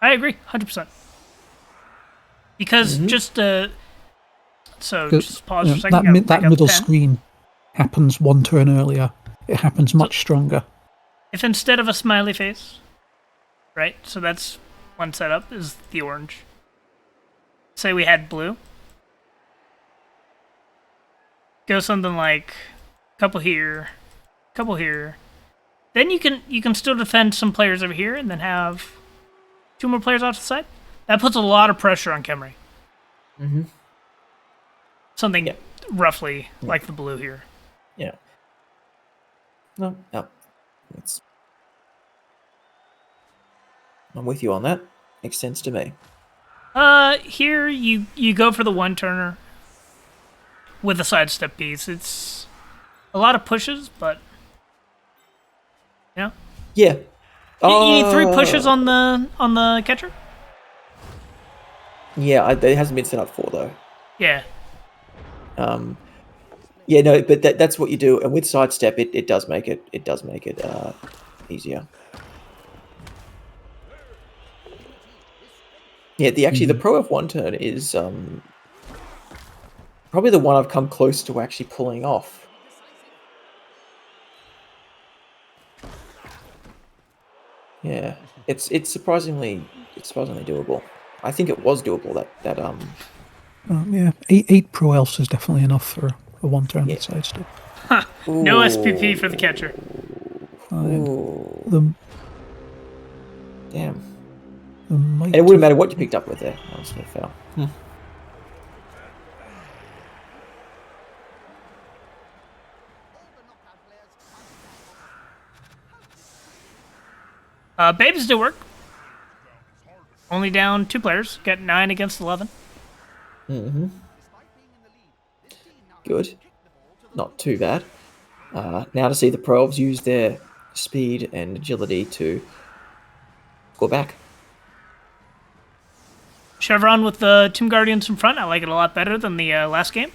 I agree, 100%. Because just so 'Cause, just pause you for a know, second. that That middle screen happens one turn earlier. It happens much stronger. If instead of a smiley face, right? So that's one setup is the orange. Say we had blue. Go something like couple here, couple here. Then you can still defend some players over here and then have 2 more players off to the side. That puts a lot of pressure on Khemri. Mhm. Something Yeah. roughly like the blue here. Yeah. No. It's, I'm with you on that. Makes sense to me. Here you go for the one turner with a sidestep piece. It's a lot of pushes, but you know, Yeah. you need 3 pushes on the catcher. Yeah, it hasn't been set up for though. Yeah, Yeah, no, but that's what you do, and with sidestep, it does make it easier. Yeah, the Pro F1 turn is probably the one I've come close to actually pulling off. Yeah, it's surprisingly doable. I think it was doable. Yeah, eight Pro Elves is definitely enough for a one turn Yeah. with sidestep. no SPP for the catcher. Ooh, The damn. might And it wouldn't matter what you picked up with there. I was gonna fail. Babes do work. Only down 2 players. Got 9 against 11. Good. Not too bad. Now to see the Pro Elves use their speed and agility to go back. Chevron with the Tomb Guardians in front. I like it a lot better than the last game.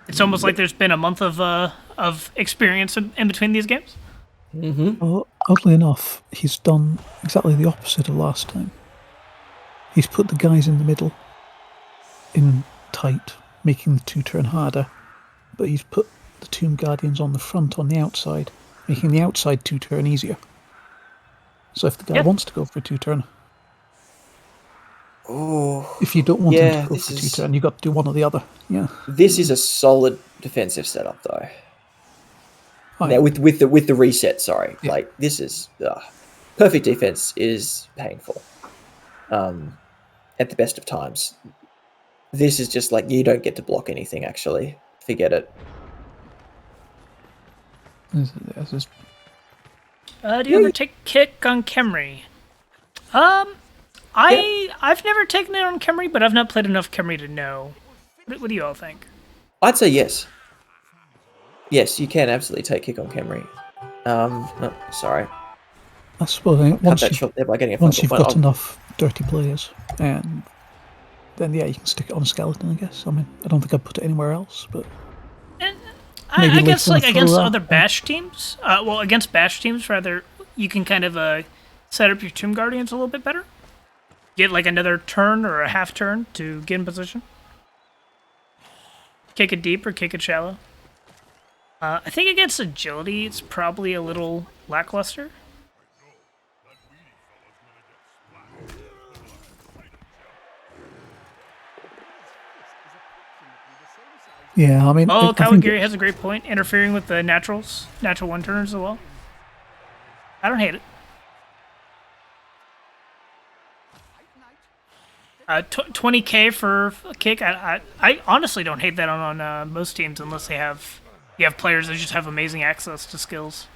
It's almost like there's been a month of experience in between these games. Well, oddly enough, he's done exactly the opposite of last time. He's put the guys in the middle in tight, making the 2-turn harder, but he's put the Tomb Guardians on the front on the outside, making the outside 2-turn easier. So if the guy Yeah. wants to go for a 2-turn, Oh, if you don't want him yeah, to go this for a is 2-turn, you've got to do one or the other. Yeah. this is a solid defensive setup though. Fine. Now with the reset, sorry, Yeah. like this is perfect defense is painful. At the best of times, this is just like you don't get to block anything. Actually, forget it. This is- Do you ever take kick on Khemri? I've never taken it on Khemri, but I've not played enough Khemri to know. What do you all think? I'd say yes. Yes, you can absolutely take kick on Khemri. No, sorry, I suppose cut once that you've, shot there by getting a once fumble, you've but got enough dirty players, and then yeah, you can stick it on a skeleton, I guess. I mean, I don't think I'd put it anywhere else, but Maybe I later guess on like throw against out, other bash teams. Well, against bash teams, rather, you can kind of set up your Tomb Guardians a little bit better. Get like another turn or a half turn to get in position. Kick it deep or kick it shallow. I think against agility, it's probably a little lackluster. Yeah, I mean, Oh, I think Kawagiri has a great point. Interfering with the natural one-turners as well. I don't hate it. 20k for a kick. I honestly don't hate that on most teams unless you have players that just have amazing access to skills,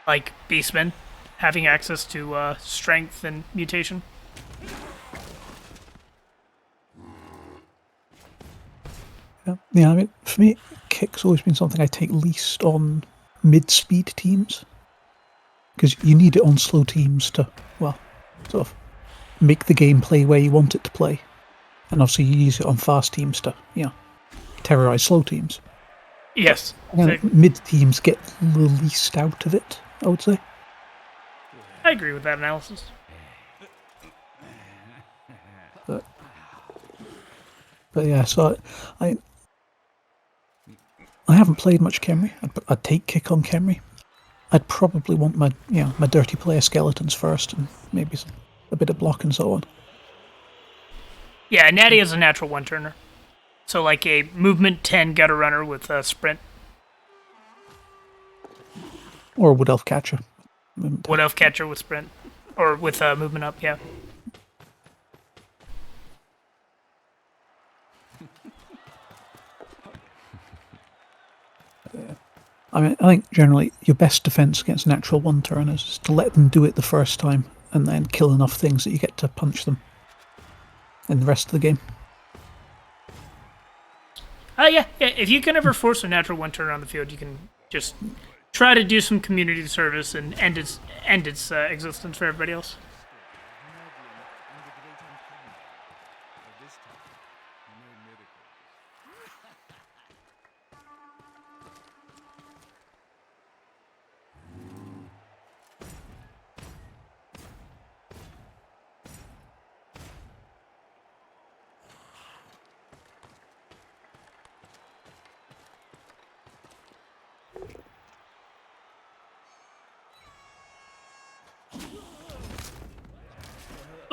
like Beastmen having access to strength and mutation. yeah, I mean, for me, kick's always been something I take least on mid-speed teams, because you need it on slow teams to, well, sort of make the game play where you want it to play, and obviously you use it on fast teams to, terrorize slow teams. Yes. Mid teams get the least out of it, I would say. I agree with that analysis. But yeah, so I haven't played much Khemri. I'd take kick on Khemri. I'd probably want my dirty player skeletons first, and maybe a bit of block and so on. Yeah, Natty is a natural one-turner. So like a movement 10 gutter runner with a sprint. Or Wood Elf Catcher. Wood Elf Catcher with sprint. Or with movement up, yeah. I mean, I think generally your best defense against natural one-turners is to let them do it the first time and then kill enough things that you get to punch them in the rest of the game. Yeah. If you can ever force a natural one-turner on the field, you can just try to do some community service and end its existence for everybody else.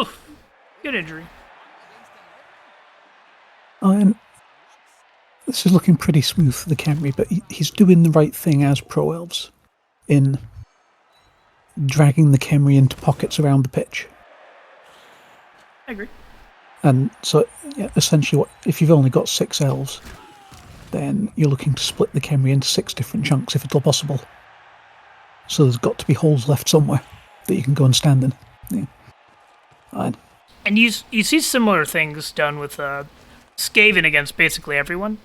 Oof, good injury. This is looking pretty smooth for the Khemri, but he's doing the right thing as Pro Elves in dragging the Khemri into pockets around the pitch. I agree. And so, essentially, if you've only got 6 elves, then you're looking to split the Khemri into 6 different chunks, if at all possible. So there's got to be holes left somewhere that you can go and stand in. Yeah. And you see similar things done with Skaven against basically everyone.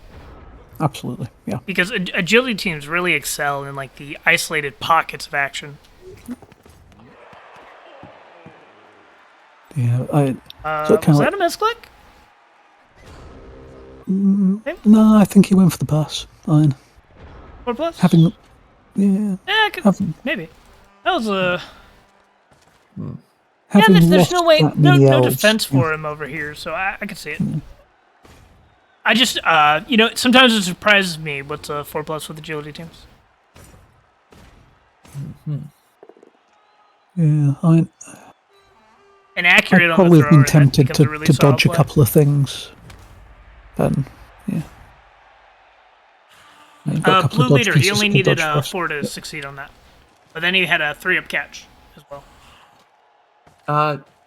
Absolutely, yeah. Because agility teams really excel in like the isolated pockets of action. Yeah, was that a misclick? No, I think he went for the pass. 4+? Maybe. That was a... there's no way, no defense for him over here, so I can see it. I just, sometimes it surprises me what's a 4+ with agility teams. Yeah, And accurate I'd on the probably thrower, been tempted to really dodge a play. couple of things. But, yeah. Blue leader, he only needed 4 to succeed on that. But then he had a 3-up catch as well.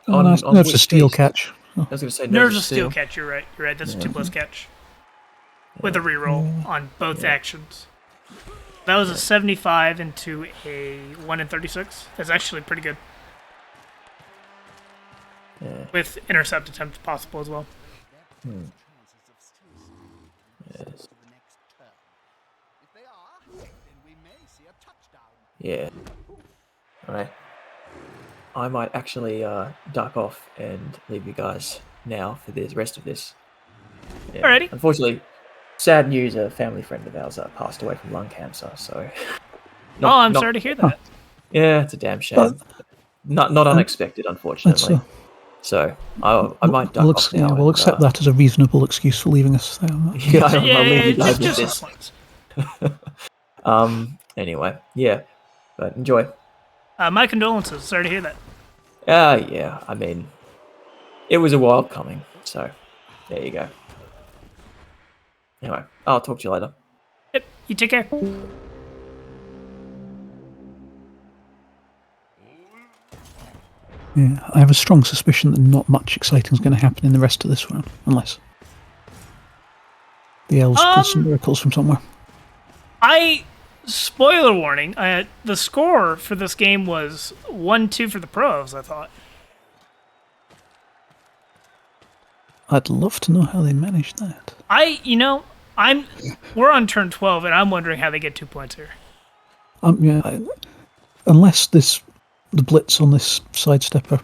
Nerves a steel catch. I was going to say Nerves a steel catch, you're right. That's a 2+ catch. With a reroll on both actions. That was a 75 into a 1 in 36. That's actually pretty good. Yeah. With intercept attempt possible as well. Yes. Yeah. Alright. I might actually duck off and leave you guys now for the rest of this. Yeah. Alrighty. Unfortunately, sad news, a family friend of ours passed away from lung cancer, so... I'm sorry to hear that. Yeah, it's a damn shame. Not unexpected, unfortunately. So, I might duck off now. We'll accept that as a reasonable excuse for leaving us there. I'll leave you guys with just this. points. Anyway, yeah, but enjoy. My condolences. Sorry to hear that. Yeah, I mean, it was a while coming, so there you go. Anyway, I'll talk to you later. Yep. You take care. Yeah, I have a strong suspicion that not much exciting is going to happen in the rest of this round, unless the elves pull some miracles from somewhere. Spoiler warning, the score for this game was 1-2 for the pros, I thought. I'd love to know how they managed that. We're on turn 12, and I'm wondering how they get 2 points here. Unless the blitz on this sidestepper,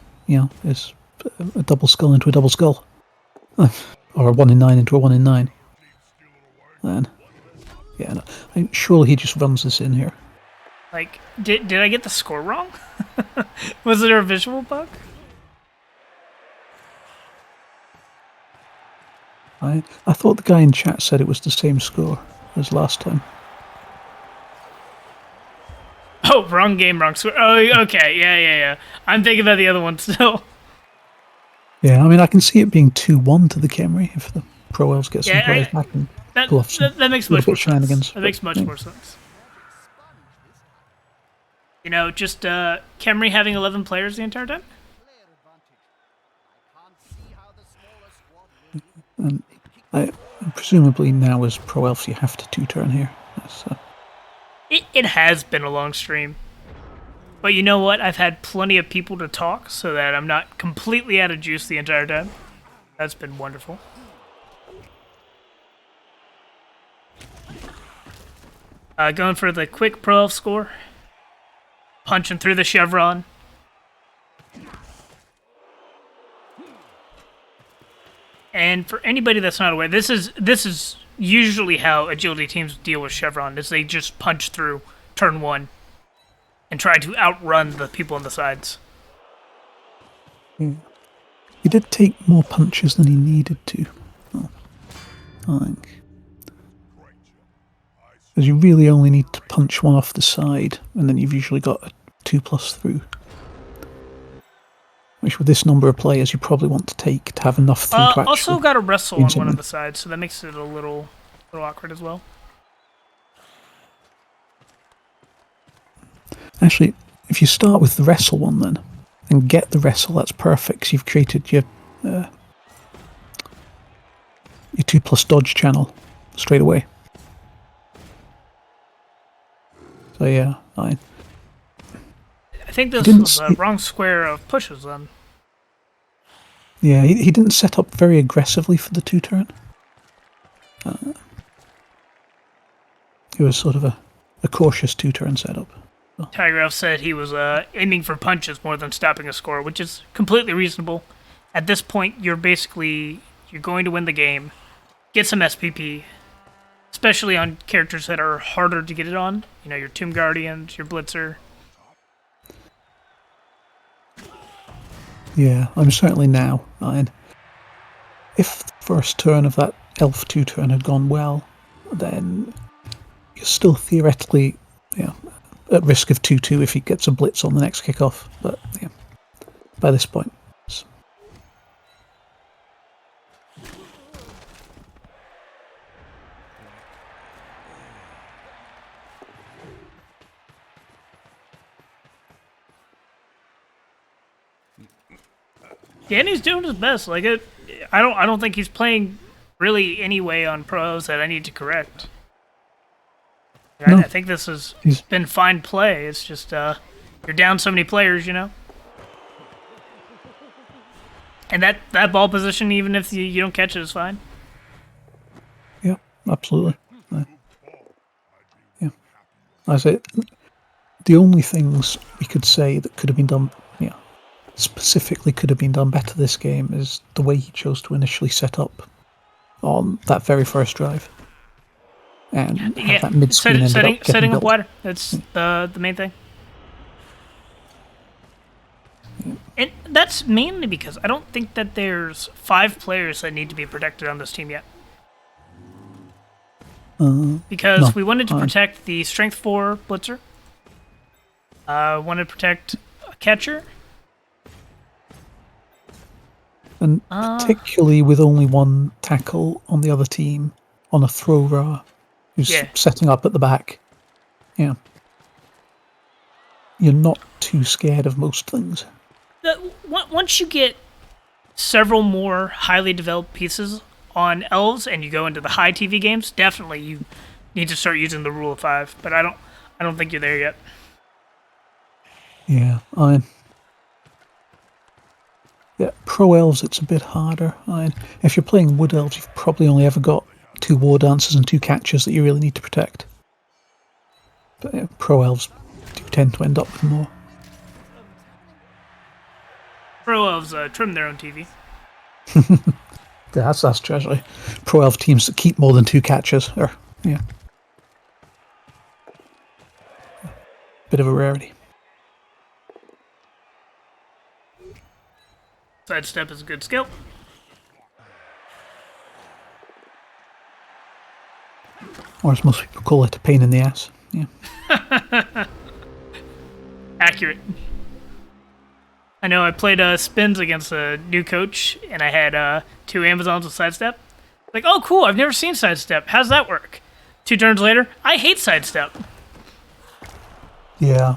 is a double skull into a double skull, or a 1 in 9 into a 1 in 9. Then, surely he just runs this in here. Like, did I get the score wrong? Was there a visual bug? I thought the guy in chat said it was the same score as last time. Oh, wrong game, wrong score. Oh, okay, yeah. I'm thinking about the other one still. Yeah, I mean, I can see it being 2-1 to the Khemri if the Pro Elves get some players back and pull off some that makes much more shenanigans. sense. That makes much more sense. Just Khemri having 11 players the entire time? And presumably now as Pro Elves you have to 2-turn here. So. It has been a long stream. But you know what? I've had plenty of people to talk so that I'm not completely out of juice the entire time. That's been wonderful. Going for the quick Pro Elf score. Punching through the chevron. And for anybody that's not aware, this is usually how agility teams deal with chevron, is they just punch through turn 1 and try to outrun the people on the sides. He did take more punches than he needed to, I think. Because you really only need to punch one off the side, and then you've usually got a 2+ through. Which with this number of players you probably want to take to have enough through to actually... Also got a wrestle on one of the sides, so that makes it a little awkward as well. Actually, if you start with the wrestle one then, and get the wrestle, that's perfect, because you've created your 2+ dodge channel straight away. So yeah, I think this was the wrong square of pushes then. Yeah, he didn't set up very aggressively for the 2-turn. It was sort of a cautious 2-turn setup. So. Tiger Elf said he was aiming for punches more than stopping a score, which is completely reasonable. At this point, you're going to win the game. Get some SPP. Especially on characters that are harder to get it on. Your Tomb Guardians, your Blitzer. Yeah, I'm certainly now. If the first turn of that Elf 2-turn had gone well, then you're still theoretically at risk of 2-2 if he gets a Blitz on the next kickoff. But yeah, by this point... Danny's doing his best. I don't think he's playing really any way on pros that I need to correct. No. I think this has been fine play. It's just you're down so many players, And that ball position, even if you don't catch it, is fine. Yeah, absolutely. Yeah, I say the only things we could say that could have been done. Specifically could have been done better this game is the way he chose to initially set up on that very first drive. And have that mid-screen setting up wider. That's the main thing. Yeah. And that's mainly because I don't think that there's 5 players that need to be protected on this team yet. because no, we wanted to fine. protect the Strength 4 blitzer. Wanted to protect a catcher. And particularly with only one tackle on the other team on a thrower who's Yeah. setting up at the back. Yeah. You're not too scared of most things. Once you get several more highly developed pieces on elves and you go into the high TV games, definitely you need to start using the rule of 5. But I don't think you're there yet. Yeah, pro elves it's a bit harder. If you're playing wood elves, you've probably only ever got 2 war dancers and 2 catchers that you really need to protect. But yeah, pro elves do tend to end up with more. Pro elves trim their own TV. Yeah, that's true, actually. Pro elf teams that keep more than 2 catchers are, bit of a rarity. Sidestep is a good skill. Or as most people call it, a pain in the ass. Yeah. Accurate. I know I played spins against a new coach, and I had 2 Amazons with sidestep. Like, oh, cool, I've never seen sidestep. How's that work? 2 turns later, I hate sidestep. Yeah.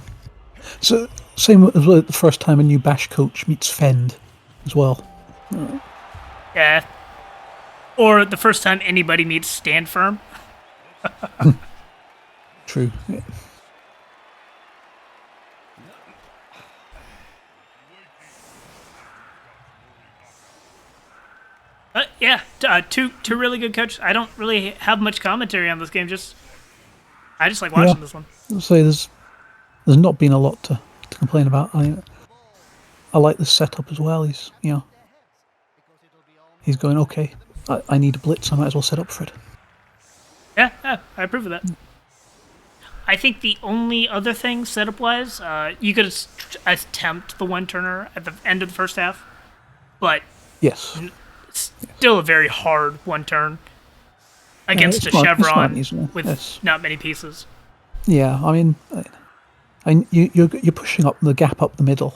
So, same as the first time a new bash coach meets Fend as well. Yeah. Or the first time anybody meets Stand Firm. True. Yeah. Two really good coaches. I don't really have much commentary on this game. I just like watching this one. I'll say there's not been a lot to complain about. I like the setup as well. He's going, okay, I need a blitz. I might as well set up for it. Yeah, I approve of that. I think the only other thing setup-wise, you could attempt the one-turner at the end of the first half, but Yes. it's still a very hard one-turn against a Chevron with not many pieces. Yeah, I mean, you're pushing up the gap up the middle.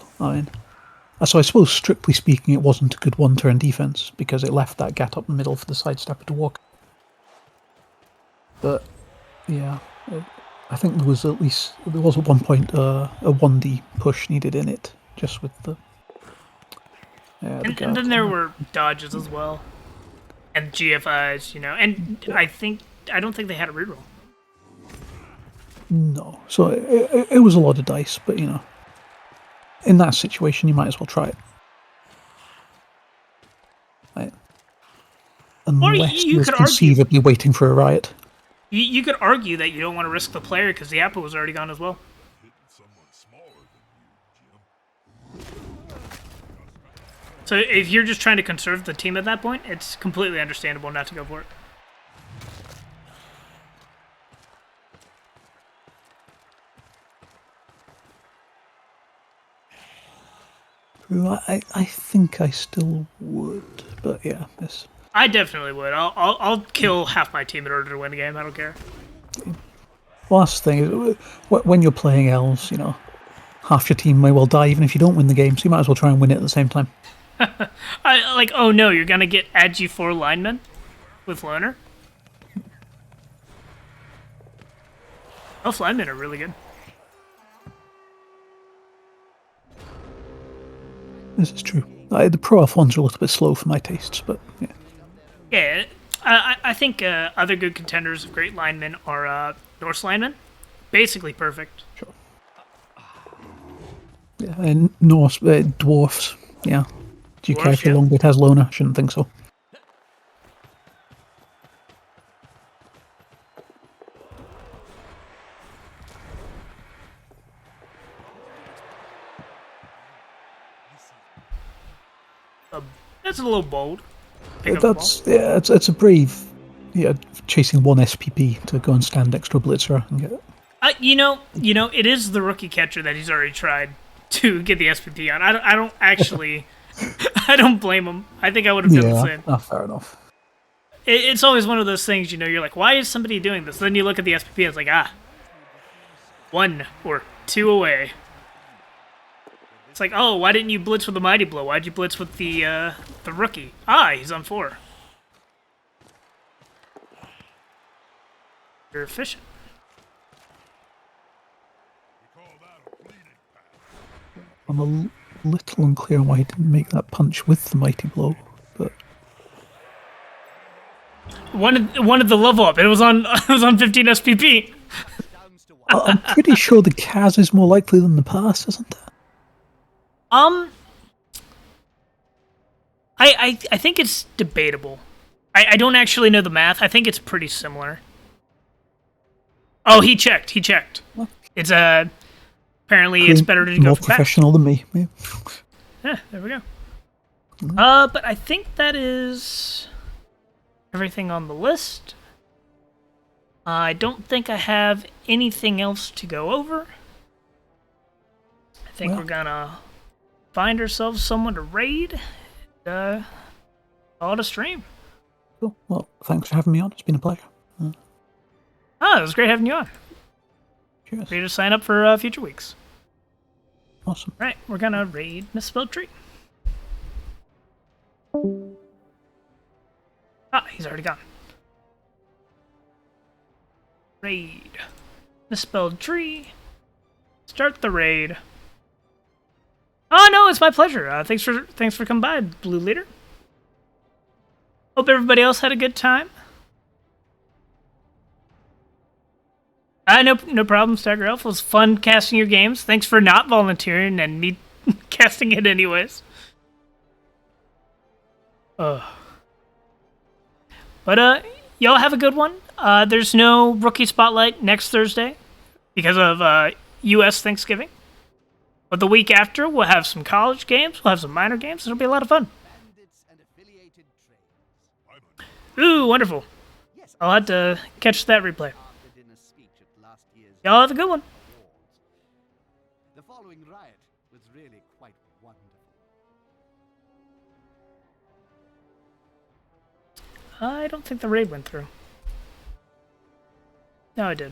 So I suppose strictly speaking, it wasn't a good one-turn defense because it left that gap up the middle for the sidestepper to walk. But yeah, I think there was at one point a 1D push needed in it, just with the. And then there were dodges as well, and GFIs, and I don't think they had a reroll. No, so it was a lot of dice, but in that situation, you might as well try it. Right. Unless you you're could argue- conceivably waiting for a riot. You could argue that you don't want to risk the player because the apple was already gone as well. So if you're just trying to conserve the team at that point, it's completely understandable not to go for it. I think I still would, but yeah, this. I definitely would. I'll kill half my team in order to win the game. I don't care. Well, that's the thing is, when you're playing elves, half your team may well die even if you don't win the game, so you might as well try and win it at the same time. Oh no, you're gonna get ageForge linemen with Loner. Elf linemen are really good. This is true. The pro elf ones are a little bit slow for my tastes, but yeah. Yeah, I think other good contenders of great linemen are Norse linemen. Basically perfect. Sure. Yeah, and Norse dwarfs. Yeah. Do you care if your long bit has Loner? Shouldn't think so. That's a little bold. It's a brave. Yeah, chasing one SPP to go and stand next to a blitzer and get it. It is the rookie catcher that he's already tried to get the SPP on. I don't actually. I don't blame him. I think I would have done the same. Fair enough. it's always one of those things, you're like, why is somebody doing this? Then you look at the SPP, it's like, 1 or 2 away. It's like, oh, why didn't you blitz with the Mighty Blow? Why'd you blitz with the rookie? He's on 4. You're efficient. I'm a little unclear on why he didn't make that punch with the Mighty Blow, but Wanted the level up. It was on 15 SPP. I'm pretty sure the Kaz is more likely than the pass, isn't it? I think it's debatable. I don't actually know the math. I think it's pretty similar. Oh, he checked. It's apparently it's better to go more for professional than me. Yeah. Yeah, there we go. But I think that is everything on the list. I don't think I have anything else to go over. I think we're gonna find ourselves someone to raid. Call it a stream. Cool. Well, thanks for having me on. It's been a pleasure. It was great having you on. Cheers. Ready to sign up for future weeks. Awesome. Right, we're gonna raid Misspelled Tree. He's already gone. Raid. Misspelled Tree. Start the raid. Oh no, it's my pleasure. Thanks for coming by, Blue Leader. Hope everybody else had a good time. No problem, Stagger Elf. It was fun casting your games. Thanks for not volunteering and me casting it anyways. But y'all have a good one. There's no Rookie Spotlight next Thursday because of U.S. Thanksgiving. But the week after, we'll have some college games. We'll have some minor games. It'll be a lot of fun. Ooh, wonderful. I'll have to catch that replay. Y'all have a good one. The following riot was really quite wonderful. I don't think the raid went through. No, it did.